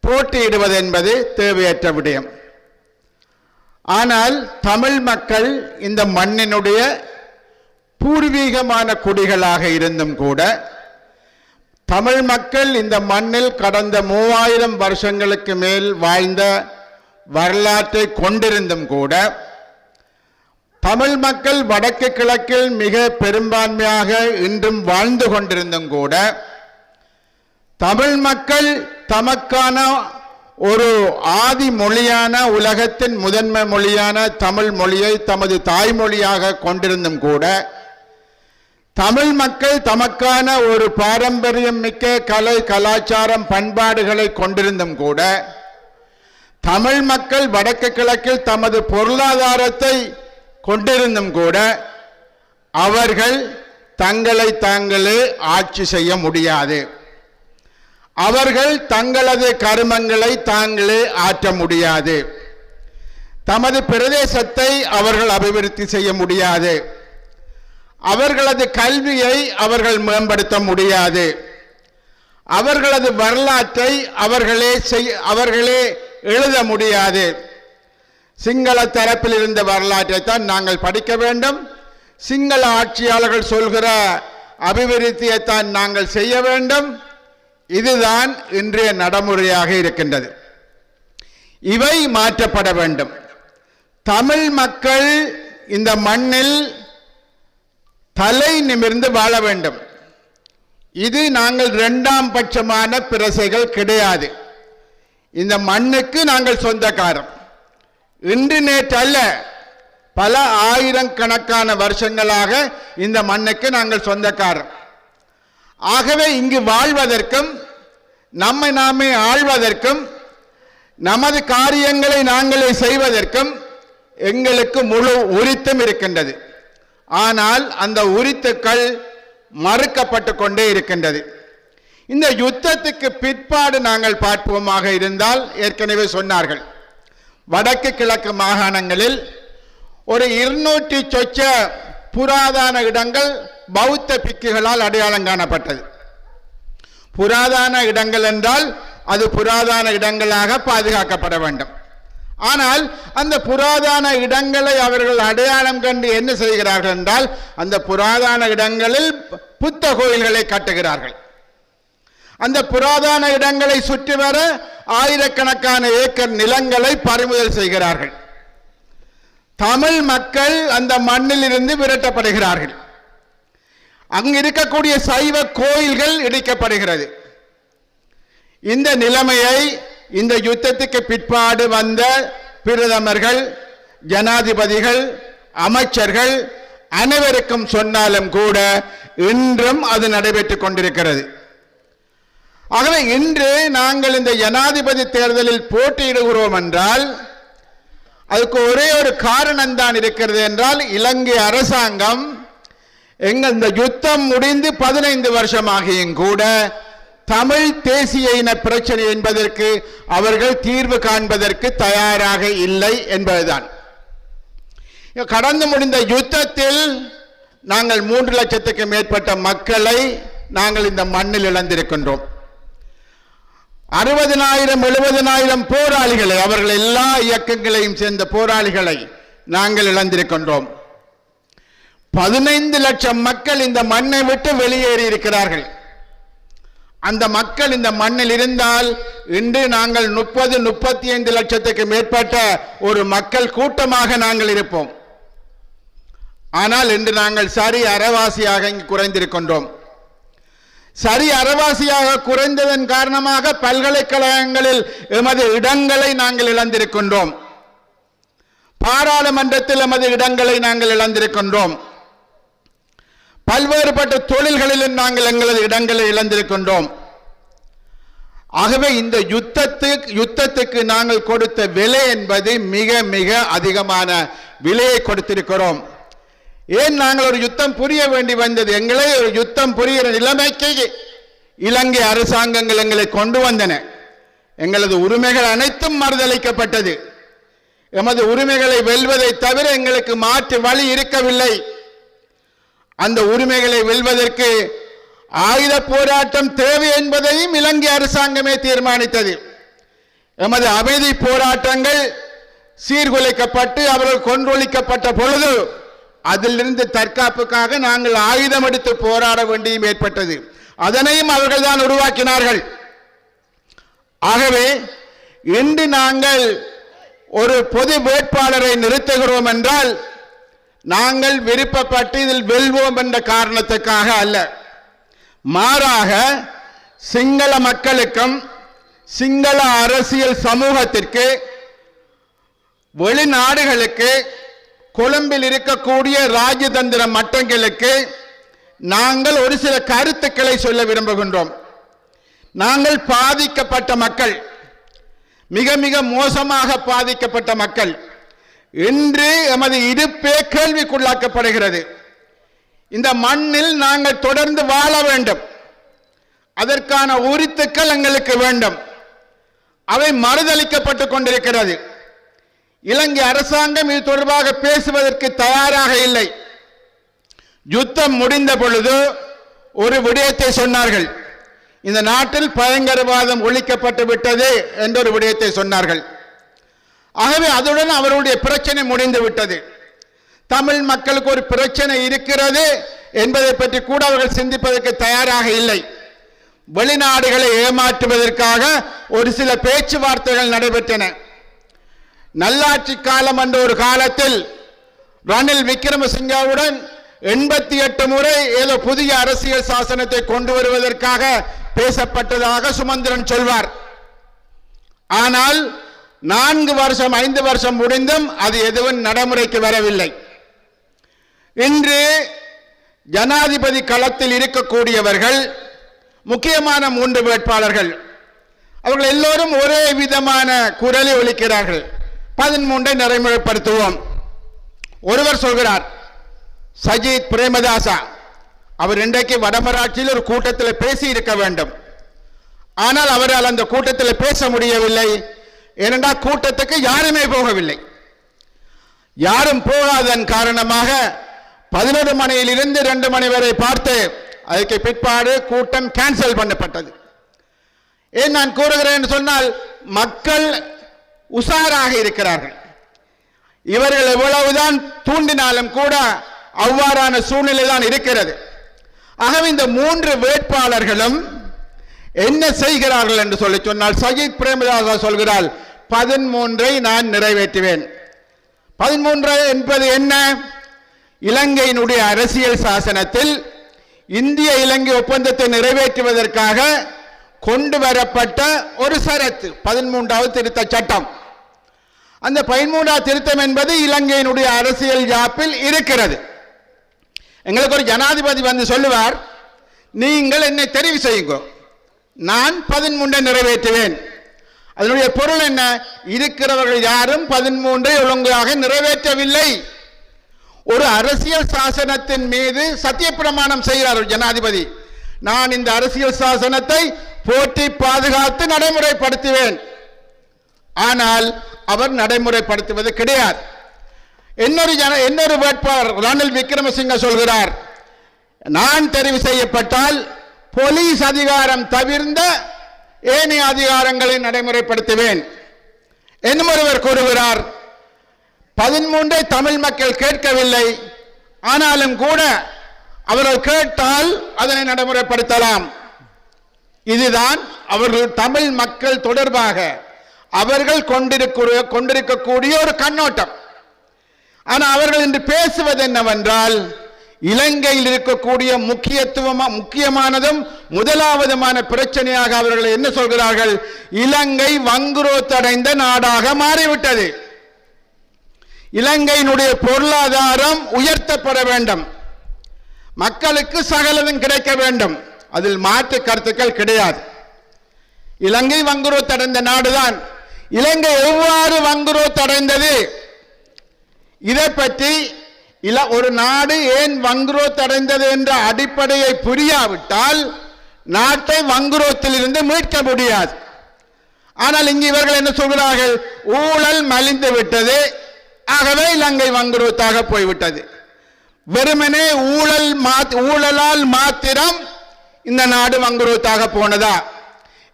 போட்டியிடுவது என்பது தேவையற்ற விடயம். ஆனால் தமிழ் மக்கள் இந்த மண்ணினுடைய பூர்வீகமான குடிகளாக இருந்தும் கூட, தமிழ் மக்கள் இந்த மண்ணில் கடந்த 3000 வருஷங்களுக்கு மேல் வாழ்ந்த வரலாற்றை கொண்டிருந்தும் கூட, தமிழ் மக்கள் வடக்கு கிழக்கில் மிக பெரும்பான்மையாக இன்றும் வாழ்ந்து கொண்டிருந்தும் கூட, தமிழ் மக்கள் தமக்கான ஒரு ஆதி மொழியான, உலகத்தின் முதன்மை மொழியான தமிழ் மொழியை தமது தாய்மொழியாக கொண்டிருந்தும் கூட, தமிழ் மக்கள் தமக்கான ஒரு பாரம்பரியம் மிக்க கலை கலாச்சாரம் பண்பாடுகளை கொண்டிருந்தும் கூட, தமிழ் மக்கள் வடக்கு கிழக்கில் தமது பொருளாதாரத்தை கொண்டிருந்தும் கூட, அவர்கள் தங்களை தாங்களே ஆட்சி செய்ய முடியாது, அவர்கள் தங்களது கர்மங்களை தாங்களே ஆற்ற முடியாது, தமது பிரதேசத்தை அவர்கள் அபிவிருத்தி செய்ய முடியாது, அவர்களது கல்வியை அவர்கள் மேம்படுத்த முடியாது, அவர்களது வரலாற்றை அவர்களே எழுத முடியாது. சிங்கள தரப்பில் இருந்த வரலாற்றை தான் நாங்கள் படிக்க வேண்டும், சிங்கள ஆட்சியாளர்கள் சொல்கிற அபிவிருத்தியைத்தான் நாங்கள் செய்ய வேண்டும். இதுதான் இன்றைய நடைமுறையாக இருக்கின்றது. இவை மாற்றப்பட வேண்டும். தமிழ் மக்கள் இந்த மண்ணில் தலை நிமிர்ந்து வாழ வேண்டும். இது நாங்கள் 2ஆம் பட்சமான பிரசைகள் கிடையாது. இந்த மண்ணுக்கு நாங்கள் சொந்தக்காரர். இன்று நேற்று அல்ல, பல ஆயிரக்கணக்கான வருஷங்களாக இந்த மண்ணுக்கு நாங்கள் சொந்தக்காரர். ஆகவே இங்கு வாழ்வதற்கும், நம்மை நாமே ஆள்வதற்கும், நமது காரியங்களை நாங்களே செய்வதற்கும் எங்களுக்கு முழு உரித்தும் இருக்கின்றது. ஆனால் அந்த உரித்துக்கள் மறுக்கப்பட்டு கொண்டே இருக்கின்றது. இந்த யுத்தத்துக்கு பிற்பாடு நாங்கள் பார்ப்போமாக இருந்தால், ஏற்கனவே சொன்னார்கள், வடக்கு கிழக்கு மாகாணங்களில் ஒரு 200 சொச்ச புராதன இடங்கள் பௌத்த பிக்குகளால் அடையாளம் காணப்பட்டது. புராதன இடங்கள் என்றால் அது புராதன இடங்களாக பாதுகாக்கப்பட வேண்டும். ஆனால் அந்த புராதன இடங்களை அவர்கள் அடையாளம் கண்டு என்ன செய்கிறார்கள் என்றால், அந்த புராதன இடங்களில் புத்த கோயில்களை கட்டுகிறார்கள். அந்த புராதன இடங்களை சுற்றி வர ஆயிரக்கணக்கான ஏக்கர் நிலங்களை பறிமுதல் செய்கிறார்கள். தமிழ் மக்கள் அந்த மண்ணில் இருந்து விரட்டப்படுகிறார்கள். அங்கு இருக்கக்கூடிய சைவ கோயில்கள் இடிக்கப்படுகிறது. இந்த நிலைமையை இந்த யுத்தத்துக்கு பிற்பாடு வந்த பிரதமர்கள், ஜனாதிபதிகள், அமைச்சர்கள் அனைவருக்கும் சொன்னாலும் கூட இன்றும் அது நடைபெற்றுக் கொண்டிருக்கிறது. ஆகவே இன்று நாங்கள் இந்த ஜனாதிபதி தேர்தலில் போட்டியிடுகிறோம் என்றால் அதுக்கு ஒரே ஒரு காரணம் தான் இருக்கிறது என்றால், இலங்கை அரசாங்கம் எங்கள் இந்த யுத்தம் முடிந்து 15 வருஷமாகியும் கூட தமிழ் தேசிய இன பிரச்சனை என்பதற்கு அவர்கள் தீர்வு காண்பதற்கு தயாராக இல்லை என்பதுதான். கடந்து முடிந்த யுத்தத்தில் நாங்கள் 3 லட்சத்துக்கு மேற்பட்ட மக்களை நாங்கள் இந்த மண்ணில் இழந்திருக்கின்றோம். 60,000 70,000 போராளிகளை, அவர்கள் எல்லா இயக்கங்களையும் சேர்ந்த போராளிகளை நாங்கள் இழந்திருக்கின்றோம். 15 லட்சம் மக்கள் இந்த மண்ணை விட்டு வெளியேறி இருக்கிறார்கள். அந்த மக்கள் இந்த மண்ணில் இருந்தால் இன்று நாங்கள் 30-35 லட்சத்துக்கு மேற்பட்ட ஒரு மக்கள் கூட்டமாக நாங்கள் இருப்போம். ஆனால் இன்று நாங்கள் சரி அரைவாசியாக இங்கு குறைந்திருக்கின்றோம். சரி அரைவாசியாக குறைந்ததன் காரணமாக பல்கலைக்கழகங்களில் எமது இடங்களை நாங்கள் இழந்திருக்கின்றோம். பாராளுமன்றத்தில் எமது இடங்களை நாங்கள் இழந்திருக்கின்றோம். பல்வேறுபட்ட தொழில்களிலும் நாங்கள் எங்களது இடங்களை இழந்திருக்கின்றோம். ஆகவே இந்த யுத்தத்துக்கு நாங்கள் கொடுத்த விலை என்பது மிக மிக அதிகமான விலையை கொடுத்திருக்கிறோம். ஏன் நாங்கள் ஒரு யுத்தம் புரிய வேண்டி வந்தது? எங்களை ஒரு யுத்தம் புரிகிற நிலைமைக்கு இலங்கை அரசாங்கங்கள் எங்களை கொண்டு வந்தன. எங்களது உரிமைகள் அனைத்தும் மறுதளிக்கப்பட்டது. எமது உரிமைகளை வெல்வதை தவிர எங்களுக்கு மாற்று வழி இருக்கவில்லை. அந்த உரிமைகளை வெல்வதற்கு ஆயுத போராட்டம் தேவை என்பதையும் இலங்கை அரசாங்கமே தீர்மானித்தது. எமது அமைதி போராட்டங்கள் சீர்குலைக்கப்பட்டு அவர்கள் கொன்றொழிக்கப்பட்ட பொழுது அதிலிருந்து தற்காப்புக்காக நாங்கள் ஆயுதம் எடுத்து போராட வேண்டியும் ஏற்பட்டது. அதனையும் அவர்கள் தான் உருவாக்கினார்கள். ஆகவே இன்று நாங்கள் ஒரு பொது வேட்பாளரை நிறுத்துகிறோம் என்றால் நாங்கள் விருப்பப்பட்டு இதில் வெல்வோம் என்ற காரணத்துக்காக அல்ல. மாறாக சிங்கள மக்களுக்கும் சிங்கள அரசியல் சமூகத்திற்கு வெளிநாடுகளுக்கு கொழும்பில் இருக்கக்கூடிய ராஜதந்திர மட்டங்களுக்கு நாங்கள் ஒரு சில கருத்துக்களை சொல்ல விரும்புகின்றோம். நாங்கள் பாதிக்கப்பட்ட மக்கள், மிக மிக மோசமாக பாதிக்கப்பட்ட மக்கள். இன்று எமது இருப்பே கேள்விக்குள்ளாக்கப்படுகிறது. இந்த மண்ணில் நாங்கள் தொடர்ந்து வாழ வேண்டும். அதற்கான உரித்துக்கள் எங்களுக்கு வேண்டும். அவை மறுதளிக்கப்பட்டுக் கொண்டிருக்கிறது. இலங்கை அரசாங்கம் இது தொடர்பாக பேசுவதற்கு தயாராக இல்லை. யுத்தம் முடிந்த பொழுது ஒரு விடயத்தை சொன்னார்கள். இந்த நாட்டில் பயங்கரவாதம் ஒழிக்கப்பட்டு விட்டது என்ற ஒரு விடயத்தை சொன்னார்கள். ஆகவே அதுடன் அவருடைய பிரச்சனை முடிந்து விட்டது. தமிழ் மக்களுக்கு ஒரு பிரச்சனை இருக்கிறது என்பதை பற்றி கூட அவர்கள் சிந்திப்பதற்கு தயாராக இல்லை. வெளிநாடுகளை ஏமாற்றுவதற்காக ஒரு சில பேச்சுவார்த்தைகள் நடைபெற்றன. நல்லாட்சி காலம் என்ற ஒரு காலத்தில் ரணில் விக்ரமசிங்கவுடன் 88 முறை ஏதோ புதிய அரசியல் சாசனத்தை கொண்டு வருவதற்காக பேசப்பட்டதாக சுமந்திரன் சொல்வார். ஆனால் 4 வருஷம் 5 வருஷம் முடிந்தும் அது எதுவும் நடைமுறைக்கு வரவில்லை. இன்று ஜனாதிபதி களத்தில் இருக்கக்கூடியவர்கள் முக்கியமான 3 வேட்பாளர்கள், அவர்கள் எல்லோரும் ஒரே விதமான குரலை ஒலிக்கிறார்கள். 13 நடைமுறைப்படுத்துவோம். ஒருவர் சொல்கிறார் சஜித் பிரேமதாசா, அவர் இன்றைக்கு வடமராட்சியில் ஒரு கூட்டத்தில் பேசி இருக்க வேண்டும். ஆனால் அவரால் அந்த கூட்டத்தில் பேச முடியவில்லை. ஏனென்றால் கூட்டத்துக்கு யாருமே போகவில்லை. யாரும் போகாதன் காரணமாக 11 மணியிலிருந்து 2 மணி வரை பார்த்து அதுக்கு பிற்பாடு கூட்டம் கேன்சல் பண்ணப்பட்டது. ஏன் நான் கூறுகிறேன் சொன்னால், மக்கள் உஷாராக இருக்கிறார்கள். இவர்கள் எவ்வளவுதான் தூண்டினாலும் கூட அவ்வாறான சூழ்நிலை தான் இருக்கிறது. ஆகவே இந்த 3 வேட்பாளர்களும் என்ன செய்கிறார்கள் என்று சொல்லி சொன்னால், சஜித் பிரேமதாசா சொல்கிறார் 13ஐ நான் நிறைவேற்றுவேன். 13 என்பது என்ன? இலங்கையினுடைய அரசியல் சாசனத்தில் இந்திய இலங்கை ஒப்பந்தத்தை நிறைவேற்றுவதற்காக கொண்டு வரப்பட்ட ஒரு சரத்து 13வது திருத்த சட்டம். அந்த 13வது திருத்தம் என்பது இலங்கையினுடைய அரசியல் யாப்பில் இருக்கிறது. எங்களுக்கு ஒரு ஜனாதிபதி வந்து சொல்லுவார், நீங்கள் என்னை தெரிவு செய்யுங்க, நான் 13 நிறைவேற்றுவேன். அதனுடைய பொருள் என்ன? இருக்கிறவர்கள் யாரும் 13 ஒழுங்காக நிறைவேற்றவில்லை. ஒரு அரசியல் சாசனத்தின் மீது சத்திய பிரமாணம் செய்கிறார் ஒரு ஜனாதிபதி. நான் இந்த அரசியல் சாசனத்தை போற்றி பாதுகாத்து நடைமுறைப்படுத்துவேன். ஆனால் அவர் நடைமுறைப்படுத்துவது கிடையாது. இன்னொரு வேட்பாளர் ரணில் விக்ரமசிங்க சொல்கிறார், நான் தெரிவு செய்யப்பட்டால் போலீஸ் அதிகாரம் தவிர்ந்த ஏனைய அதிகாரங்களை நடைமுறைப்படுத்துவேன். இன்னும் ஒருவர் கூறுகிறார், 13 தமிழ் மக்கள் கேட்கவில்லை, ஆனாலும் கூட அவர்கள் கேட்டால் அதனை நடைமுறைப்படுத்தலாம். இதுதான் அவர்கள் தமிழ் மக்கள் தொடர்பாக அவர்கள் கொண்டிருக்கக்கூடிய ஒரு கண்ணோட்டம். ஆனால் அவர்கள் இன்று பேசுவது என்னவென்றால், இலங்கையில் இருக்கக்கூடிய முக்கியமானதும் முதலாவதுமான பிரச்சனையாக அவர்கள் என்ன சொல்கிறார்கள், இலங்கை வங்குரோத்தடைந்த நாடாக மாறிவிட்டது, இலங்கையினுடைய பொருளாதாரம் உயர்த்தப்பட வேண்டும், மக்களுக்கு சகலதும் கிடைக்க வேண்டும். அதில் மாற்று கருத்துக்கள் கிடையாது. இலங்கை வங்குரோத்தடைந்த நாடுதான். இலங்கை எவ்வாறு வங்குரோத்தடைந்தது, இதை பற்றி ஒரு நாடு ஏன் வங்குரோத்தடைந்தது என்ற அடிப்படையை புரியாவிட்டால் நாட்டை வங்குரோத்தில் இருந்து மீட்க முடியாது. ஆனால் இங்கு இவர்கள் என்ன சொல்கிறார்கள், ஊழல் மலிந்து விட்டது, ஆகவே இலங்கை வங்குரோத்தாக போய்விட்டது. வெறுமனே ஊழலால் மாத்திரம் இந்த நாடு வங்குரோத்தாக போனதா?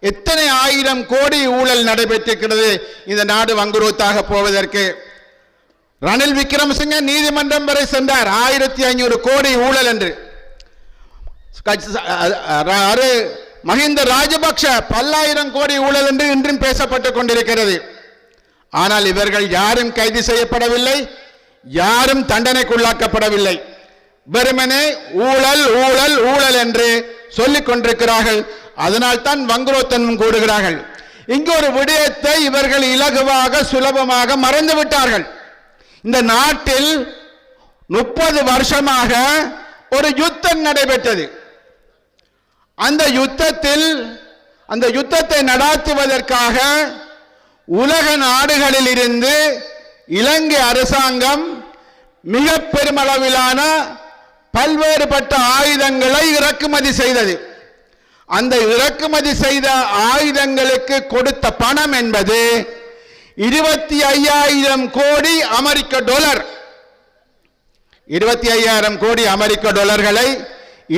எத்தனை ஆயிரம் கோடி ஊழல் நடைபெற்றிருக்கிறது இந்த நாடு வங்குரோத்தாக போவதற்கு. ரணில் விக்ரமசிங்க நீதிமன்றம் வரை சென்றார், 1500 கோடி ஊழல் என்று. மஹிந்த ராஜபக்ஷ 10,000 கோடி ஊழல் என்று இன்றும் பேசப்பட்டுக் கொண்டிருக்கிறது. ஆனால் இவர்கள் யாரும் கைது செய்யப்படவில்லை, யாரும் தண்டனைக்குள்ளாக்கப்படவில்லை. வெறுமனே ஊழல் ஊழல் ஊழல் என்று சொல்லிக் கொண்டிருக்கிறார்கள். அதனால் தான் வங்குரோத்தனம் கூடுகிறார்கள். இங்கு ஒரு விடயத்தை இவர்கள் இலகுவாக சுலபமாக மறந்து விட்டார்கள். இந்த நாட்டில் 30 வருஷமாக ஒரு யுத்தம் நடைபெற்றது. அந்த யுத்தத்தை நடாத்துவதற்காக உலக நாடுகளில் இருந்து இலங்கை அரசாங்கம் மிக பெருமளவிலான பல்வேறுபட்ட ஆயுதங்களை இறக்குமதி செய்தது. அந்த இறக்குமதி செய்த ஆயுதங்களுக்கு கொடுத்த பணம் என்பது 25,000 கோடி அமெரிக்க டாலர். 25,000 கோடி அமெரிக்க டாலர்களை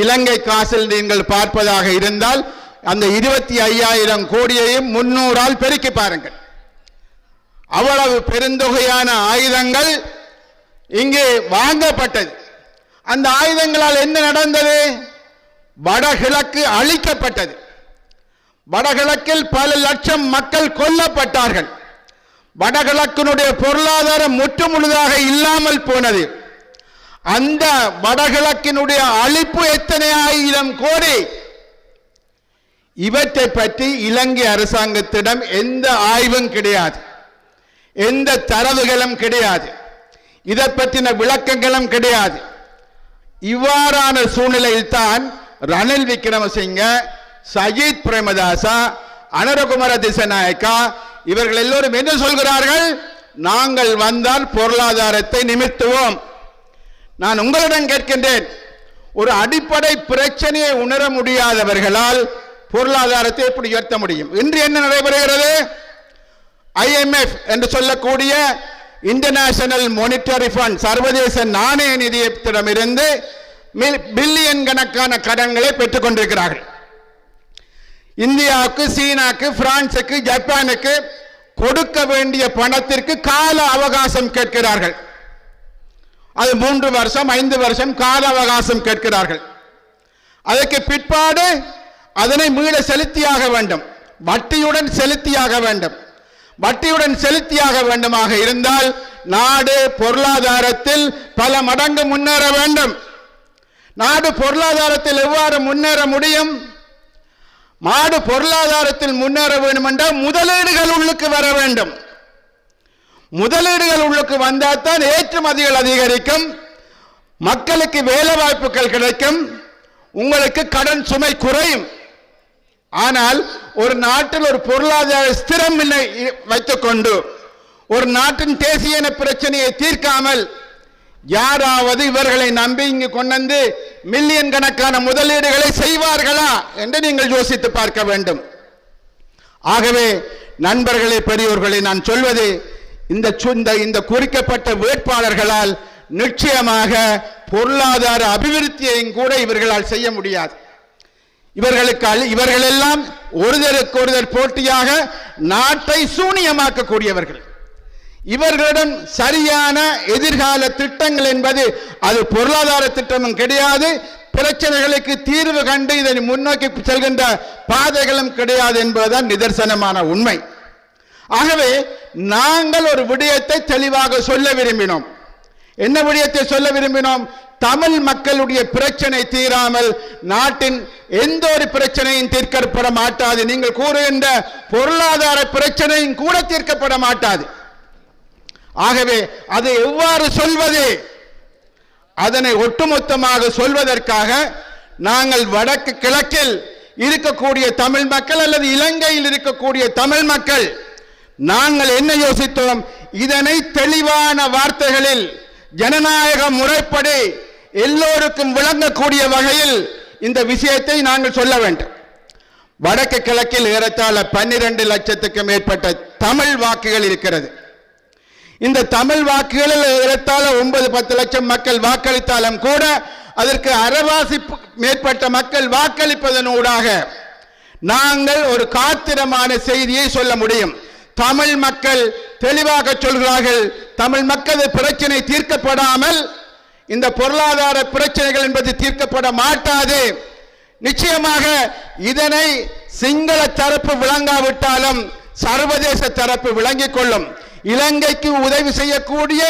இலங்கை காசில் நீங்கள் பார்ப்பதாக இருந்தால் அந்த 25,000 கோடியையும் 300ஆல் பெருக்கி பாருங்கள். அவ்வளவு பெருந்தொகையான ஆயுதங்கள் இங்கே வாங்கப்பட்டது. அந்த ஆயுதங்களால் என்ன நடந்தது? வடகிழக்கு அழிக்கப்பட்டது. வடகிழக்கில் பல லட்சம் மக்கள் கொல்லப்பட்டார்கள். வடகிழக்கினுடைய பொருளாதாரம் முற்றுமுழுதாக இல்லாமல் போனது. அந்த வடகிழக்கினுடைய அழிப்பு எத்தனை ஆயிரம் கோடி. இவற்றை பற்றி இலங்கை அரசாங்கத்திடம் எந்த ஆய்வும் கிடையாது, எந்த தரவுகளும் கிடையாது, இதை பற்றின விளக்கங்களும் கிடையாது. இவ்வாறான சூழ்நிலையில் தான் ரணில் விக்ரமசிங்க, சஜித் பிரேமதாசா, அனுரகுமார திசாநாயக்கா இவர்கள் எல்லோரும் என்ன சொல்கிறார்கள்? நாங்கள் வந்தால் பொருளாதாரத்தை நிமித்துவோம். நான் உங்களிடம் கேட்கின்றேன், ஒரு அடிப்படை பிரச்சனையை உணர முடியாதவர்களால் பொருளாதாரத்தை எப்படி உயர்த்த முடியும்? இன்று என்ன நடைபெறுகிறது? IMF என்று சொல்லக்கூடிய இன்டர்நேஷனல் மானிட்டரி ஃபண்ட், சர்வதேச நாணய நிதியத்திடமிருந்து பில்லியன் கணக்கான கடன்களை பெற்றுக் கொண்டிருக்கிறார்கள். இந்தியாவுக்கு, சீனாக்கு, பிரான்சுக்கு, ஜப்பானுக்கு கொடுக்க வேண்டிய பணத்திற்கு கால அவகாசம் கேட்கிறார்கள். அது 3 வருஷம் 5 வருஷம் கால அவகாசம் கேட்கிறார்கள். அதற்கு பிற்பாடு அதனை மீள செலுத்தியாக வேண்டும், வட்டியுடன் செலுத்தியாக வேண்டும். வட்டியுடன் செலுத்தியாக வேண்டுமாக இருந்தால் நாடு பொருளாதாரத்தில் பல மடங்கு முன்னேற வேண்டும். நாடு பொருளாதாரத்தில் எவ்வாறு முன்னேற முடியும்? நாடு பொருளாதாரத்தில் முன்னேற வேண்டும் என்றால் முதலீடுகள் உள்ளுக்கு வர வேண்டும். முதலீடுகள் உள்ளுக்கு வந்தால் தான் ஏற்றுமதிகள் அதிகரிக்கும், மக்களுக்கு வேலை வாய்ப்புகள் கிடைக்கும், உங்களுக்கு கடன் சுமை குறையும். ஆனால் ஒரு நாட்டில் ஒரு பொருளாதார ஸ்திரம் வைத்துக் கொண்டு ஒரு நாட்டின் தேசிய பிரச்சனையை தீர்க்காமல் யாராவது இவர்களை நம்பி இங்கு கொண்டு மில்லியன் கணக்கான முதலீடுகளை செய்வார்களா என்று நீங்கள் யோசித்து பார்க்க வேண்டும். ஆகவே நண்பர்களே, பெரியோர்களே, நான் சொல்வது இந்த குறிக்கப்பட்ட வேட்பாளர்களால் நிச்சயமாக பொருளாதார அபிவிருத்தியையும் கூட இவர்களால் செய்ய முடியாது. இவர்களெல்லாம் ஒருவருக்கொருவர் போட்டியாக நாட்டை சூனியமாக்கக்கூடியவர்கள். இவர்களிடம் சரியான எதிர்கால திட்டங்கள் என்பது அது பொருளாதார திட்டமும் கிடையாது, பிரச்சனைகளுக்கு தீர்வு கண்டு இதை முன்னோக்கி செல்கின்ற பாதைகளும் கிடையாது என்பதுதான் நிதர்சனமான உண்மை. ஆகவே நாங்கள் ஒரு விடயத்தை தெளிவாக சொல்ல விரும்பினோம். என்ன விடயத்தை சொல்ல விரும்பினோம்? தமிழ் மக்களுடைய பிரச்சனை தீராமல் நாட்டின் எந்த ஒரு பிரச்சனையும் தீர்க்கப்பட மாட்டாது. நீங்கள் கூறுகின்ற பொருளாதார பிரச்சனையும் கூட தீர்க்கப்பட மாட்டாது. ஆகவே அதை எவ்வாறு சொல்வது? அதனை ஒட்டுமொத்தமாக சொல்வதற்காக நாங்கள் வடக்கு கிழக்கில் இருக்கக்கூடிய தமிழ் மக்கள் அல்லது இலங்கையில் இருக்கக்கூடிய தமிழ் மக்கள் நாங்கள் என்ன யோசித்தோம்? இதனை தெளிவான வார்த்தைகளில் ஜனநாயக முறைப்படி எல்லோருக்கும் விளங்கக்கூடிய வகையில் இந்த விஷயத்தை நாங்கள் சொல்ல வேண்டும். வடக்கு கிழக்கில் ஏறத்தாழ 12 லட்சத்துக்கும் மேற்பட்ட தமிழ் வாக்குகள் இருக்கிறது. இந்த தமிழ் வாக்குகளில் ஏறத்தாழ 9-10 லட்சம் மக்கள் வாக்களித்தாலும் கூட அதற்கு அரைவாசி மேற்பட்ட மக்கள் வாக்களிப்பதனூடாக நாங்கள் ஒரு காத்திரமான செய்தியை சொல்ல முடியும். தமிழ் மக்கள் தெளிவாக சொல்கிறார்கள், தமிழ் மக்கள் பிரச்சனை தீர்க்கப்படாமல் இந்த பொருளாதார பிரச்சனைகள் என்பது தீர்க்கப்பட மாட்டாது. நிச்சயமாக இதனை சிங்கள தரப்பு விளங்காவிட்டாலும் சர்வதேச தரப்பு விளங்கிக் கொள்ளும். இலங்கைக்கு உதவி செய்யக்கூடிய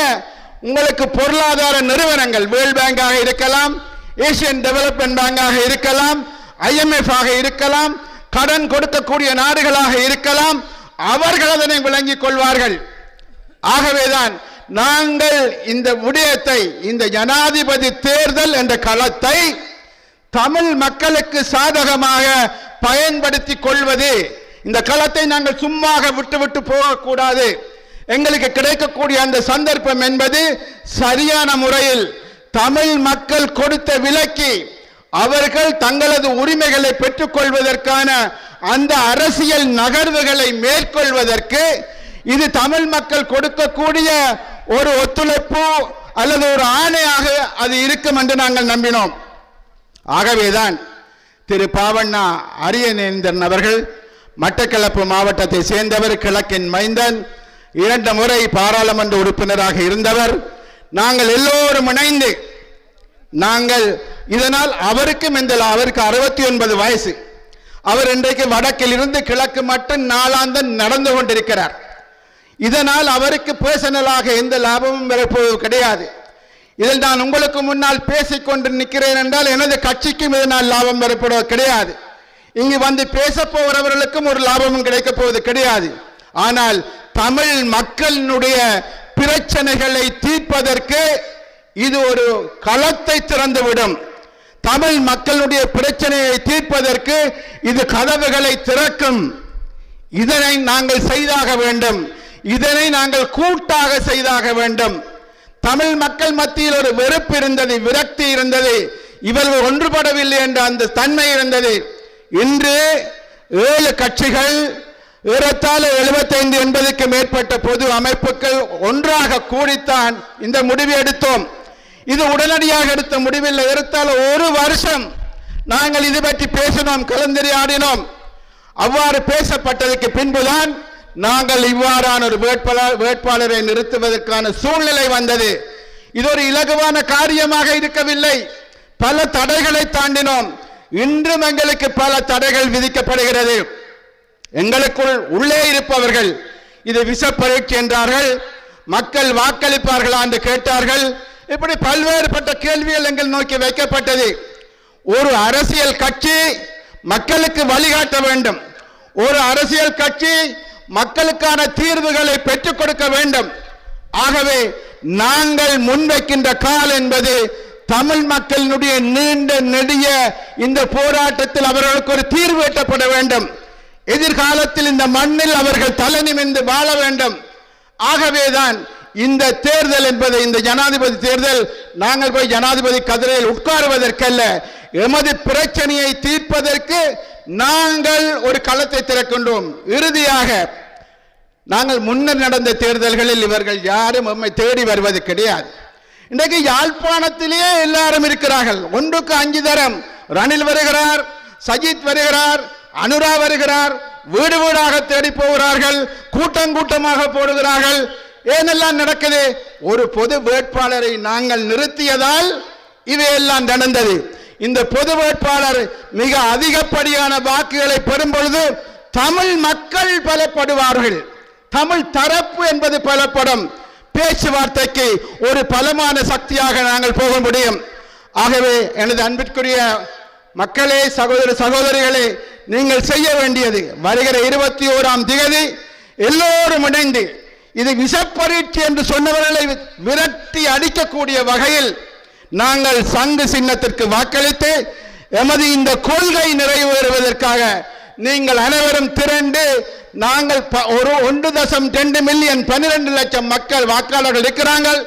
உங்களுக்கு பொருளாதார நிறுவனங்கள் வேர்ல்ட் பேங்காக இருக்கலாம், ஏசியன் டெவலப்மெண்ட் பேங்காக இருக்கலாம், IMF ஆக இருக்கலாம், கடன் கொடுக்கக்கூடிய நாடுகளாக இருக்கலாம், அவர்கள் அதனை விளங்கிக் கொள்வார்கள். ஆகவேதான் நாங்கள் இந்த விடயத்தை, இந்த ஜனாதிபதி தேர்தல் என்ற களத்தை தமிழ் மக்களுக்கு சாதகமாக பயன்படுத்திக் கொள்வது, இந்த களத்தை நாங்கள் சும்மாக விட்டு போகக்கூடாது. எங்களுக்கு கிடைக்கக்கூடிய அந்த சந்தர்ப்பம் என்பது சரியான முறையில் தமிழ் மக்கள் கொடுத்த விலைக்கு அவர்கள் தங்களது உரிமைகளை பெற்றுக் கொள்வதற்கான அந்த அரசியல் நகர்வுகளை மேற்கொள்வதற்கு இது தமிழ் மக்கள் கொடுக்கக்கூடிய ஒரு ஒத்துழைப்பு அல்லது ஒரு ஆணையாக அது இருக்கும் என்று நாங்கள் நம்பினோம். ஆகவேதான் திரு பாவண்ணா அரியநேந்திரன் அவர்கள் மட்டக்களப்பு மாவட்டத்தை சேர்ந்தவர், கிழக்கின் மைந்தன், 2 முறை பாராளுமன்ற உறுப்பினராக இருந்தவர். நாங்கள் எல்லோரும் இணைந்து நாங்கள் இதனால் அவருக்கும் அவருக்கு 69 வயசு. அவர் இன்றைக்கு வடக்கில் இருந்து கிழக்கு மட்டும் நாளாந்தம் நடந்து கொண்டிருக்கிறார். இதனால் அவருக்கு பர்சனலாக எந்த லாபமும் வரப்போவது கிடையாது. இதில் நான் உங்களுக்கு முன்னால் பேசிக்கொண்டு நிற்கிறேன் என்றால் எனது கட்சிக்கும் இதனால் லாபம் வரப்படுவது கிடையாது. இங்கு வந்து பேச போகிறவர்களுக்கும் ஒரு லாபமும் கிடைக்க போவது கிடையாது. ஆனால் தமிழ் மக்களினுடைய பிரச்சனைகளை தீர்ப்பதற்கு இது ஒரு களத்தை திறந்துவிடும். தமிழ் மக்களுடைய பிரச்சனையை தீர்ப்பதற்கு இது கதவுகளை திறக்கும். இதனை நாங்கள் செய்தாக வேண்டும். இதனை நாங்கள் கூட்டாக செய்தாக வேண்டும். தமிழ் மக்கள் மத்தியில் ஒரு வெறுப்பு இருந்தது, விரக்தி இருந்தது, இவர்கள் ஒன்றுபடவில்லை என்ற அந்த தன்மை இருந்தது. இன்று 7 கட்சிகள் ஏறத்தாழ 75-80க்கு மேற்பட்ட பொது அமைப்புகள் ஒன்றாக கூடித்தான் இந்த முடிவை எடுத்தோம். இது உடனடியாக எடுத்த முடிவில் ஏறத்தாழ 1 வருஷம் நாங்கள் இது பற்றி பேசினோம், கலந்துரையாடினோம். அவ்வாறு பேசப்பட்டதற்கு பின்புதான் நாங்கள் இவ்வாறான ஒரு வேட்பாளரை நிறுத்துவதற்கான சூழ்நிலை வந்தது. இது ஒரு இலகுவான காரியமாக இருக்கவில்லை. பல தடைகளை தாண்டினோம். இன்றும் எங்களுக்கு பல தடைகள் விதிக்கப்படுகிறது. எங்களுக்குள் உள்ளே இருப்பவர்கள் இது விஷ பரீட்சை என்றார்கள். மக்கள் வாக்களிப்பார்களா என்று கேட்டார்கள். இப்படி பல்வேறுபட்ட கேள்விகள் எங்கள் நோக்கி வைக்கப்பட்டது. ஒரு அரசியல் கட்சி மக்களுக்கு வழிகாட்ட வேண்டும். ஒரு அரசியல் கட்சி மக்களுக்கான தீர்வுகளை பெற்றுக் கொடுக்க வேண்டும். ஆகவே நாங்கள் முன்வைக்கின்ற கால் என்பது தமிழ் மக்களினுடைய நீண்ட நெடிய இந்த போராட்டத்தில் அவர்களுக்கு ஒரு தீர்வு எட்டப்பட வேண்டும். எதிர்காலத்தில் இந்த மண்ணில் அவர்கள் தலை நிமிர்ந்து வாழ வேண்டும். ஆகவேதான் இந்த தேர்தல் என்பது, இந்த ஜனாதிபதி தேர்தல் நாங்கள் போய் ஜனாதிபதி கதிரையில் உட்காருவதற்கல்ல, எமது பிரச்சனையை தீர்ப்பதற்கு நாங்கள் ஒரு களத்தை திறக்கின்றோம். இறுதியாக நாங்கள் முன்னர் நடந்த தேர்தல்களில் இவர்கள் யாரும் நம்மை தேடி வருவது கிடையாது. இன்றைக்கு யாழ்ப்பாணத்திலேயே எல்லாரும் இருக்கிறார்கள். 1க்கு 5 தரம் ரணில் வருகிறார், சஜித் வருகிறார், அனுரா வருகிறார், வீடு வீடாக தேடி போகிறார்கள், கூட்டம் கூட்டமாக போடுகிறார்கள். ஏனெல்லாம் நடக்குது? ஒரு பொது வேட்பாளரை நாங்கள் நிறுத்தியதால் இவையெல்லாம் நடந்தது. இந்த பொது வேட்பாளர் மிக அதிகப்படியான வாக்குகளை பெறும் பொழுது தமிழ் மக்கள் பலப்படுவார்கள், தமிழ் தரப்பு என்பது பலப்படும். பேச்சுவார்த்தைக்கு ஒரு பலமான சக்தியாக நாங்கள் போக முடியும். ஆகவே எனது அன்பிற்குரிய மக்களே, சகோதர சகோதரிகளே, நீங்கள் செய்ய வேண்டியது வருகிற 21ஆம் தேதி எல்லோரும் இணைந்து இது விஷப்பரீட்சை என்று சொன்னவர்களை விரட்டி அடிக்கக்கூடிய வகையில் நாங்கள் சங்கு சின்னத்திற்கு வாக்களித்து எமது இந்த கொள்கை நிறைவேறுவதற்காக நீங்கள் அனைவரும் திரண்டு, நாங்கள் 1.2 மில்லியன் 12 லட்சம் மக்கள் வாக்காளர்கள் இருக்கிறார்கள்.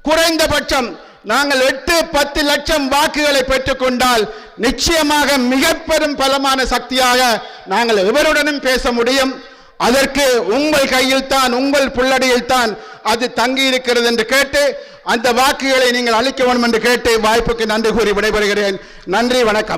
குறைந்தபட்சம் நாங்கள் 8-10 லட்சம் வாக்குகளை பெற்றுக்கொண்டால் நிச்சயமாக மிக பெரும் பலமான சக்தியாக நாங்கள் எவருடனும் பேச முடியும். அதற்கு உங்கள் கையில் தான், உங்கள் புள்ளடியில் தான் அது தங்கி இருக்கிறது என்று கேட்டு, அந்த வாக்குகளை நீங்கள் அளிக்க வேண்டும் என்று கேட்டு வாய்ப்புக்கு நன்றி கூறி விடைபெறுகிறேன். நன்றி, வணக்கம்.